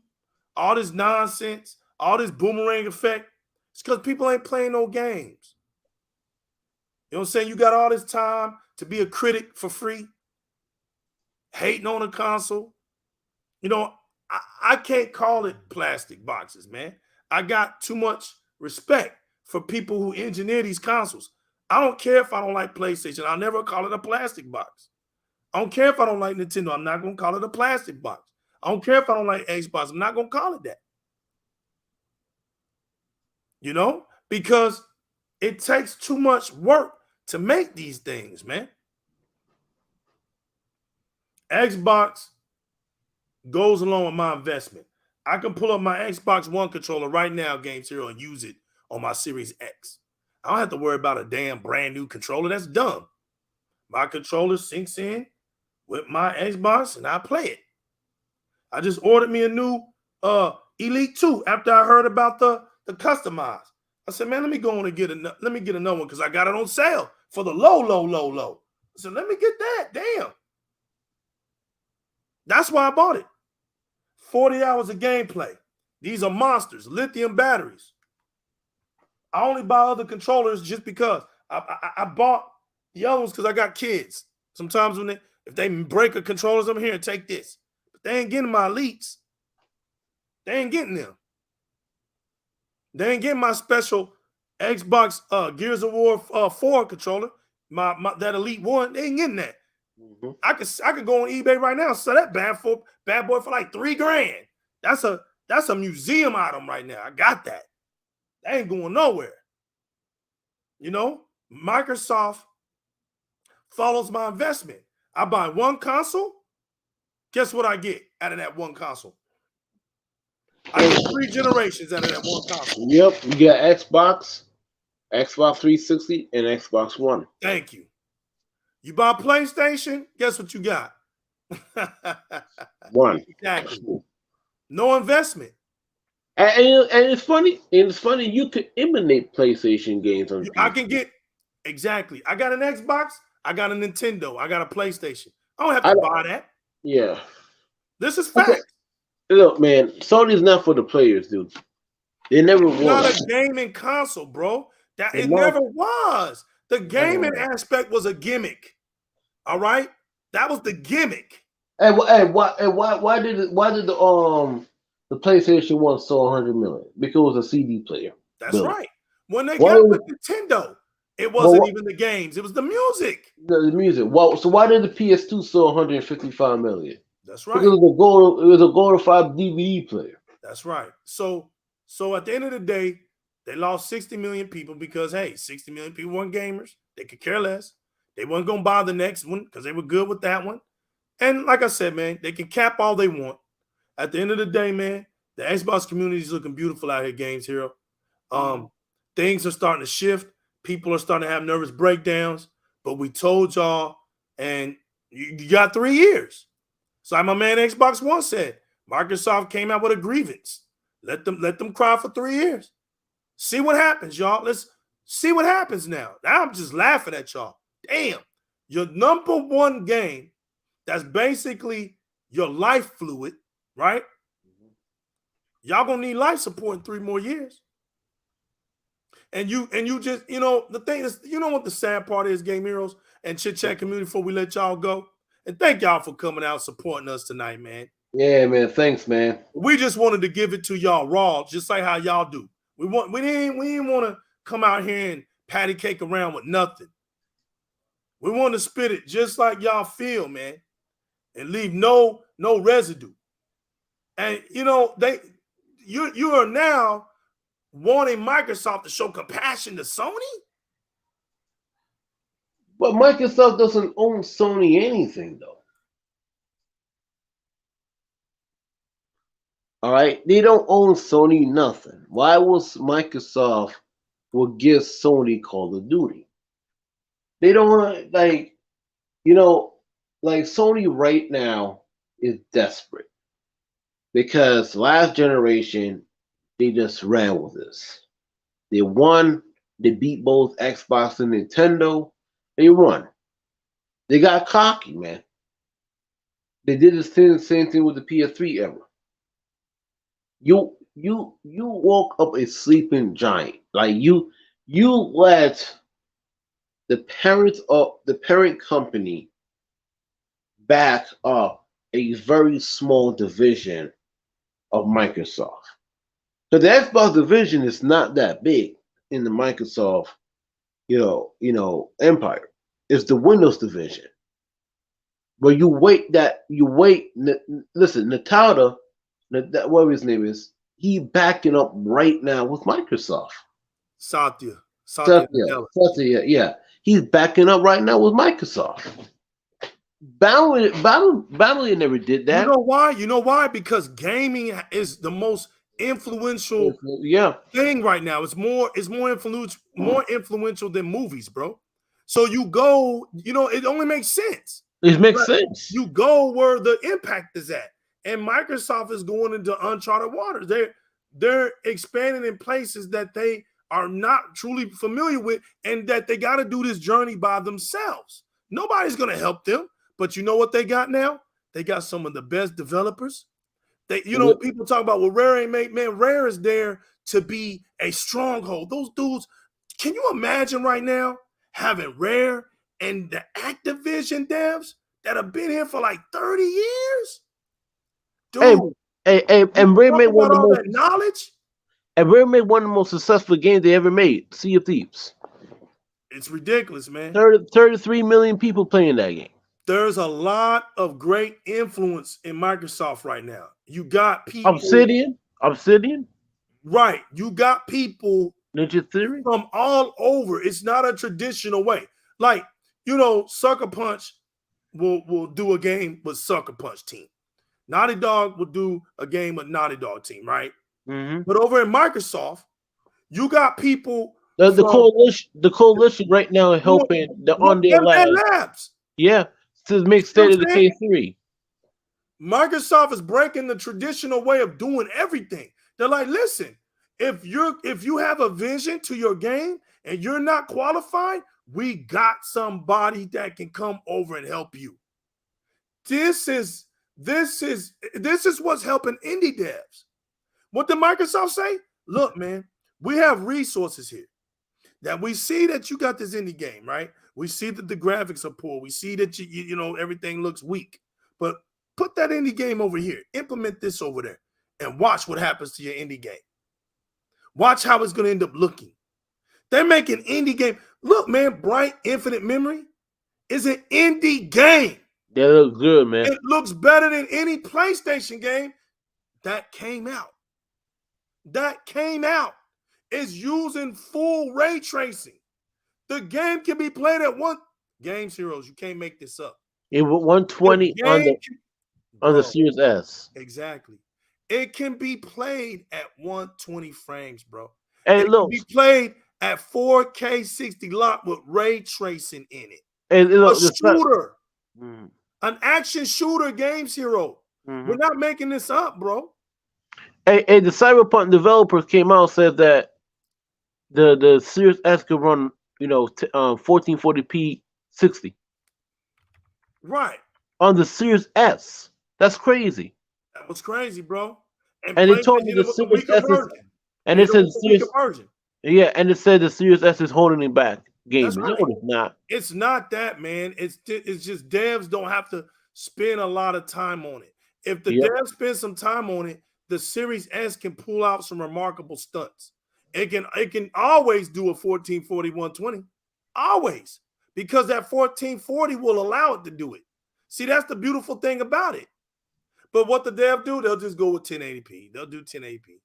all this nonsense, all this boomerang effect. It's because people ain't playing no games. You know what I'm saying? You got all this time to be a critic for free, hating on a console. You know, I can't call it plastic boxes, man. I got too much respect for people who engineer these consoles. I don't care if I don't like PlayStation. I'll never call it a plastic box. I don't care if I don't like Nintendo. I'm not going to call it a plastic box. I don't care if I don't like Xbox. I'm not going to call it that. You know, because it takes too much work to make these things, man. Xbox goes along with my investment. I can pull up my Xbox One controller right now, Games Hero, and use it on my Series X. I don't have to worry about a damn brand new controller. That's dumb. My controller syncs in with my Xbox and I play it. I just ordered me a new Elite 2 after I heard about the customized. I said, man, let me go on and get another one because I got it on sale for the low. I said, let me get that. Damn. That's why I bought it. 40 hours of gameplay. These are monsters, lithium batteries. I only buy other controllers just because. I bought the other ones because I got kids. Sometimes if they break a controllers, I'm here and take this. But they ain't getting my Elites. They ain't getting them. They ain't getting my special Xbox Gears of War 4 controller. My that Elite 1. They ain't getting that. Mm-hmm. I could go on eBay right now and sell that bad boy for like $3,000. That's a museum item right now. I got that. That ain't going nowhere. You know, Microsoft follows my investment. I buy one console. Guess what I get out of that one console? I get 3 generations out of that one console. Yep, you get Xbox 360, and Xbox One. Thank you. You buy PlayStation, guess what you got? One. Exactly. No investment. And it's funny. You could emulate PlayStation games on PC. I can get exactly. I got an Xbox. I got a Nintendo. I got a PlayStation. I don't have to buy that. Yeah. This is fact. Look, man, Sony's not for the players, dude. It never was. Not a gaming console, bro. It never was. The gaming aspect was a gimmick. All right, that was the gimmick. And why did the PlayStation 1 sell 100 million? Because it was a CD player. That's right. When they got the Nintendo, it wasn't even the games; it was the music. The music. Well, so why did the PS2 sell 155 million? That's right. Because it was a glorified DVD player. That's right. So at the end of the day, they lost 60 million people because, hey, 60 million people weren't gamers. They could care less. They weren't going to buy the next one because they were good with that one. And like I said, man, they can cap all they want. At the end of the day, man, the Xbox community is looking beautiful out here, Games Hero. Things are starting to shift. People are starting to have nervous breakdowns. But we told y'all, and You got 3 years. So like my man Xbox One said, Microsoft came out with a grievance. Let them cry for 3 years. See what happens, y'all. Let's see what happens now. Now I'm just laughing at y'all. Damn, your #1 game that's basically your life fluid, right? Y'all gonna need life support in 3 more years. And you just, the thing is, what the sad part is, Game Heroes and Chit Chat community, before we let y'all go. And thank y'all for coming out supporting us tonight, man. Yeah, man. Thanks, man. We just wanted to give it to y'all raw, just like how y'all do. We didn't want to come out here and patty cake around with nothing. We want to spit it just like y'all feel, man, and leave no residue. And you are now wanting Microsoft to show compassion to Sony? But Microsoft doesn't own Sony anything, though. All right, they don't own Sony nothing. Why was Microsoft will give Sony Call of Duty? They don't want like Sony right now is desperate because last generation they just ran with this. They won. They beat both Xbox and Nintendo. They won. They got cocky, man. They did the same thing with the PS3 era. You woke up a sleeping giant. Like you let the parent company back up a very small division of Microsoft. So the Xbox division is not that big in the Microsoft, empire. It's the Windows division. But listen, Natalda, whatever his name is, he backing up right now with Microsoft. Satya, yeah. He's backing up right now with Microsoft. Battle never did that. You know why? Because gaming is the most influential thing right now. It's more influential than movies, bro. So you go, it only makes sense. It makes sense. You go where the impact is at. And Microsoft is going into uncharted waters. They're expanding in places that they are not truly familiar with, and that they got to do this journey by themselves. Nobody's going to help them. But you know what they got now? They got some of the best developers. People talk about, well, Rare ain't made, man, Rare is there to be a stronghold. Those dudes, can you imagine right now having Rare and the Activision devs that have been here for like 30 years? Dude, and Rare made one of the most knowledge. And Rare made one of the most successful games they ever made, Sea of Thieves. It's ridiculous, man. 33 million people playing that game. There's a lot of great influence in Microsoft right now. You got people. Obsidian. Right. You got people Ninja Theory from all over. It's not a traditional way. Like, Sucker Punch will do a game with Sucker Punch team. Naughty Dog will do a game with Naughty Dog team, right? Mm-hmm. But over in Microsoft, you got people. The coalition right now is helping on their labs. Yeah, to make State of the K3. Microsoft is breaking the traditional way of doing everything. They're like, listen, if you have a vision to your game and you're not qualified, we got somebody that can come over and help you. This is what's helping indie devs. What did Microsoft say? Look, man, we have resources here. That we see that you got this indie game, right? We see that the graphics are poor. We see that everything looks weak. But put that indie game over here. Implement this over there. And watch what happens to your indie game. Watch how it's going to end up looking. They're making indie game. Look, man, Bright Infinite Memory is an indie game. They look good, man. It looks better than any PlayStation game that came out. It's using full ray tracing. The game can be played at Games Heroes. You can't make this up. It was 120 on the Series S. Exactly. It can be played at 120 frames, bro. Hey, it can be played at 4K 60 lot with ray tracing in it. Hey, look, a shooter. An action shooter games hero. We're not making this up, bro. Hey, the Cyberpunk developers came out and said that the Series S could run 1440p 60 Right. on the Series S. That's crazy. That was crazy, bro. And And they PlayStation told me hit the it with the Series weaker S is, version. and Hit it it said with the the weaker Series, version. yeah, and it said the Series S is holding him back That's gaming. right. No, it's not. It's not that, man. It's just devs don't have to spend a lot of time on it. If the Yep. devs spend some time on it, the Series S can pull out some remarkable stunts. It can always do a 1440 120. Always. Because that 1440 will allow it to do it. See, that's the beautiful thing about it. But what the dev do, they'll just go with 1080p. They'll do 1080p.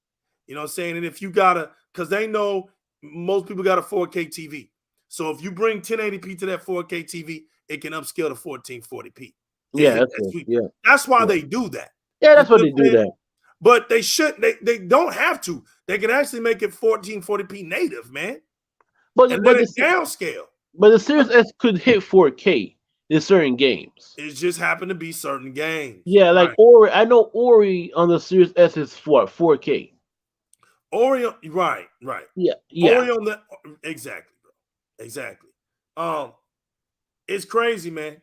You know what I'm saying? And if you gotta, because they know most people got a 4K TV. So if you bring 1080p to that 4K TV, it can upscale to 1440p. Yeah, that's it. Yeah. That's why Yeah. they do that. Yeah, that's You what they know do what I'm saying? that. But they should, they don't have to. They can actually make it 1440p native, man. But And but then it the downscale. but the Series S could hit 4K in certain games. It just happened to be certain games. Yeah, like Right. Ori. I know Ori on the Series S is 4K. Ori, right. Yeah. Ori on the exactly, bro. Exactly. It's crazy, man.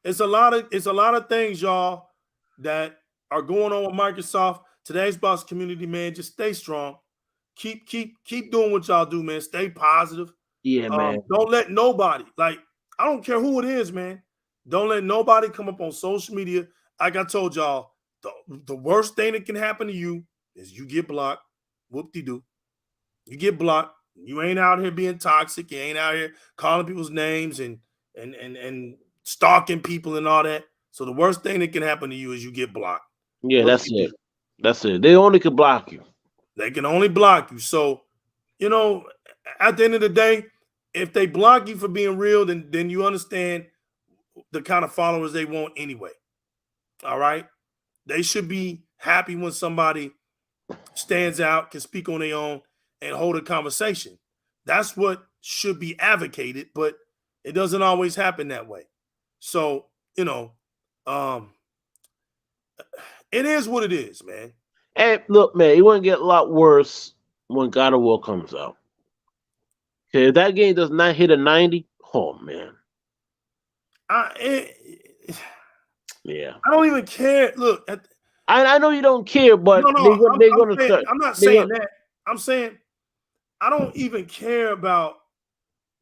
It's a lot of things, y'all, that are going on with Microsoft. Today's boss community, man. Just stay strong. Keep doing what y'all do, man. Stay positive. Yeah, man. Don't let nobody, like, I don't care who it is, man. Don't let nobody come up on social media. Like I told y'all, the worst thing that can happen to you is you get blocked. Whoop-de-doo. You get blocked. You ain't out here being toxic. You ain't out here calling people's names and stalking people and all that. So the worst thing that can happen to you is you get blocked. Yeah, that's it. That's it. They only can block you. They can only block you. So, at the end of the day, if they block you for being real, then you understand the kind of followers they want anyway. All right. They should be happy when somebody stands out, can speak on their own, and hold a conversation. That's what should be advocated, but it doesn't always happen that way. So, it is what it is, man. Hey, look, man, it wouldn't get a lot worse when God of War comes out. Okay, if that game does not hit a 90, oh man. Yeah. I don't even care. Look, I know you don't care, but they're gonna start. I'm not saying that. I'm saying I don't even care about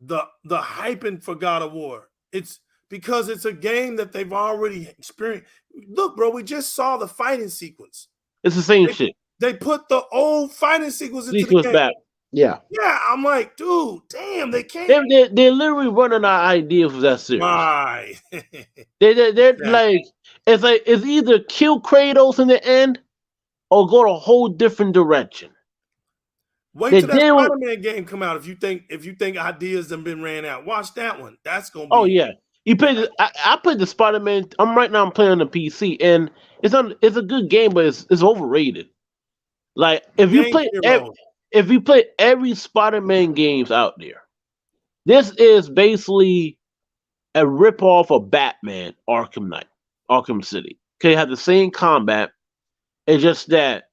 the hyping for God of War. It's because it's a game that they've already experienced. Look, bro, we just saw the fighting sequence. It's the same shit. They put the old fighting sequence into the game. Back. Yeah. Yeah, I'm like, dude, damn, they can't. They're literally running out of ideas for that series. Right. They're like, it's either kill Kratos in the end or go a whole different direction. Wait till that Spider-Man game come out. If you think ideas have been ran out, watch that one. That's gonna be. Oh yeah, you play. I played the Spider-Man. I'm playing on the PC, and it's a good game, but it's overrated. Like if you play every Spider-Man games out there, this is basically a ripoff of Batman Arkham City. Okay, have the same combat. It's just that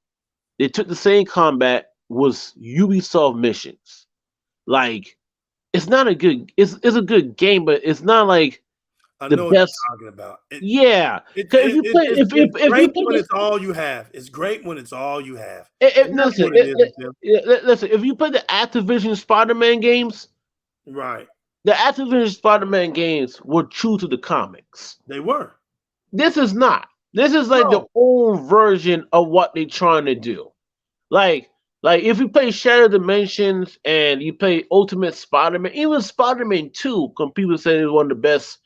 they took the same combat was Ubisoft missions. Like it's not a good. It's a good game, but it's not like the best. What you're talking about. It's great when it's all you have. It's great when it's all you have. Listen, if you play the Activision Spider-Man games, right? The Activision Spider-Man games were true to the comics. They were. This is not. This is like the old version of what they're trying to do. Like if you play Shattered Dimensions and you play Ultimate Spider-Man, even Spider-Man 2, because people say it's one of the best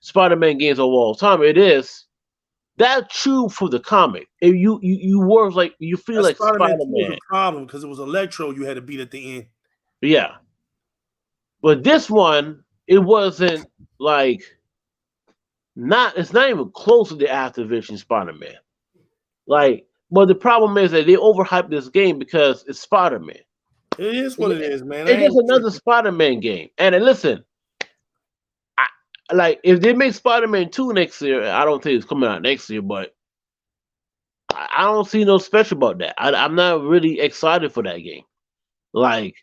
Spider-Man games of all time. It is. That's true for the comic. If you work like you feel like Spider-Man. Was a problem because it was Electro you had to beat at the end. Yeah. But this one, it wasn't like it's not even close to the Activision Spider-Man. Like, but the problem is that they overhyped this game because it's Spider-Man. It is what it is, man. It's just another Spider-Man game. And listen, like if they make Spider-Man 2 next year, I don't think it's coming out next year, but I don't see no special about that. I'm not really excited for that game. Like,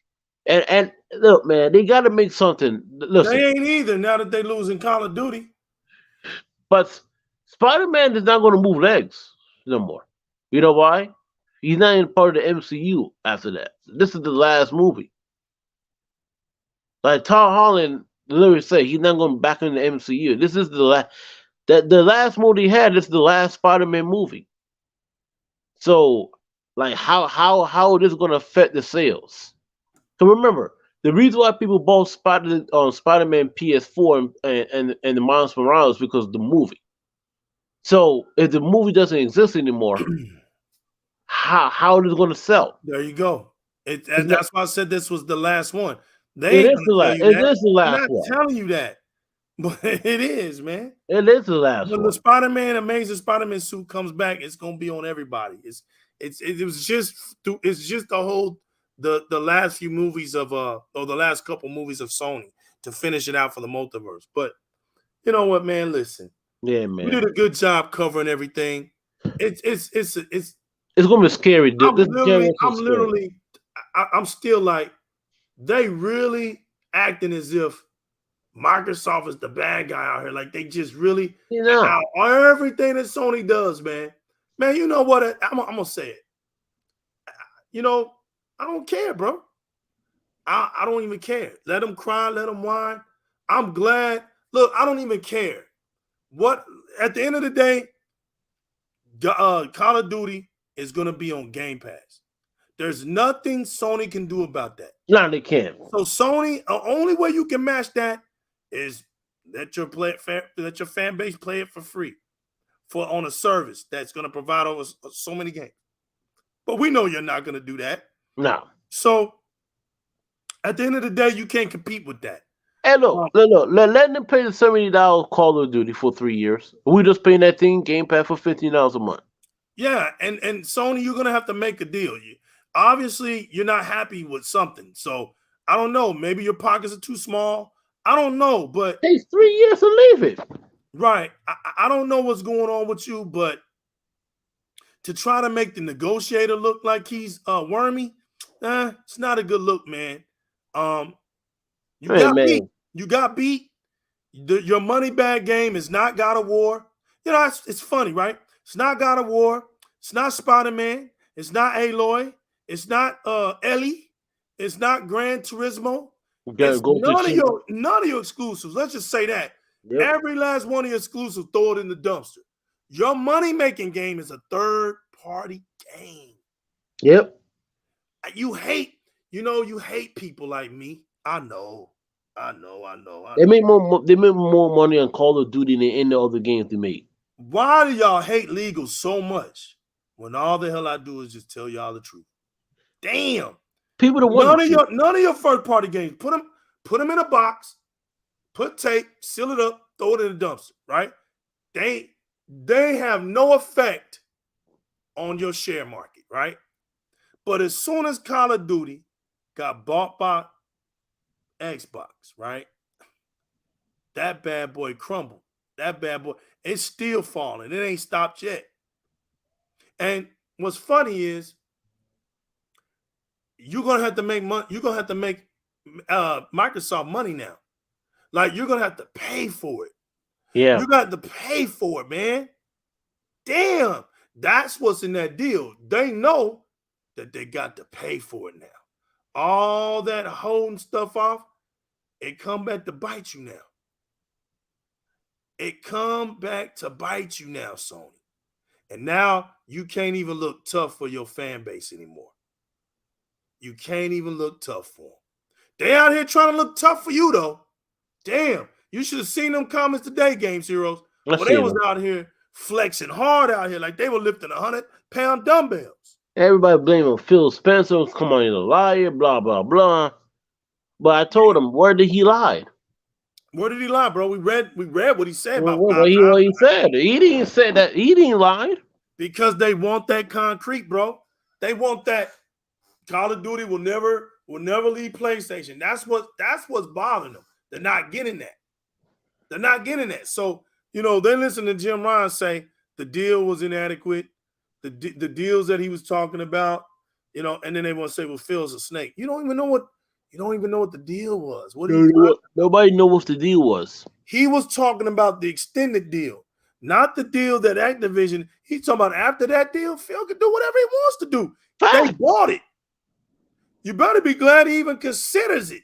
and look, man, they got to make something. Listen, They ain't either now that they losing Call of Duty. but Spider-Man is not going to move legs no more. You know why? He's not even part of the MCU after that. This is the last movie. Like Tom Holland literally said, he's not going back in the MCU. This is the last. The last movie he had. This is the last Spider-Man movie. So, like, how this going to affect the sales? So remember, the reason why people bought Spider-Man PS4 and the Miles Morales is because of the movie. So if the movie doesn't exist anymore, how is it going to sell? There you go. Not, That's why I said this was the last one. They it ain't is the gonna tell last. you It that. is the They're last not one. telling you that, but it is, man. It is the last When one. the Spider-Man Amazing Spider-Man suit comes back, it's gonna be on everybody. It was just the last few movies of or the last couple movies of Sony to finish it out for the multiverse. But you know what, man? Listen, Yeah, we man. did a good job covering everything. It's It's going to be scary. I'm This generation is scary. I'm still like, they really acting as if Microsoft is the bad guy out here. Like they just really You know, out everything that Sony does, man. Man, you know what? I'm gonna say it. You know, I don't care, bro. I don't even care. Let them cry, let them whine. I'm glad. Look, I don't even care. What at the end of the day, Call of Duty is gonna be on Game Pass. There's nothing Sony can do about that. no, they can't. So Sony, the only way you can match that is let your fan base play it for free on a service that's going to provide over so many games. But we know you're not going to do that. No. So at the end of the day, you can't compete with that. Hey, look, let them pay the $70 Call of Duty for 3 years. We just paying that thing Game Pass for $15 a month. Yeah, and Sony, you're going to have to make a deal. Obviously, you're not happy with something. So I don't know. Maybe your pockets are too small. I don't know, but it takes 3 years to leave it. Right. I don't know what's going on with you, but to try to make the negotiator look like he's wormy, it's not a good look, man. You got beat. You got beat. Your money bag game is not God of War. You know, it's funny, right? It's not God of War. It's not Spider-Man. It's not Aloy. It's not Ellie. It's not Gran Turismo. It's none of your exclusives. Let's just say that. Yep. Every last one of your exclusives, throw it in the dumpster. Your money-making game is a third-party game. Yep. You hate people like me. I know. They make more money on Call of Duty than any other games they make. Why do y'all hate legal so much when all the hell I do is just tell y'all the truth? Damn. People don't want none of your first-party games. Put them in a box. Put tape, seal it up, throw it in the dumpster, right? They have no effect on your share market, right? But as soon as Call of Duty got bought by Xbox, right? That bad boy crumbled. That bad boy, it's still falling. It ain't stopped yet. And what's funny is you're gonna have to make money. You're gonna have to make Microsoft money now. Like you're gonna have to pay for it. Yeah. You got to pay for it, man. Damn. That's what's in that deal. They know that they got to pay for it now. All that holding stuff off, it come back to bite you now. It come back to bite you now, Sony. And now you can't even look tough for your fan base anymore. You can't even look tough for them. They out here trying to look tough for you, though. Damn. You should have seen them comments today, Games Heroes. Well, they was out here flexing hard out here like they were lifting 100-pound dumbbells. Everybody blaming Phil Spencer. Come on, he's a liar, blah, blah, blah. But I told him, where did he lie? Where did he lie, bro? We read what he said about what he said. He didn't say that. He didn't lie. Because they want that concrete, bro. They want that. Call of Duty will never leave PlayStation. That's what's bothering them. They're not getting that. They're not getting that. So, you know, they listen to Jim Ryan say the deal was inadequate, the deals that he was talking about, you know, and then they want to say, well, Phil's a snake. You don't even know what the deal was. What Nobody know what the deal was. he was talking about the extended deal, not the deal that Activision. He's talking about after that deal, Phil can do whatever he wants to do. They bought it. You better be glad he even considers it.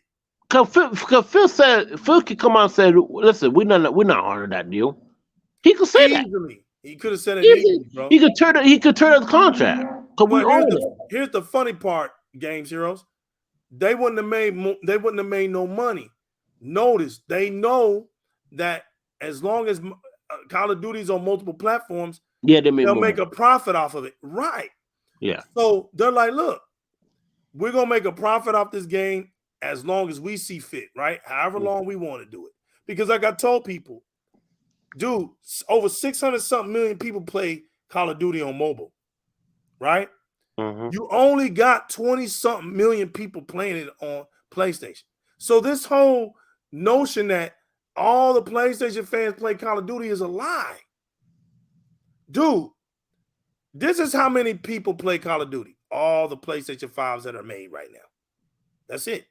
Cause Phil could come out and say, "Listen, we're not honoring that deal." He could say easily. That. He could have said it easily, bro. He could turn the contract. Here's the funny part, Games Heroes. They wouldn't have made no money. Notice they know that as long as Call of Duty's on multiple platforms, they'll make a profit off of it. Right. Yeah. So they're like, look, we're gonna make a profit off this game as long as we see fit, right? However long we want to do it. Because like I told people, dude, over 600 something million people play Call of Duty on mobile, right? Mm-hmm. You only got 20 something million people playing it on PlayStation. So this whole notion that all the PlayStation fans play Call of Duty is a lie. Dude, this is how many people play Call of Duty. All the PlayStation 5s that are made right now. That's it.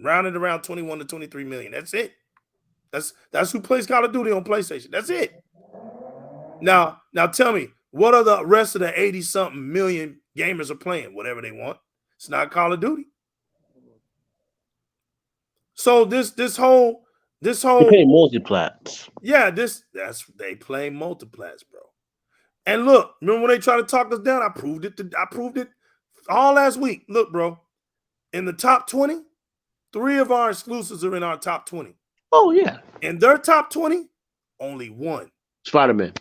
Rounded around 21 to 23 million. That's it. That's who plays Call of Duty on PlayStation. That's it. Now tell me, what are the rest of the 80-something million gamers are playing? Whatever they want. It's not Call of Duty. So this whole they play multiplats. Yeah, they play multiplats, bro. And look, remember when they tried to talk us down? I proved it all last week. Look, bro, in the top 20, 3 of our exclusives are in our top 20. Oh, yeah. In their top 20, only one. Spider-Man.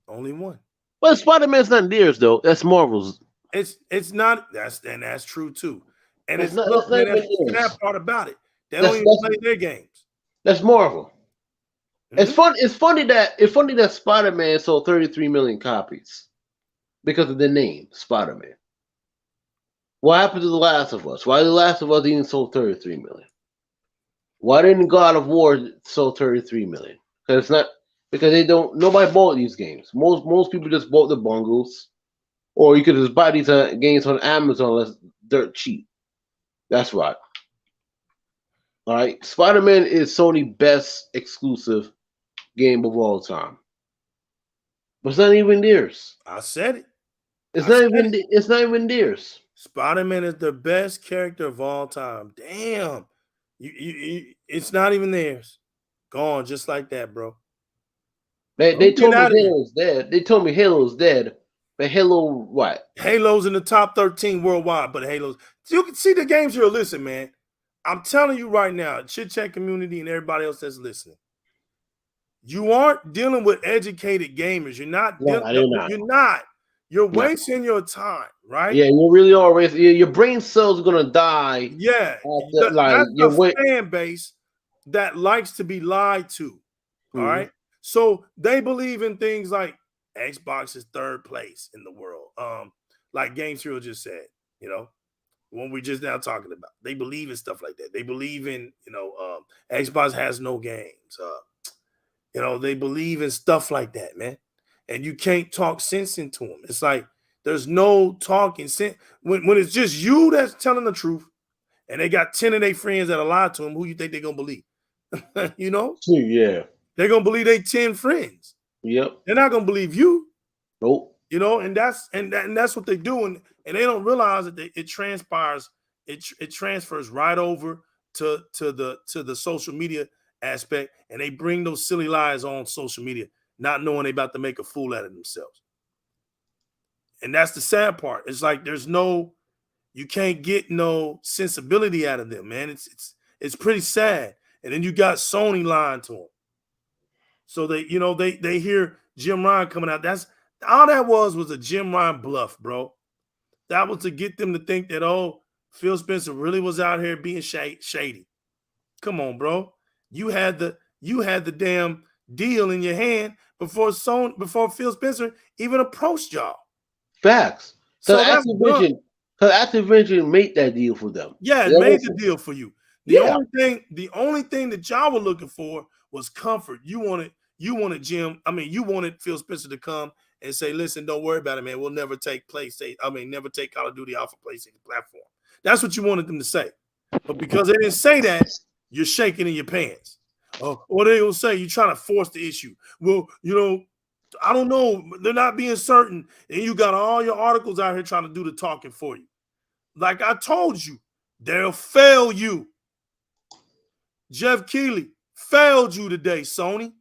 Only one. Well, Spider-Man's not theirs, though. That's Marvel's. It's not. That's true, too. And that's not the sad part about it. They don't even play their games. That's Marvel. Mm-hmm. It's funny that Spider-Man sold 33 million copies because of the name Spider-Man. What happened to The Last of Us? Why The Last of Us even sold 33 million? Why didn't God of War sell 33 million? Because nobody bought these games. Most people just bought the bundles, or you could just buy these games on Amazon that's dirt cheap. That's right. All right, Spider-Man is Sony's best exclusive game of all time, but it's not even theirs. I said it. It's not even theirs. Spider-Man is the best character of all time. Damn, it's not even theirs. Gone just like that, bro. They told me Halo's dead. They told me Halo's dead, but Halo what? Halo's in the top 13 worldwide, but Halo's. You can see the games here. Listen, man. I'm telling you right now, Chit Chat community and everybody else that's listening, you aren't dealing with educated gamers. You're not. You're not. You're wasting your time, right? Yeah, you really are wasting. Your brain cells are gonna die. Yeah, that's the fan base that likes to be lied to. All right, so they believe in things like Xbox is third place in the world. Like Games Hero just said, you know. When we're just now talking about, they believe in stuff like that. They believe in, Xbox has no games. They believe in stuff like that, man. And you can't talk sense into them. It's like there's no talking sense when it's just you that's telling the truth, and they got 10 of their friends that lie to them. Who you think they're gonna believe? Yeah, they're gonna believe they 10 friends. Yep, they're not gonna believe you. Nope. And that's what they do, and they don't realize that it transpires. It transfers right over to the social media aspect, and they bring those silly lies on social media, not knowing they're about to make a fool out of themselves. And that's the sad part. It's like you can't get no sensibility out of them, man. It's pretty sad. And then you got Sony lying to them. So they hear Jim Ryan coming out. That's all that was a Jim Ryan bluff, bro. That was to get them to think that, Phil Spencer really was out here being shady. Come on, bro. You had the damn deal in your hand before Phil Spencer even approached y'all. Facts. So Activision made that deal for them. Yeah, it made the deal for you. The only thing that y'all were looking for was comfort. You wanted Jim. I mean, you wanted Phil Spencer to come and say, "Listen, don't worry about it, man. We'll never take never take Call of Duty off of PlayStation platform." That's what you wanted them to say. But because they didn't say that, you're shaking in your pants. What are they gonna say? You're trying to force the issue. Well, I don't know. They're not being certain, and you got all your articles out here trying to do the talking for you. Like I told you, they'll fail you. Jeff Keighley failed you today, Sony.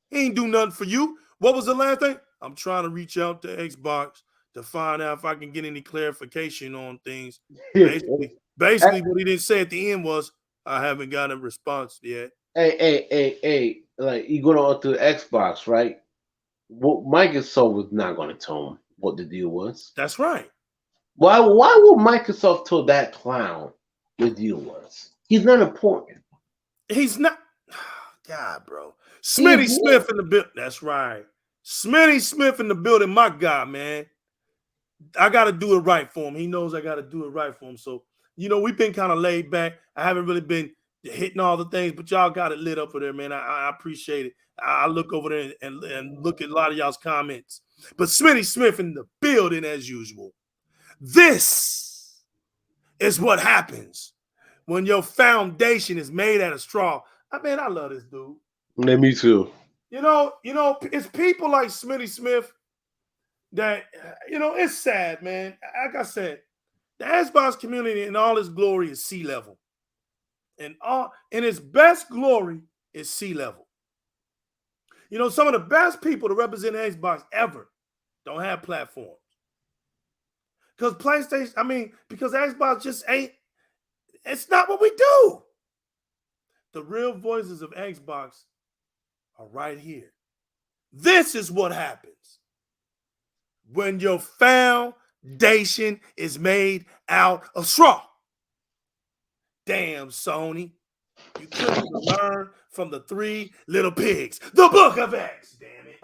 He ain't do nothing for you. What was the last thing? I'm trying to reach out to Xbox to find out if I can get any clarification on things. Basically, what he didn't say at the end was, I haven't got a response yet. Hey, like you going on to the Xbox, right? Well, Microsoft was not going to tell him what the deal was. That's right. Why would Microsoft tell that clown the deal was? He's not important. He's not. God, bro. Smitty Smith in the building. That's right. Smitty Smith in the building. My God, man. I got to do it right for him. He knows I got to do it right for him. So, we've been kind of laid back. I haven't really been hitting all the things, but y'all got it lit up for there, man. I appreciate it. I look over there and look at a lot of y'all's comments. But Smitty Smith in the building as usual. This is what happens when your foundation is made out of straw. I love this dude. Yeah, me too. It's people like Smitty Smith that, it's sad, man. Like I said, the Xbox community in all its glory is sea level. And in its best glory is sea level. Some of the best people to represent Xbox ever don't have platforms. Because because Xbox just ain't, it's not what we do. The real voices of Xbox are right here. This is what happens when your foundation is made out of straw. Damn, Sony. You couldn't learn from the 3 little pigs. The Book of X, damn it.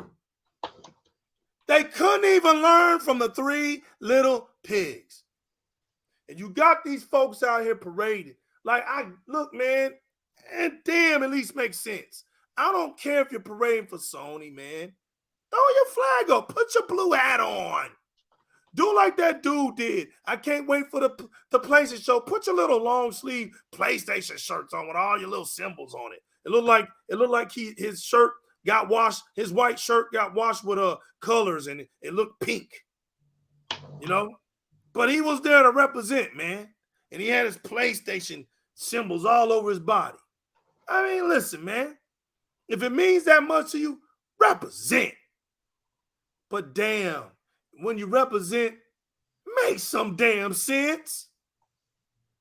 They couldn't even learn from the 3 little pigs. And you got these folks out here parading. Like, look, man, and damn, at least makes sense. I don't care if you're parading for Sony, man. Throw your flag up. Put your blue hat on. Do like that dude did. I can't wait for the PlayStation show. Put your little long sleeve PlayStation shirts on with all your little symbols on it. It looked like his shirt got washed. His white shirt got washed with colors, and it looked pink. But he was there to represent, man, and he had his PlayStation symbols all over his body. Listen, man. If it means that much to you, represent. But damn. When you represent, make some damn sense.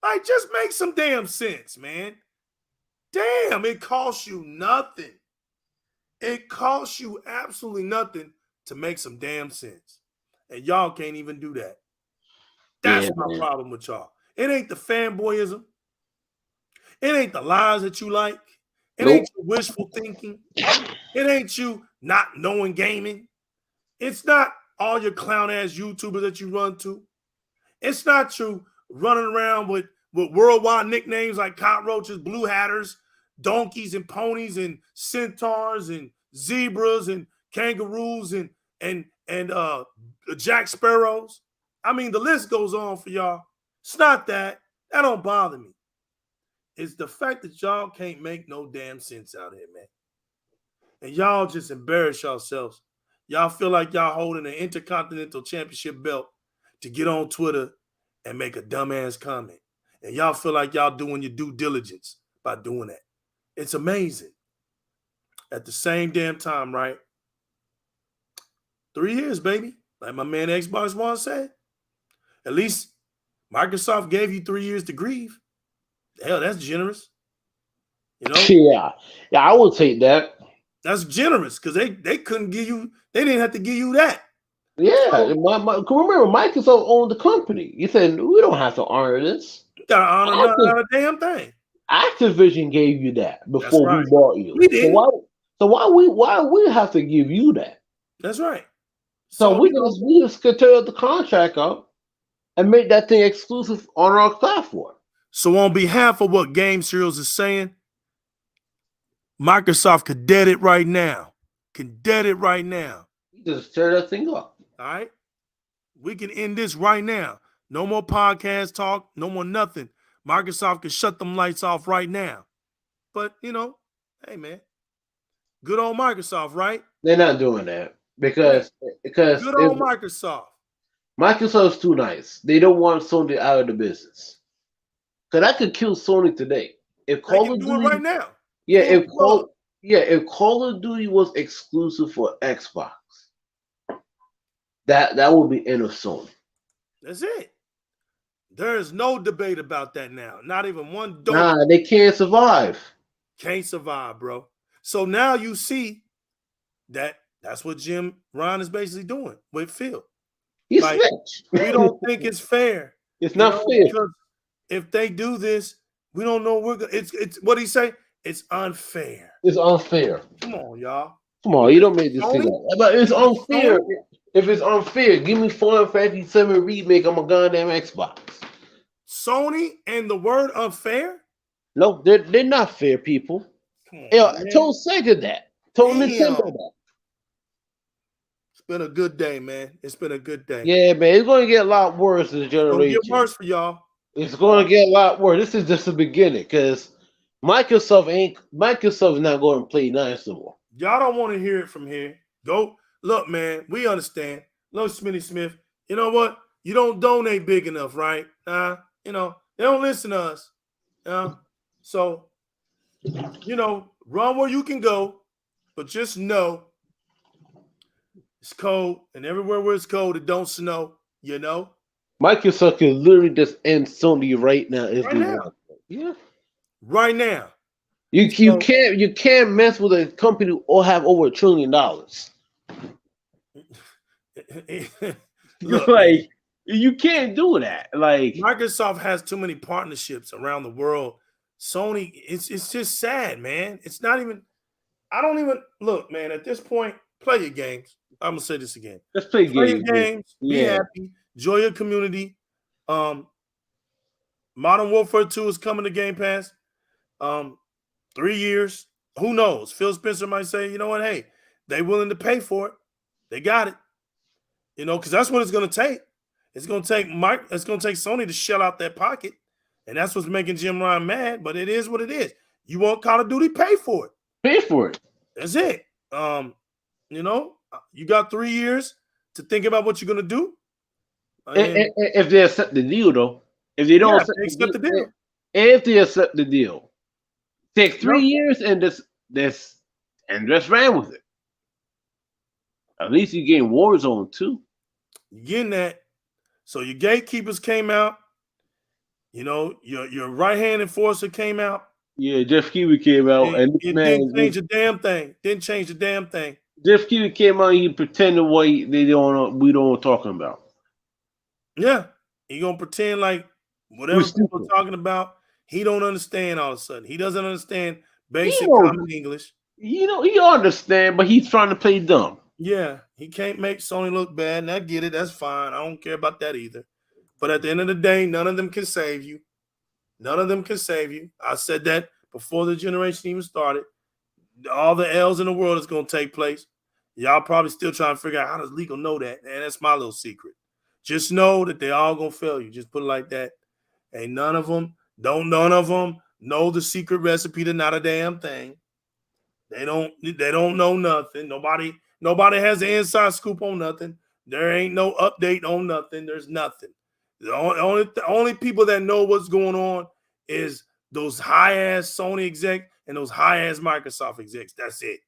Like, just make some damn sense, man. Damn, it costs you nothing. It costs you absolutely nothing to make some damn sense. And y'all can't even do that. That's my problem with y'all. It ain't the fanboyism. It ain't the lies that you like. It ain't your wishful thinking. It ain't you not knowing gaming. It's not all your clown ass YouTubers that you run to. It's not you running around with worldwide nicknames like cockroaches, blue hatters, donkeys and ponies and centaurs and zebras and kangaroos and Jack Sparrows. The list goes on for y'all. It's not that. That don't bother me. It's the fact that y'all can't make no damn sense out here, man. And y'all just embarrass yourselves. Y'all feel like y'all holding an Intercontinental Championship belt to get on Twitter and make a dumbass comment. And y'all feel like y'all doing your due diligence by doing that. It's amazing. At the same damn time, right? 3 years, baby. Like my man Xbox One said. At least Microsoft gave you 3 years to grieve. Hell, that's generous. Yeah, I would take that. That's generous because they couldn't give you, they didn't have to give you that. Yeah, remember Microsoft owned the company. You said we don't have to honor this. You gotta honor not a damn thing. Activision gave you that before we bought you. We did. So why we have to give you that? That's right. So we just could tear the contract up and make that thing exclusive on our platform. So on behalf of what Game Serials is saying, Microsoft could dead it right now. Can dead it right now. Just tear that thing up. All right? We can end this right now. No more podcast talk. No more nothing. Microsoft can shut them lights off right now. But, you know, hey, man. Good old Microsoft, right? They're not doing that because Good old Microsoft. Microsoft's too nice. They don't want Sony out of the business. Because I could kill Sony today. If They Call can of do Duty, it right now. yeah, Pull if Call of Duty was exclusive for Xbox, that would be end of Sony. That's it. There is no debate about that now. Not even one dope. Nah, they can't survive. Can't survive, bro. So now you see that's what Jim Ryan is basically doing with Phil. He's like, switched. We don't think it's fair. It's not fair. Because if they do this, we don't know we're gonna it's what he say? It's unfair. It's unfair. Come on, y'all. Come on, you don't make this thing up. But it's unfair. Sony? If it's unfair, give me Final Fantasy VII Remake on my goddamn Xbox. Sony and the word unfair? No, they're not fair, people. I told Sega that. Told Nintendo that. It's been a good day, man. It's been a good day. Yeah, man. It's going to get a lot worse this generation. It's going to get worse for y'all. It's going to get a lot worse. This is just the beginning because Microsoft is not going to play nice no more. Y'all don't want to hear it from here. Go. Look, man, we understand. Look, Smitty Smith, you know what? You don't donate big enough, right? You know, they don't listen to us. So, you know, run where you can go, but just know it's cold, and everywhere where it's cold, it don't snow, you know? Microsoft can literally just end Sony right now if they want. Yeah. Right now. You can't mess with a company who have over $1 trillion. Look, like you can't do that. Like Microsoft has too many partnerships around the world. Sony, it's just sad, man. It's not even. I don't even look, man. At this point, play your games. I'm gonna say this again. Let's play your games. Be happy. Enjoy your community. Modern Warfare 2 is coming to Game Pass. 3 years. Who knows? Phil Spencer might say, you know what? Hey, they willing to pay for it. They got it. You know, because that's what it's going to take. It's going to take Sony to shell out their pocket. And that's what's making Jim Ryan mad. But it is what it is. You want Call of Duty, pay for it. Pay for it. That's it. You know, you got 3 years to think about what you're going to do. If they accept the deal, though. If they don't accept the deal. If they accept the deal. Take 3 years and just ran with it. At least you gain Warzone too. You're getting that. So your gatekeepers came out. You know, your right-hand enforcer came out. Yeah, Jeff Keighley came out, and it didn't change a damn thing. Didn't change a damn thing. Jeff Keighley came out. He pretended what we don't know talking about. Yeah, he gonna pretend like whatever people are talking about. He don't understand all of a sudden. He doesn't understand basic common English. You know, he understand, but he's trying to play dumb. Yeah, he can't make Sony look bad, and I get it. That's fine. I don't care about that either. But at the end of the day, none of them can save you. None of them can save you. I said that before the generation even started. All the L's in the world is going to take place. Y'all probably still trying to figure out how does legal know that. And that's my little secret. Just know that they all going to fail you. Just put it like that. Ain't none of them know the secret recipe to not a damn thing. They don't know nothing. Nobody has the inside scoop on nothing. There ain't no update on nothing. There's nothing. The only people that know what's going on is those high-ass Sony execs and those high-ass Microsoft execs. That's it.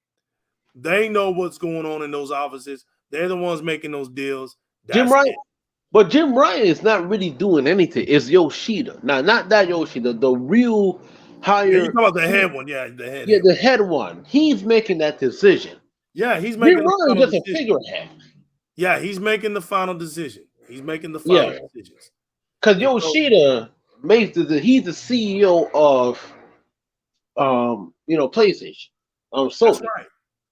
They know what's going on in those offices. They're the ones making those deals. Jim Ryan, but Jim Ryan is not really doing anything. It's Yoshida. Now, not that Yoshida, the real higher. Yeah, you talking about the head one. Yeah, the head. Yeah, the head one. He's making that decision. Yeah, he's making Jim Ryan just a figurehead. Yeah, he's making the final decision. He's making the final decisions. Because Yoshida he's the CEO of PlayStation. That's right.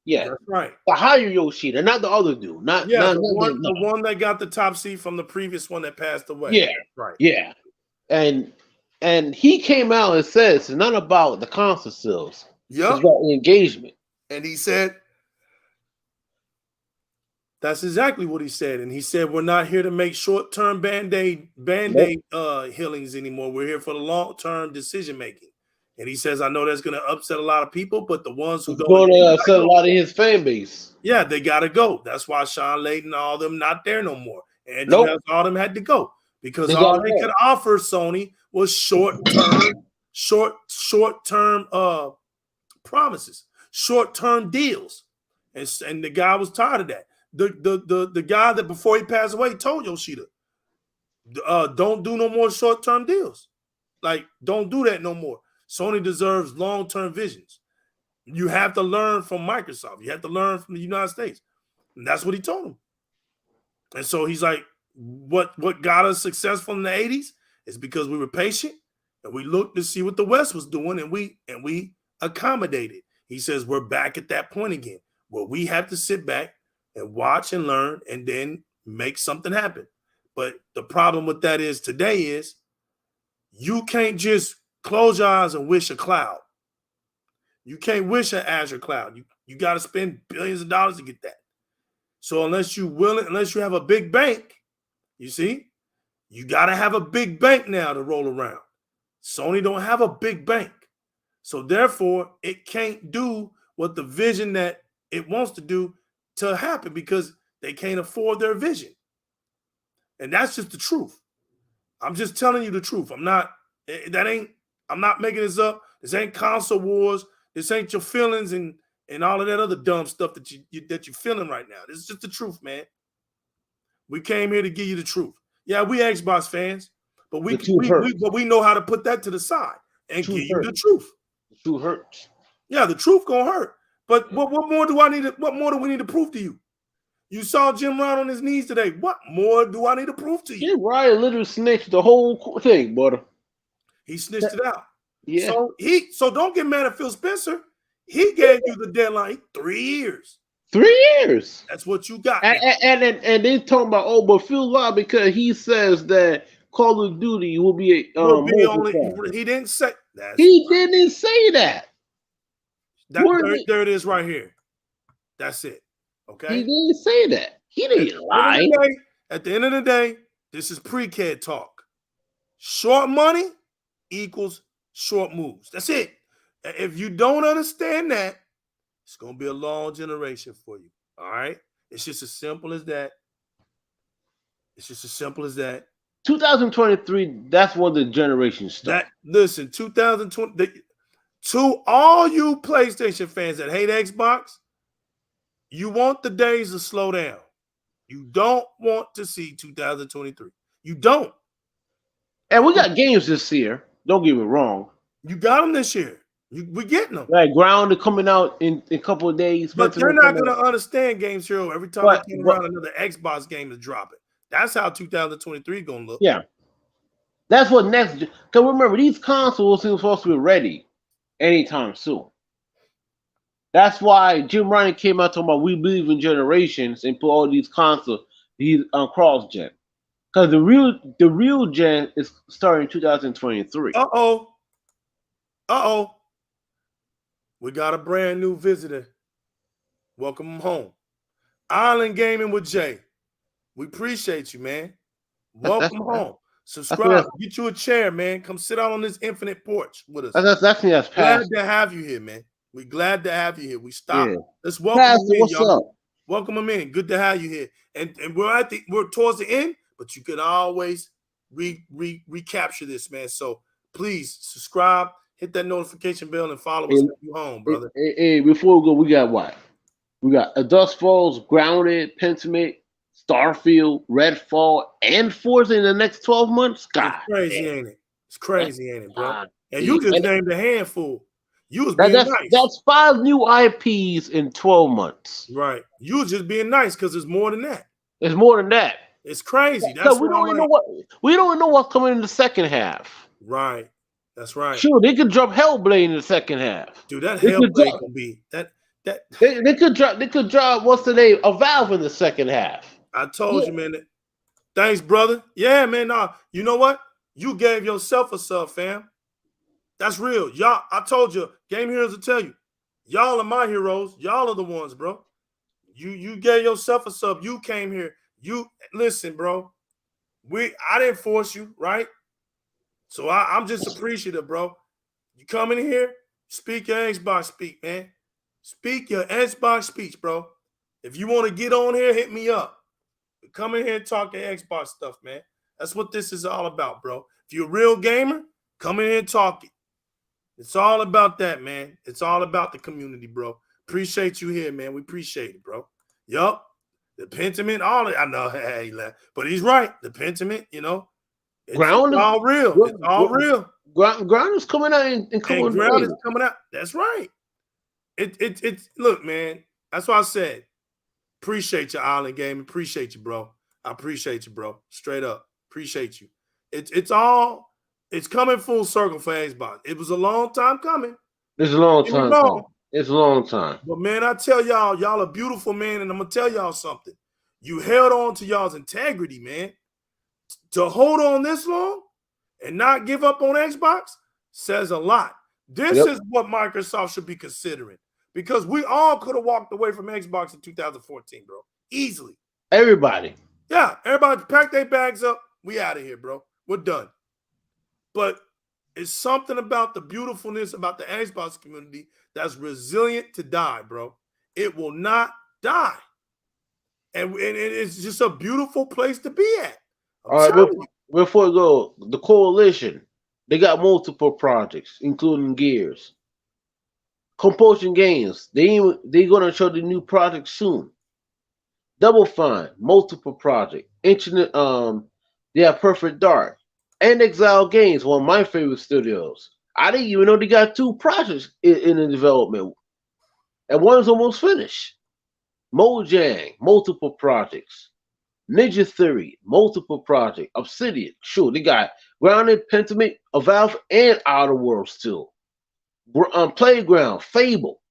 Yeah, that's right. The higher Yoshida, not the other dude. The one that got the top seat from the previous one that passed away. Yeah, right. Yeah, and And he came out and said it's not about the console sales. Yep. It's about the engagement. And he said, that's exactly what he said. And he said, we're not here to make short-term band-aid healings anymore. We're here for the long-term decision-making. And he says, I know that's going to upset a lot of people, but the ones who It's don't going to upset a lot of his fan base. yeah, they got to go. That's why Sean Layden and all them not there no more. Andrew has all them had to go because all they could offer Sony was short-term promises, short-term deals. And the guy was tired of that. The guy that before he passed away told Yoshida, don't do no more short-term deals. Like, don't do that no more. Sony deserves long-term visions. You have to learn from Microsoft. You have to learn from the United States. And that's what he told him. And so he's like, what got us successful in the 80s is because we were patient and we looked to see what the West was doing and we accommodated. He says we're back at that point again where we have to sit back and watch and learn and then make something happen. But the problem with that is today is you can't just close your eyes and wish a cloud. You can't wish an Azure cloud. You got to spend billions of dollars to get that. So unless you have a big bank, you see, you got to have a big bank now to roll around. Sony don't have a big bank. So therefore, it can't do what the vision that it wants to do to happen because they can't afford their vision. And that's just the truth. I'm just telling you the truth. I'm not making this up. This ain't console wars. This ain't your feelings and all of that other dumb stuff that you're feeling right now. This is just the truth, man. We came here to give you the truth. Yeah, we Xbox fans, but we know how to put that to the side and give you the truth. The truth hurts. Yeah, the truth gonna hurt. But what more do we need to prove to you? You saw Jim Ryan on his knees today. What more do I need to prove to you? Jim Ryan literally snitched the whole thing, brother. He snitched it out. Yeah. So don't get mad at Phil Spencer. He gave you the deadline 3 years. 3 years. That's what you got. And they talking about but Phil lied because he says that Call of Duty will be he didn't say that. He didn't say that. There it is right here. That's it. Okay. He didn't say that. He didn't lie. At the end of the day, this is pre-CAD talk. Short money equals short moves. That's it. If you don't understand that, it's going to be a long generation for you. All right? It's just as simple as that. It's just as simple as that. 2023, that's when the generation starts. Listen, 2020, to all you PlayStation fans that hate Xbox, you want the days to slow down. You don't want to see 2023. You don't. And we got games this year. Don't get me wrong. You got them this year. We're getting them. Like Grounded coming out in a couple of days. But they're not going to understand Games Hero every time they came around another Xbox game is dropping. That's how 2023 going to look. Yeah. That's what next. Because remember, these consoles are supposed to be ready anytime soon. That's why Jim Ryan came out talking about we believe in generations and put all these consoles on cross gen. Because the real gen is starting 2023. Uh-oh. We got a brand new visitor. Welcome home. Island Gaming with Jay. We appreciate you, man. Welcome home. Subscribe. Get you a chair, man. Come sit out on this infinite porch with us. That's glad to have you here, man. We're glad to have you here. We stopped. Yeah. Let's welcome Pastor, him in, what's y'all. up? Welcome him in. Good to have you here. And we're towards the end, but you can always recapture this, man. So please subscribe, hit that notification bell, and follow us when you home, brother. Hey, before we go, we got what? We got A Dust Falls, Grounded, Pentiment, Starfield, Redfall, and Forza in the next 12 months. God, it's crazy, ain't it? It's crazy, ain't it, bro? And you just named a handful. You was being nice. That's 5 new IPs in 12 months. Right. You was just being nice because there's more than that. There's more than that. It's crazy. That's we don't even know what's coming in the second half. Right. That's right. Sure, they could drop Hellblade in the second half. Dude, that Hellblade can be that. They could drop what's the name? A Valve in the second half. I told you, man. Thanks, brother. Yeah, man. Nah, you know what? You gave yourself a sub, fam. That's real. Y'all, I told you, Game Heroes will tell you. Y'all are my heroes. Y'all are the ones, bro. You gave yourself a sub. You came here. You listen, bro. I didn't force you, right? So I'm just appreciative, bro. You come in here, speak your Xbox speak, man. Speak your Xbox speech, bro. If you want to get on here, hit me up. Come in here and talk your Xbox stuff, man. That's what this is all about, bro. If you're a real gamer, come in here and talk it. It's all about that, man. It's all about the community, bro. Appreciate you here, man. We appreciate it, bro. Yup. The Pentiment, all it. I know, hey, but he's right. The Pentiment, it's all real. It's all real. Ground is coming out and coming. And ground is coming out. That's right. It's look, man. That's what I said. Appreciate you, Island Game. Appreciate you, bro. I appreciate you, bro. Straight up. Appreciate you. It's coming full circle for Xbox. It was a long time coming. It's a long time. It's a long time. But man, I tell y'all are beautiful, man, and I'm gonna tell y'all something. You held on to y'all's integrity, man. To hold on this long and not give up on Xbox says a lot. This is what Microsoft should be considering, because we all could have walked away from Xbox in 2014, bro. Easily. Everybody. Yeah, everybody pack their bags up. We out of here, bro. We're done. But it's something about the beautifulness about the Xbox community that's resilient to die, bro. It will not die. And it's just a beautiful place to be at. All right, before we go, the Coalition, they got multiple projects, including Gears. Compulsion Games, they're gonna show the new project soon. Double Fine, multiple project. Internet, they have Perfect Dark. And Exile Games, one of my favorite studios. I didn't even know they got 2 projects in the development. And one's almost finished. Mojang, multiple projects. Ninja Theory, multiple projects. Obsidian, sure, they got Grounded, Pentiment, Valve, and Outer Worlds still. Playground, Fable,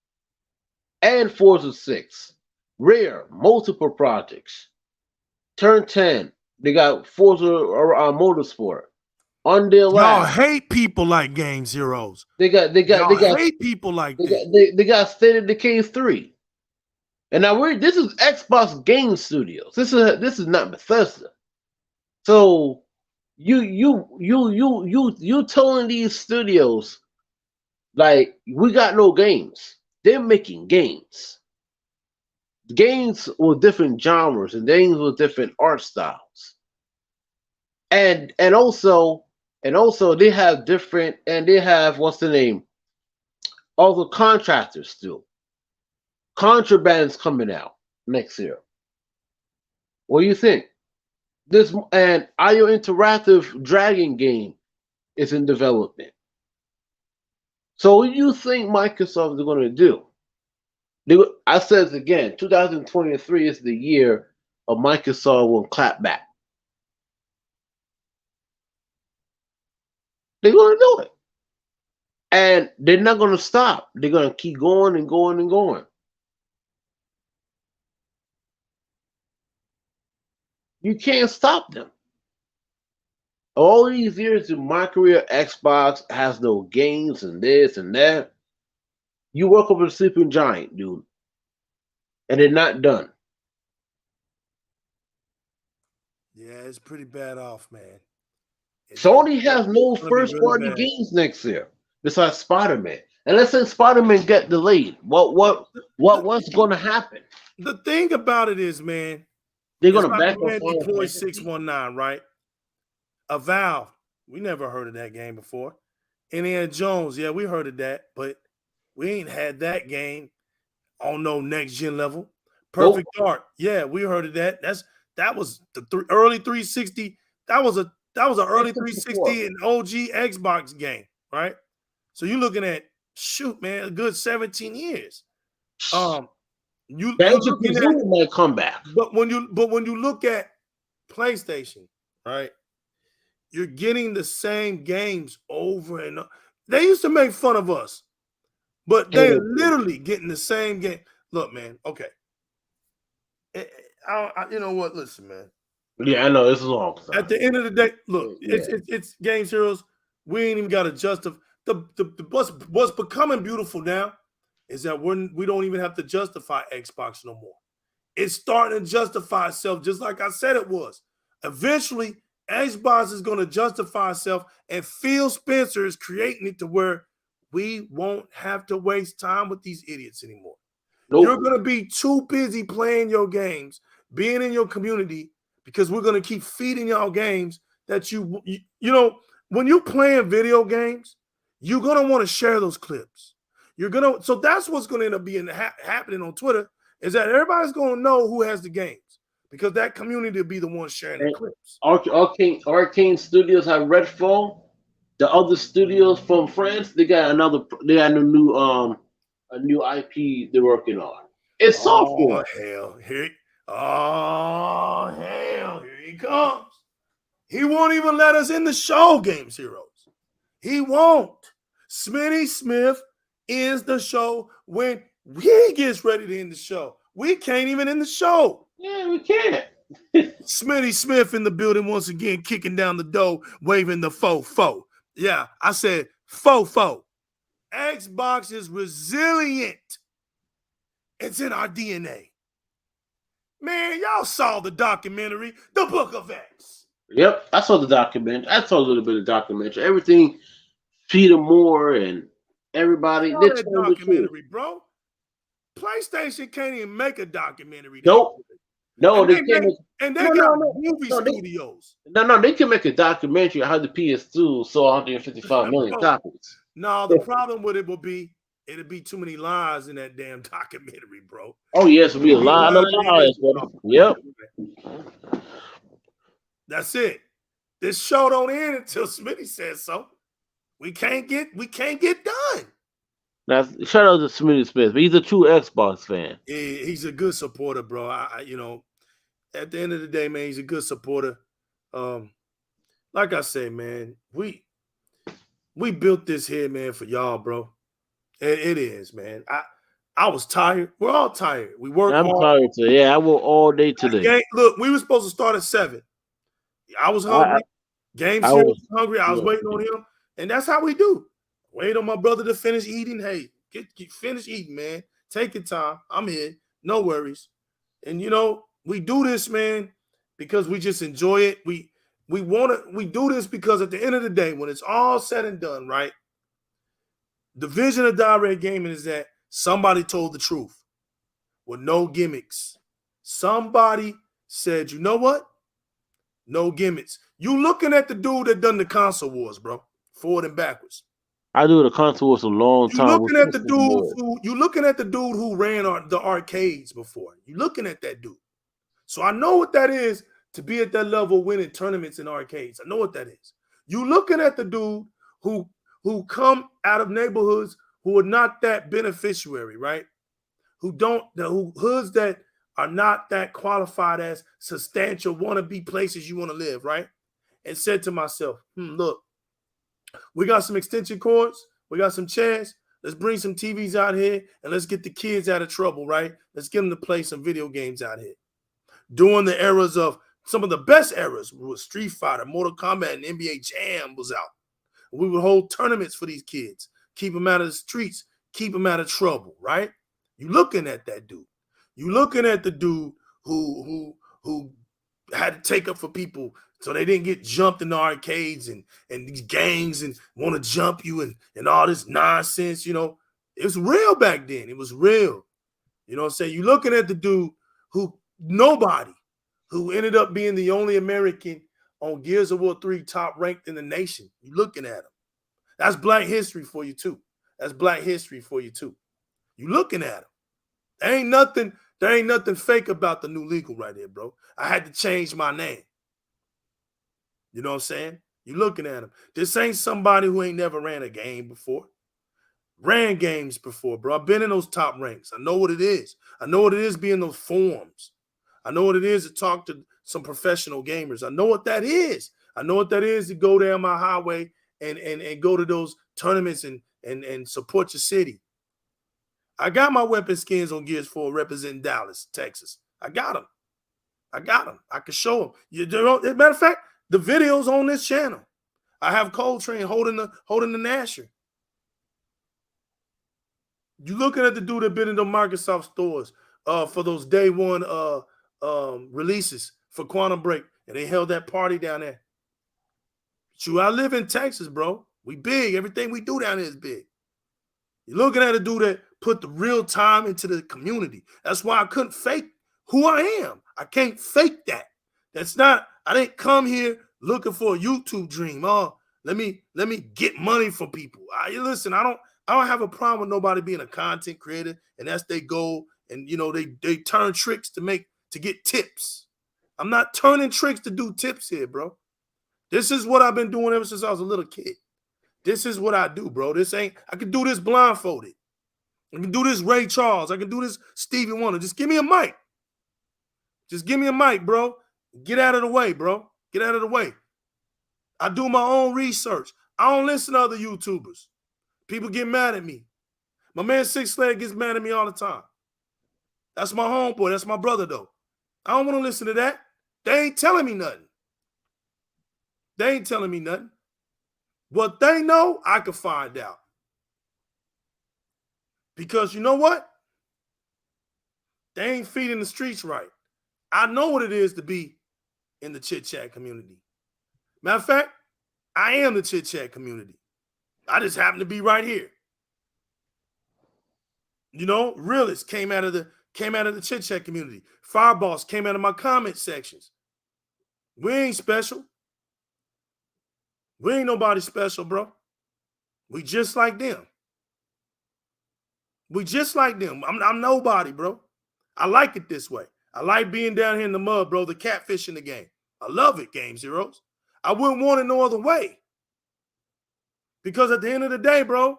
and Forza 6. Rare, multiple projects. Turn 10, they got Forza Motorsport. Y'all hate people like Games Heroes. They got hate people like that. They got State of Decay 3. And now this is Xbox Game Studios. This is not Bethesda. So you telling these studios like we got no games. They're making games. Games with different genres and games with different art styles. And also they have different, and they have, what's the name? All the contractors still. Contraband's coming out next year. What do you think? This and IO Interactive Dragon game is in development. So what do you think Microsoft is going to do? I said it again, 2023 is the year of Microsoft will clap back. They're going to do it. And they're not going to stop. They're going to keep going and going and going. You can't stop them. All these years in my career, Xbox has no games and this and that. You work up a sleeping giant, dude. And they're not done. Yeah, it's pretty bad off, man. Sony has no first-party games next year besides Spider-Man. And let's say Spider-Man get delayed. What's going to happen? The thing about it is, man, they're going to back up Deploy 619, right? A Valve, we never heard of that game before. Indiana Jones, yeah, we heard of that, but we ain't had that game on no next gen level. Perfect Dark, yeah, we heard of that. That was the early 360. That was an early 360 and OG Xbox game, right? So you're looking at, shoot, man, a good 17 years. You might come back. But when you look at PlayStation, right, you're getting the same games over and over. They used to make fun of us, but they're literally getting the same game. Look, man, okay. You know what? Listen, man. Yeah, I know it's a long time. At the end of the day, look, Yeah. it's Games Heroes. We ain't even got to justify what's becoming beautiful now is that we don't even have to justify Xbox no more. It's starting to justify itself, just like I said it was. Eventually, Xbox is going to justify itself, and Phil Spencer is creating it to where we won't have to waste time with these idiots anymore. Nope. You're going to be too busy playing your games, being in your community, because we're going to keep feeding y'all games that you know, when you're playing video games, you're going to want to share those clips. So that's what's going to end up being happening on Twitter, is that everybody's going to know who has the games, because that community will be the one sharing the clips. Arcane Studios have Redfall. The other studios from France, they got a new IP they're working on. It's software. Oh hell, here he comes. He won't even let us in the show, Games Heroes. He won't. Smitty Smith ends the show when he gets ready to end the show. We can't even end the show. Yeah, we can't. Smitty Smith in the building once again, kicking down the door, waving the fo. Yeah, I said fo. Xbox is resilient. It's in our DNA. Man, y'all saw the documentary, The Book of X. Yep, I saw the documentary. I saw a little bit of documentary. Everything, Peter Moore and everybody. Saw They that told the truth. documentary, bro. PlayStation can't even make a documentary. Nope. No, and they they can't. got movie studios. No, they can make a documentary on how the PS2 sold 155 million copies. No, the problem with it will be it'll be too many lies in that damn documentary, bro. Oh yes, it'll be a lot of lies, buddy. Yep. That's it. This show don't end until Smitty says so. We can't get done. Now, shout out to Smitty Smith. He's a true Xbox fan. Yeah, he's a good supporter, bro. You know, at the end of the day, man, he's a good supporter. Like I said, man, we built this here, man, for y'all, bro. It is, man. I was tired. We're all tired. We worked hard. I'm tired today. Yeah, I worked all day today. Look, we were supposed to start at 7. I was hungry. Games was hungry. I was waiting on him. And that's how we do. Wait on my brother to finish eating. Hey, get finish eating, man. Take your time. I'm here. No worries. And you know, we do this, man, because we just enjoy it. We do this because at the end of the day, when it's all said and done, right? The vision of Di-RRec Gaming is that somebody told the truth with no gimmicks. Somebody said, you know what? No gimmicks. You looking at the dude that done the console wars, bro. Forward and backwards. I do the console wars a long time. You looking at the dude who ran the arcades before. You looking at that dude. So I know what that is to be at that level winning tournaments in arcades. I know what that is. You looking at the dude who come out of neighborhoods who are not that beneficiary, right? Who hoods that are not that qualified as substantial wannabe places you want to live, right? And said to myself, look, we got some extension cords, we got some chairs. Let's bring some TVs out here and let's get the kids out of trouble, right? Let's get them to play some video games out here. During the eras of some of the best eras was Street Fighter, Mortal Kombat, and NBA Jam was out. We would hold tournaments for these kids, keep them out of the streets, keep them out of trouble, right? You looking at that dude. You looking at the dude who had to take up for people so they didn't get jumped in the arcades and these gangs and want to jump you and all this nonsense, you know. It was real back then. It was real. You know what I'm saying? You looking at the dude who ended up being the only American on Gears of War 3 top ranked in the nation. You looking at him. That's Black history for you too. That's Black history for you too. You looking at him. There ain't nothing fake about the new legal right here, bro. I had to change my name. You know what I'm saying? You looking at him. This ain't somebody who ain't never ran a game before. Ran games before, bro. I've been in those top ranks. I know what it is. I know what it is being in those forums. I know what it is to talk to some professional gamers. I know what that is. I know what that is to go down my highway and go to those tournaments and support your city. I got my weapon skins on Gears 4 representing Dallas, Texas. I got them. I got them. I can show them. As a matter of fact, the videos on this channel. I have Coltrane holding the Nasher. You looking at the dude that been in the Microsoft stores for those day one releases for Quantum Break, and they held that party down there. True, I live in Texas, bro. We big. Everything we do down here is big. You're looking at a dude that put the real time into the community. That's why I couldn't fake who I am. I can't fake that. That's not, I didn't come here looking for a YouTube dream. Oh, let me get money from people. Listen, I don't have a problem with nobody being a content creator, and that's their goal. And you know, they turn tricks to get tips. I'm not turning tricks to do tips here, bro. This is what I've been doing ever since I was a little kid. This is what I do, bro. I can do this blindfolded. I can do this Ray Charles. I can do this Stevie Wonder. Just give me a mic. Just give me a mic, bro. Get out of the way, bro. Get out of the way. I do my own research. I don't listen to other YouTubers. People get mad at me. My man Six Leg gets mad at me all the time. That's my homeboy. That's my brother, though. I don't want to listen to that. They ain't telling me nothing. They ain't telling me nothing. What they know, I can find out. Because you know what? They ain't feeding the streets right. I know what it is to be in the Chit Chat community. Matter of fact, I am the Chit Chat community. I just happen to be right here. You know, Realists came out of the Chit Chat community. Fireballs came out of my comment sections. We ain't special. We ain't nobody special, bro. We just like them. We just like them. I'm nobody, bro. I like it this way. I like being down here in the mud, bro. The catfish in the game. I love it, Game Zeros. I wouldn't want it no other way. Because at the end of the day, bro,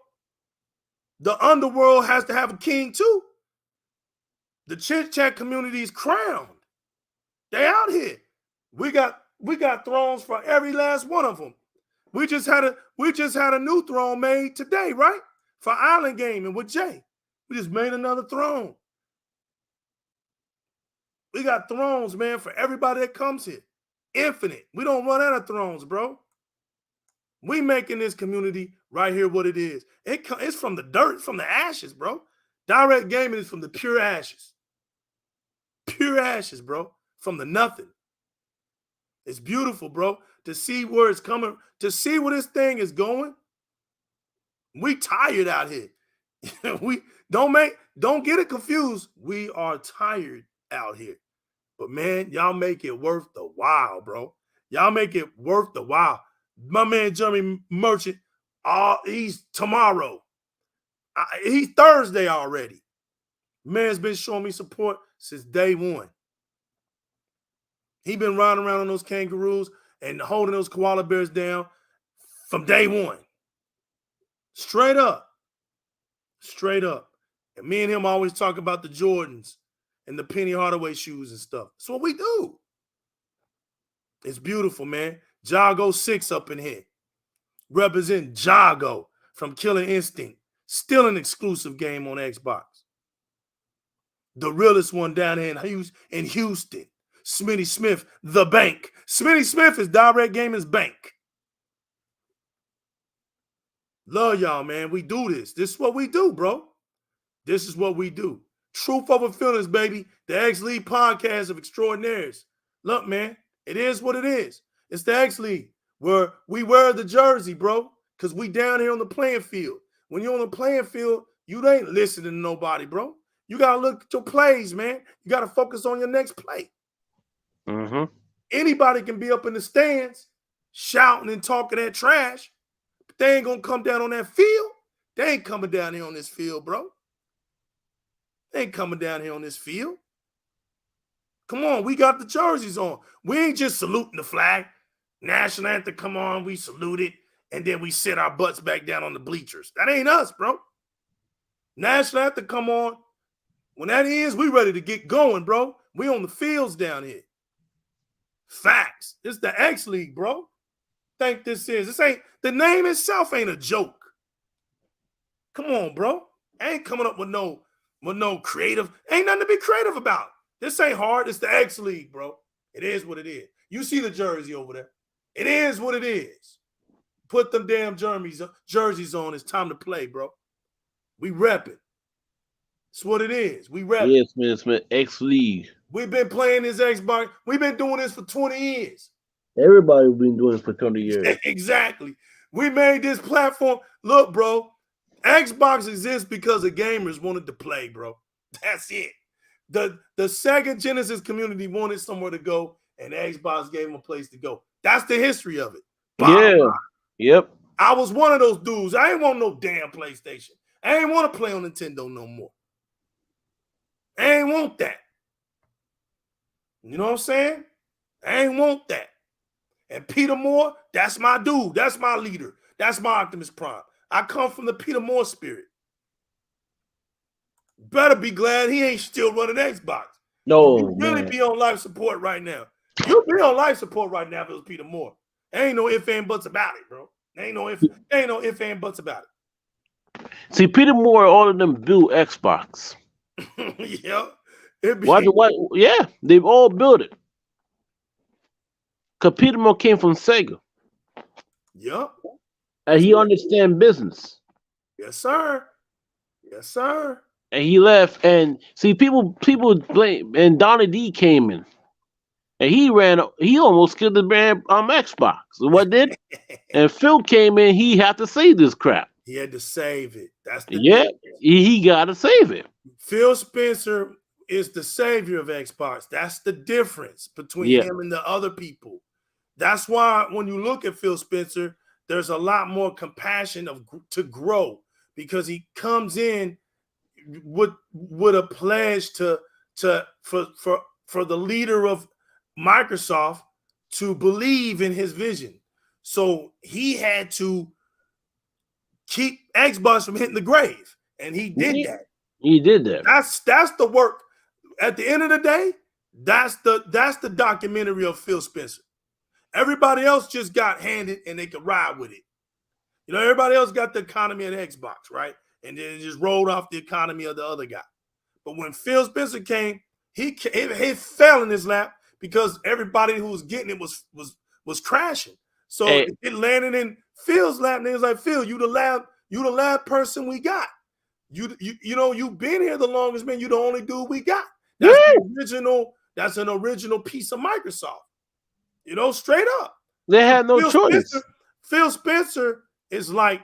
the underworld has to have a king too. The Chit Chat community is crowned. They out here. We got thrones for every last one of them. We just had a new throne made today, right? For Island Gaming with Jay. We just made another throne. We got thrones, man, for everybody that comes here. Infinite. We don't run out of thrones, bro. We making this community right here what it is. It's from the dirt, from the ashes, bro. Di-RRec Gaming is from the pure ashes. Pure ashes, bro. From the nothing. It's beautiful, bro. To see where it's coming, to see where this thing is going. We tired out here. We don't get it confused. We are tired out here. But man, y'all make it worth the while, bro. Y'all make it worth the while. My man Jeremy Merchant, he's tomorrow. He's Thursday already. Man's been showing me support since day one. He been riding around on those kangaroos and holding those koala bears down from day one. Straight up. Straight up. And me and him always talk about the Jordans and the Penny Hardaway shoes and stuff. That's what we do. It's beautiful, man. Jago 6 up in here. Represent Jago from Killer Instinct. Still an exclusive game on Xbox. The realest one down here in Houston. Smitty Smith, the bank. Smitty Smith is Di-RRec Gaming's bank. Love y'all, man. We do this. This is what we do, bro. This is what we do. Truth over feelings, baby. The X-League podcast of extraordinaires. Look, man, it is what it is. It's the X-League where we wear the jersey, bro, because we down here on the playing field. When you're on the playing field, you ain't listening to nobody, bro. You got to look at your plays, man. You got to focus on your next play. Mm-hmm. Anybody can be up in the stands shouting and talking that trash, but they ain't going to come down on that field. They ain't coming down here on this field, bro. They ain't coming down here on this field. Come on, we got the jerseys on. We ain't just saluting the flag. National anthem, come on, we salute it, and then we sit our butts back down on the bleachers. That ain't us, bro. National anthem, come on. When that is, we ready to get going, bro. We on the fields down here. Facts. It's the X League, bro. Think this is. This ain't, the name itself ain't a joke. Come on, bro. I ain't coming up with no creative. Ain't nothing to be creative about. This ain't hard. It's the X League, bro. It is what it is. You see the jersey over there. It is what it is. Put them damn jerseys on. It's time to play, bro. We repping. It's what it is. We repping. Yes, man. It's been X League. We've been playing this Xbox. We've been doing this for 20 years. Everybody's been doing it for 20 years. Exactly. We made this platform. Look, bro, Xbox exists because the gamers wanted to play, bro. That's it. The Sega Genesis community wanted somewhere to go, and Xbox gave them a place to go. That's the history of it. Yeah. Yep. I was one of those dudes. I ain't want no damn PlayStation. I ain't want to play on Nintendo no more. I ain't want that. You know what I'm saying? I ain't want that. And Peter Moore, that's my dude. That's my leader. That's my Optimus Prime. I come from the Peter Moore spirit. Better be glad he ain't still running Xbox. No, you really man. be on life support right now. You'll be on life support right now if it was Peter Moore. Ain't no ifs and buts about it, bro. Ain't no ifs and buts about it. See, Peter Moore, all of them built Xbox. Yeah. Yeah, they've all built it. Because Peter Moore came from Sega. Yep. And he understands business. Yes, sir. Yes, sir. And he left. And see, people blame. And Donnie D came in. And he almost killed the brand Xbox. So what did? And Phil came in, he had to save this crap. He had to save it. That's the difference. He got to save it. Phil Spencer is the savior of Xbox. That's the difference between him and the other people. That's why when you look at Phil Spencer, there's a lot more compassion to grow, because he comes in with a pledge for the leader of Microsoft to believe in his vision. So he had to keep Xbox from hitting the grave, and he did that. He did that. That's the work. At the end of the day, that's the documentary of Phil Spencer. Everybody else just got handed and they could ride with it. You know, everybody else got the economy of the Xbox, right? And then it just rolled off the economy of the other guy. But when Phil Spencer came, he fell in his lap because everybody who was getting it was crashing. So it landed in Phil's lap, and he was like, "Phil, you the lab person we got. You know, you've been here the longest, man. You the only dude we got. That's an original piece of Microsoft. You know, straight up. They had no choice. Phil Spencer is like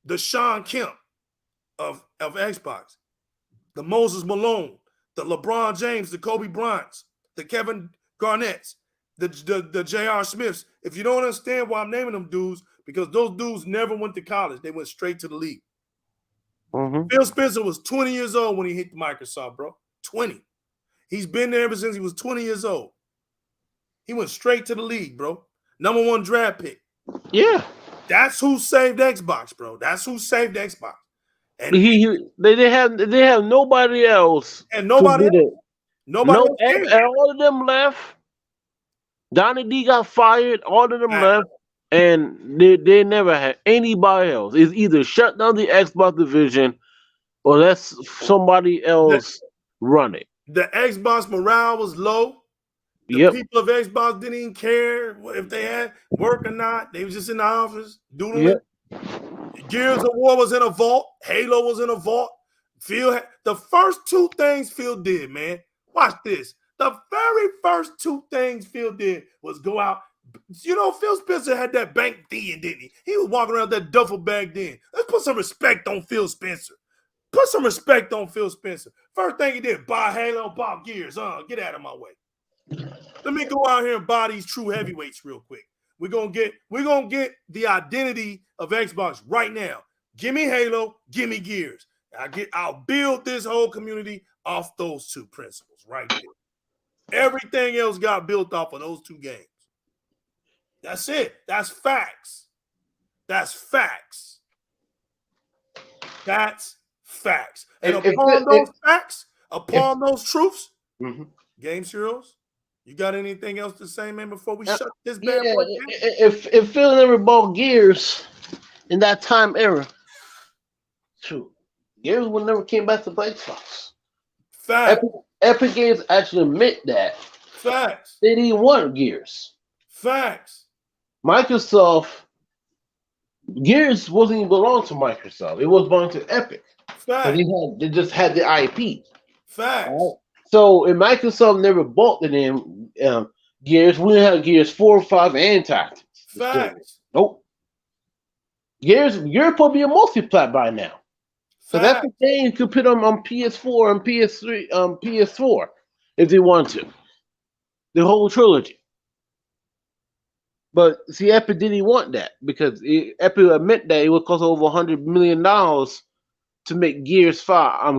the Sean Kemp of Xbox, the Moses Malone, the LeBron James, the Kobe Bryants, the Kevin Garnett's, the J.R. Smiths. If you don't understand why I'm naming them dudes, because those dudes never went to college. They went straight to the league. Mm-hmm. Phil Spencer was 20 years old when he hit Microsoft, bro. 20. He's been there ever since he was 20 years old. He went straight to the league, bro. Number 1 draft pick. Yeah. That's who saved Xbox, bro. That's who saved Xbox. And they have nobody else. And nobody else. All of them left. Donnie D got fired. All of them left. And they never had anybody else. It's either shut down the Xbox division or let somebody else run it. The Xbox morale was low. The people of Xbox didn't even care if they had work or not. They was just in the office doodling. Gears of War was in a vault. Halo was in a vault. The first 2 things Phil did, man. Watch this. The very first 2 things Phil did was go out. You know, Phil Spencer had that bank then, didn't he? He was walking around that duffel bag then. Let's put some respect on Phil Spencer. Put some respect on Phil Spencer. First thing he did, buy Halo, buy Gears. Get out of my way. Let me go out here and buy these true heavyweights real quick. We're gonna get the identity of Xbox right now. Give me Halo, give me Gears. I'll build this whole community off those 2 principles right there. Everything else got built off of those 2 games. That's it. That's facts. That's facts. That's facts. And upon those truths, Games Heroes, you got anything else to say, man, before we shut this bad boy down? If Phil never bought Gears in that time era, true, Gears would never came back to Xbox. Fact. Epic Games actually admit that. Facts. They didn't want Gears. Facts. Microsoft Gears wasn't even belong to Microsoft. It was belong to Epic. Facts. They just had the IP. Facts. Right? So if Microsoft never bought the name Gears, we didn't have Gears 4, 5, and Tactics. Facts. Nope. Gears, you're supposed to be a multi-plat by now. So that's the thing you could put them on PS4 and PS3, PS4 if they want to. The whole trilogy. But see, Epic didn't want that because Epic admit that it would cost over $100 million to make Gears 4.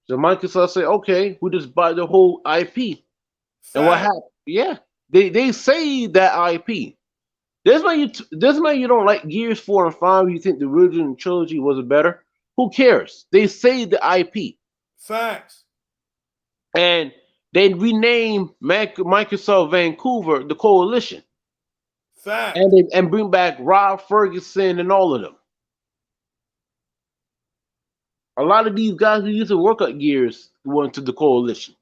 So Microsoft said, okay, we just buy the whole IP. And what happened? Yeah. They say that IP. That's why you don't like Gears 4 and 5. You think the original trilogy was better? Who cares? They say the IP. Facts. And they rename Microsoft Vancouver the Coalition. Facts. And bring back Rob Ferguson and all of them. A lot of these guys who used to work at Gears went to the Coalition.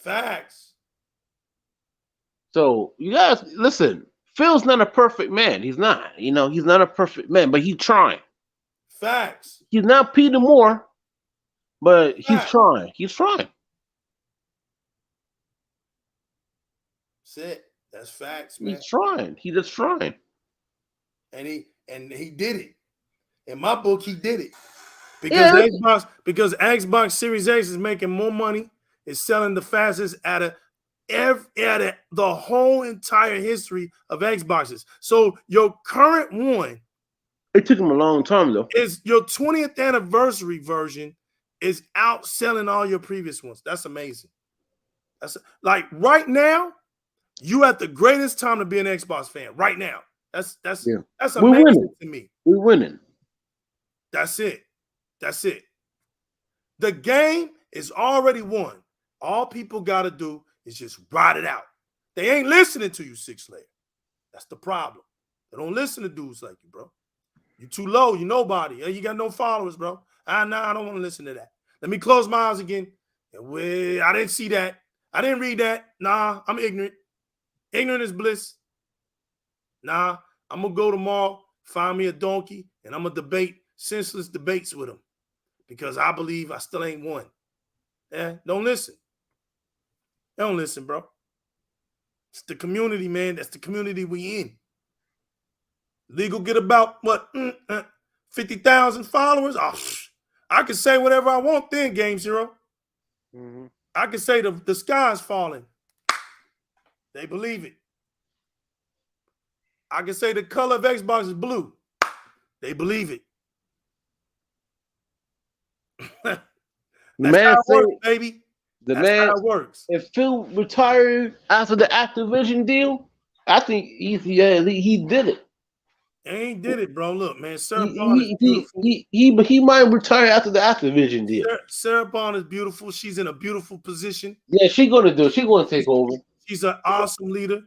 Facts. So you guys listen. Phil's not a perfect man. He's not. He's not a perfect man, but he's trying. Facts. He's not Peter Moore, but he's Facts. trying. He's trying. That's it. That's facts, man. He's trying. He's just trying. And he did it. In my book, he did it. Because Xbox Series X is making more money, is selling the fastest out of the whole entire history of Xboxes. So your current one, it took him a long time though. Is your 20th anniversary version is outselling all your previous ones. That's amazing. That's like right now, you at the greatest time to be an Xbox fan. Right now, that's amazing to me. We're winning. That's it. That's it. The game is already won. All people got to do is just ride it out. They ain't listening to you, Six Layer. That's the problem. They don't listen to dudes like you, bro. You too low. You nobody. You got no followers, bro. I don't want to listen to that. Let me close my eyes again. I didn't see that. I didn't read that. Nah, I'm ignorant. Ignorant is bliss. Nah, I'm going to go tomorrow, find me a donkey, and I'm going to debate senseless debates with him because I believe I still ain't won. Yeah, don't listen. Don't listen, bro. It's the community, man. That's the community we in. Legal get about, 50,000 followers? Oh, I can say whatever I want then, Game Zero. Mm-hmm. I can say the sky's falling. They believe it. I can say the color of Xbox is blue. They believe it. That's how it works, baby. That's how it works. If Phil retired after the Activision deal, I think he did it. He ain't did it, bro. Look, man, Sarah He, is beautiful. he might retire after the Activision deal. Sarah Bond is beautiful. She's in a beautiful position. Yeah, she's gonna do it. She's gonna take over. She's an awesome leader.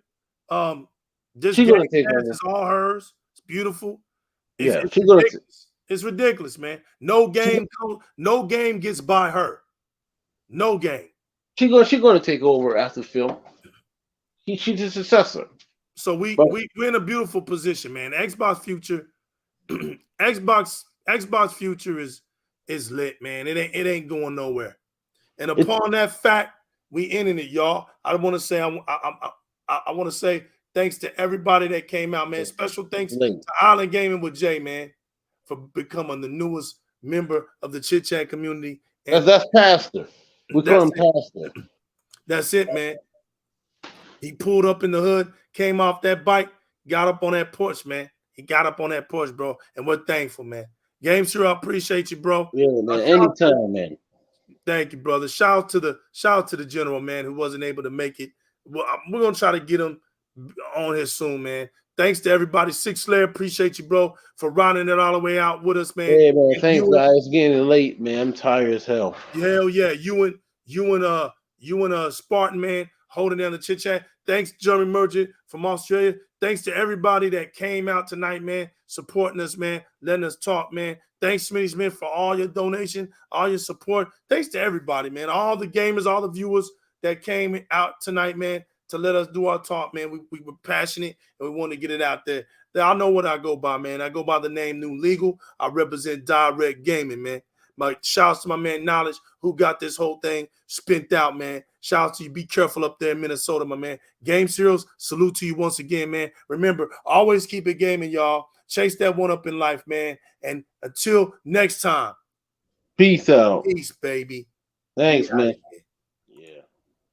This she's gonna take over. It's all hers. It's beautiful. It's ridiculous, man. No game gets by her. No game. She's gonna take over after Phil. She's the successor. So we're in a beautiful position, man. Xbox future, Xbox future is lit, man. It ain't going nowhere. And upon that fact, we ending it, y'all. I want to say I want to say thanks to everybody that came out, man. Special thanks to Island Gaming with Jay, man, for becoming the newest member of the Chit Chat community. And that's Pastor. We call him Pastor. That's it, man. He pulled up in the hood, came off that bike, got up on that porch, man. He got up on that porch, bro, and we're thankful, man. Game Sure, I appreciate you, bro. Yeah, man. Anytime, man. Thank you, brother. Shout out to the general, man, who wasn't able to make it. Well, we're gonna try to get him on here soon, man. Thanks to everybody. Six Layer, appreciate you, bro, for rounding it all the way out with us, man. Yeah, man. Thanks, guys. It's getting late, man. I'm tired as hell. Hell yeah. You and Spartan, man, holding down the Chit Chat. Thanks, Jeremy Merchant from Australia. Thanks to everybody that came out tonight, man, supporting us, man, letting us talk, man. Thanks, Smitty Smith, for all your donation, all your support. Thanks to everybody, man, all the gamers, all the viewers. that came out tonight, man, to let us do our talk, man. We were passionate and we wanted to get it out there. I know what I go by, man. I go by the name New Legal. I represent Di-RRec Gaming, man. My shouts to my man Knowledge, who got this whole thing spent out, man. Shout out to you. Be careful up there in Minnesota, my man. Game Serials, salute to you once again, man. Remember, always keep it gaming, y'all. Chase that one up in life, man. And until next time, Peace out. peace, baby. Thanks, man.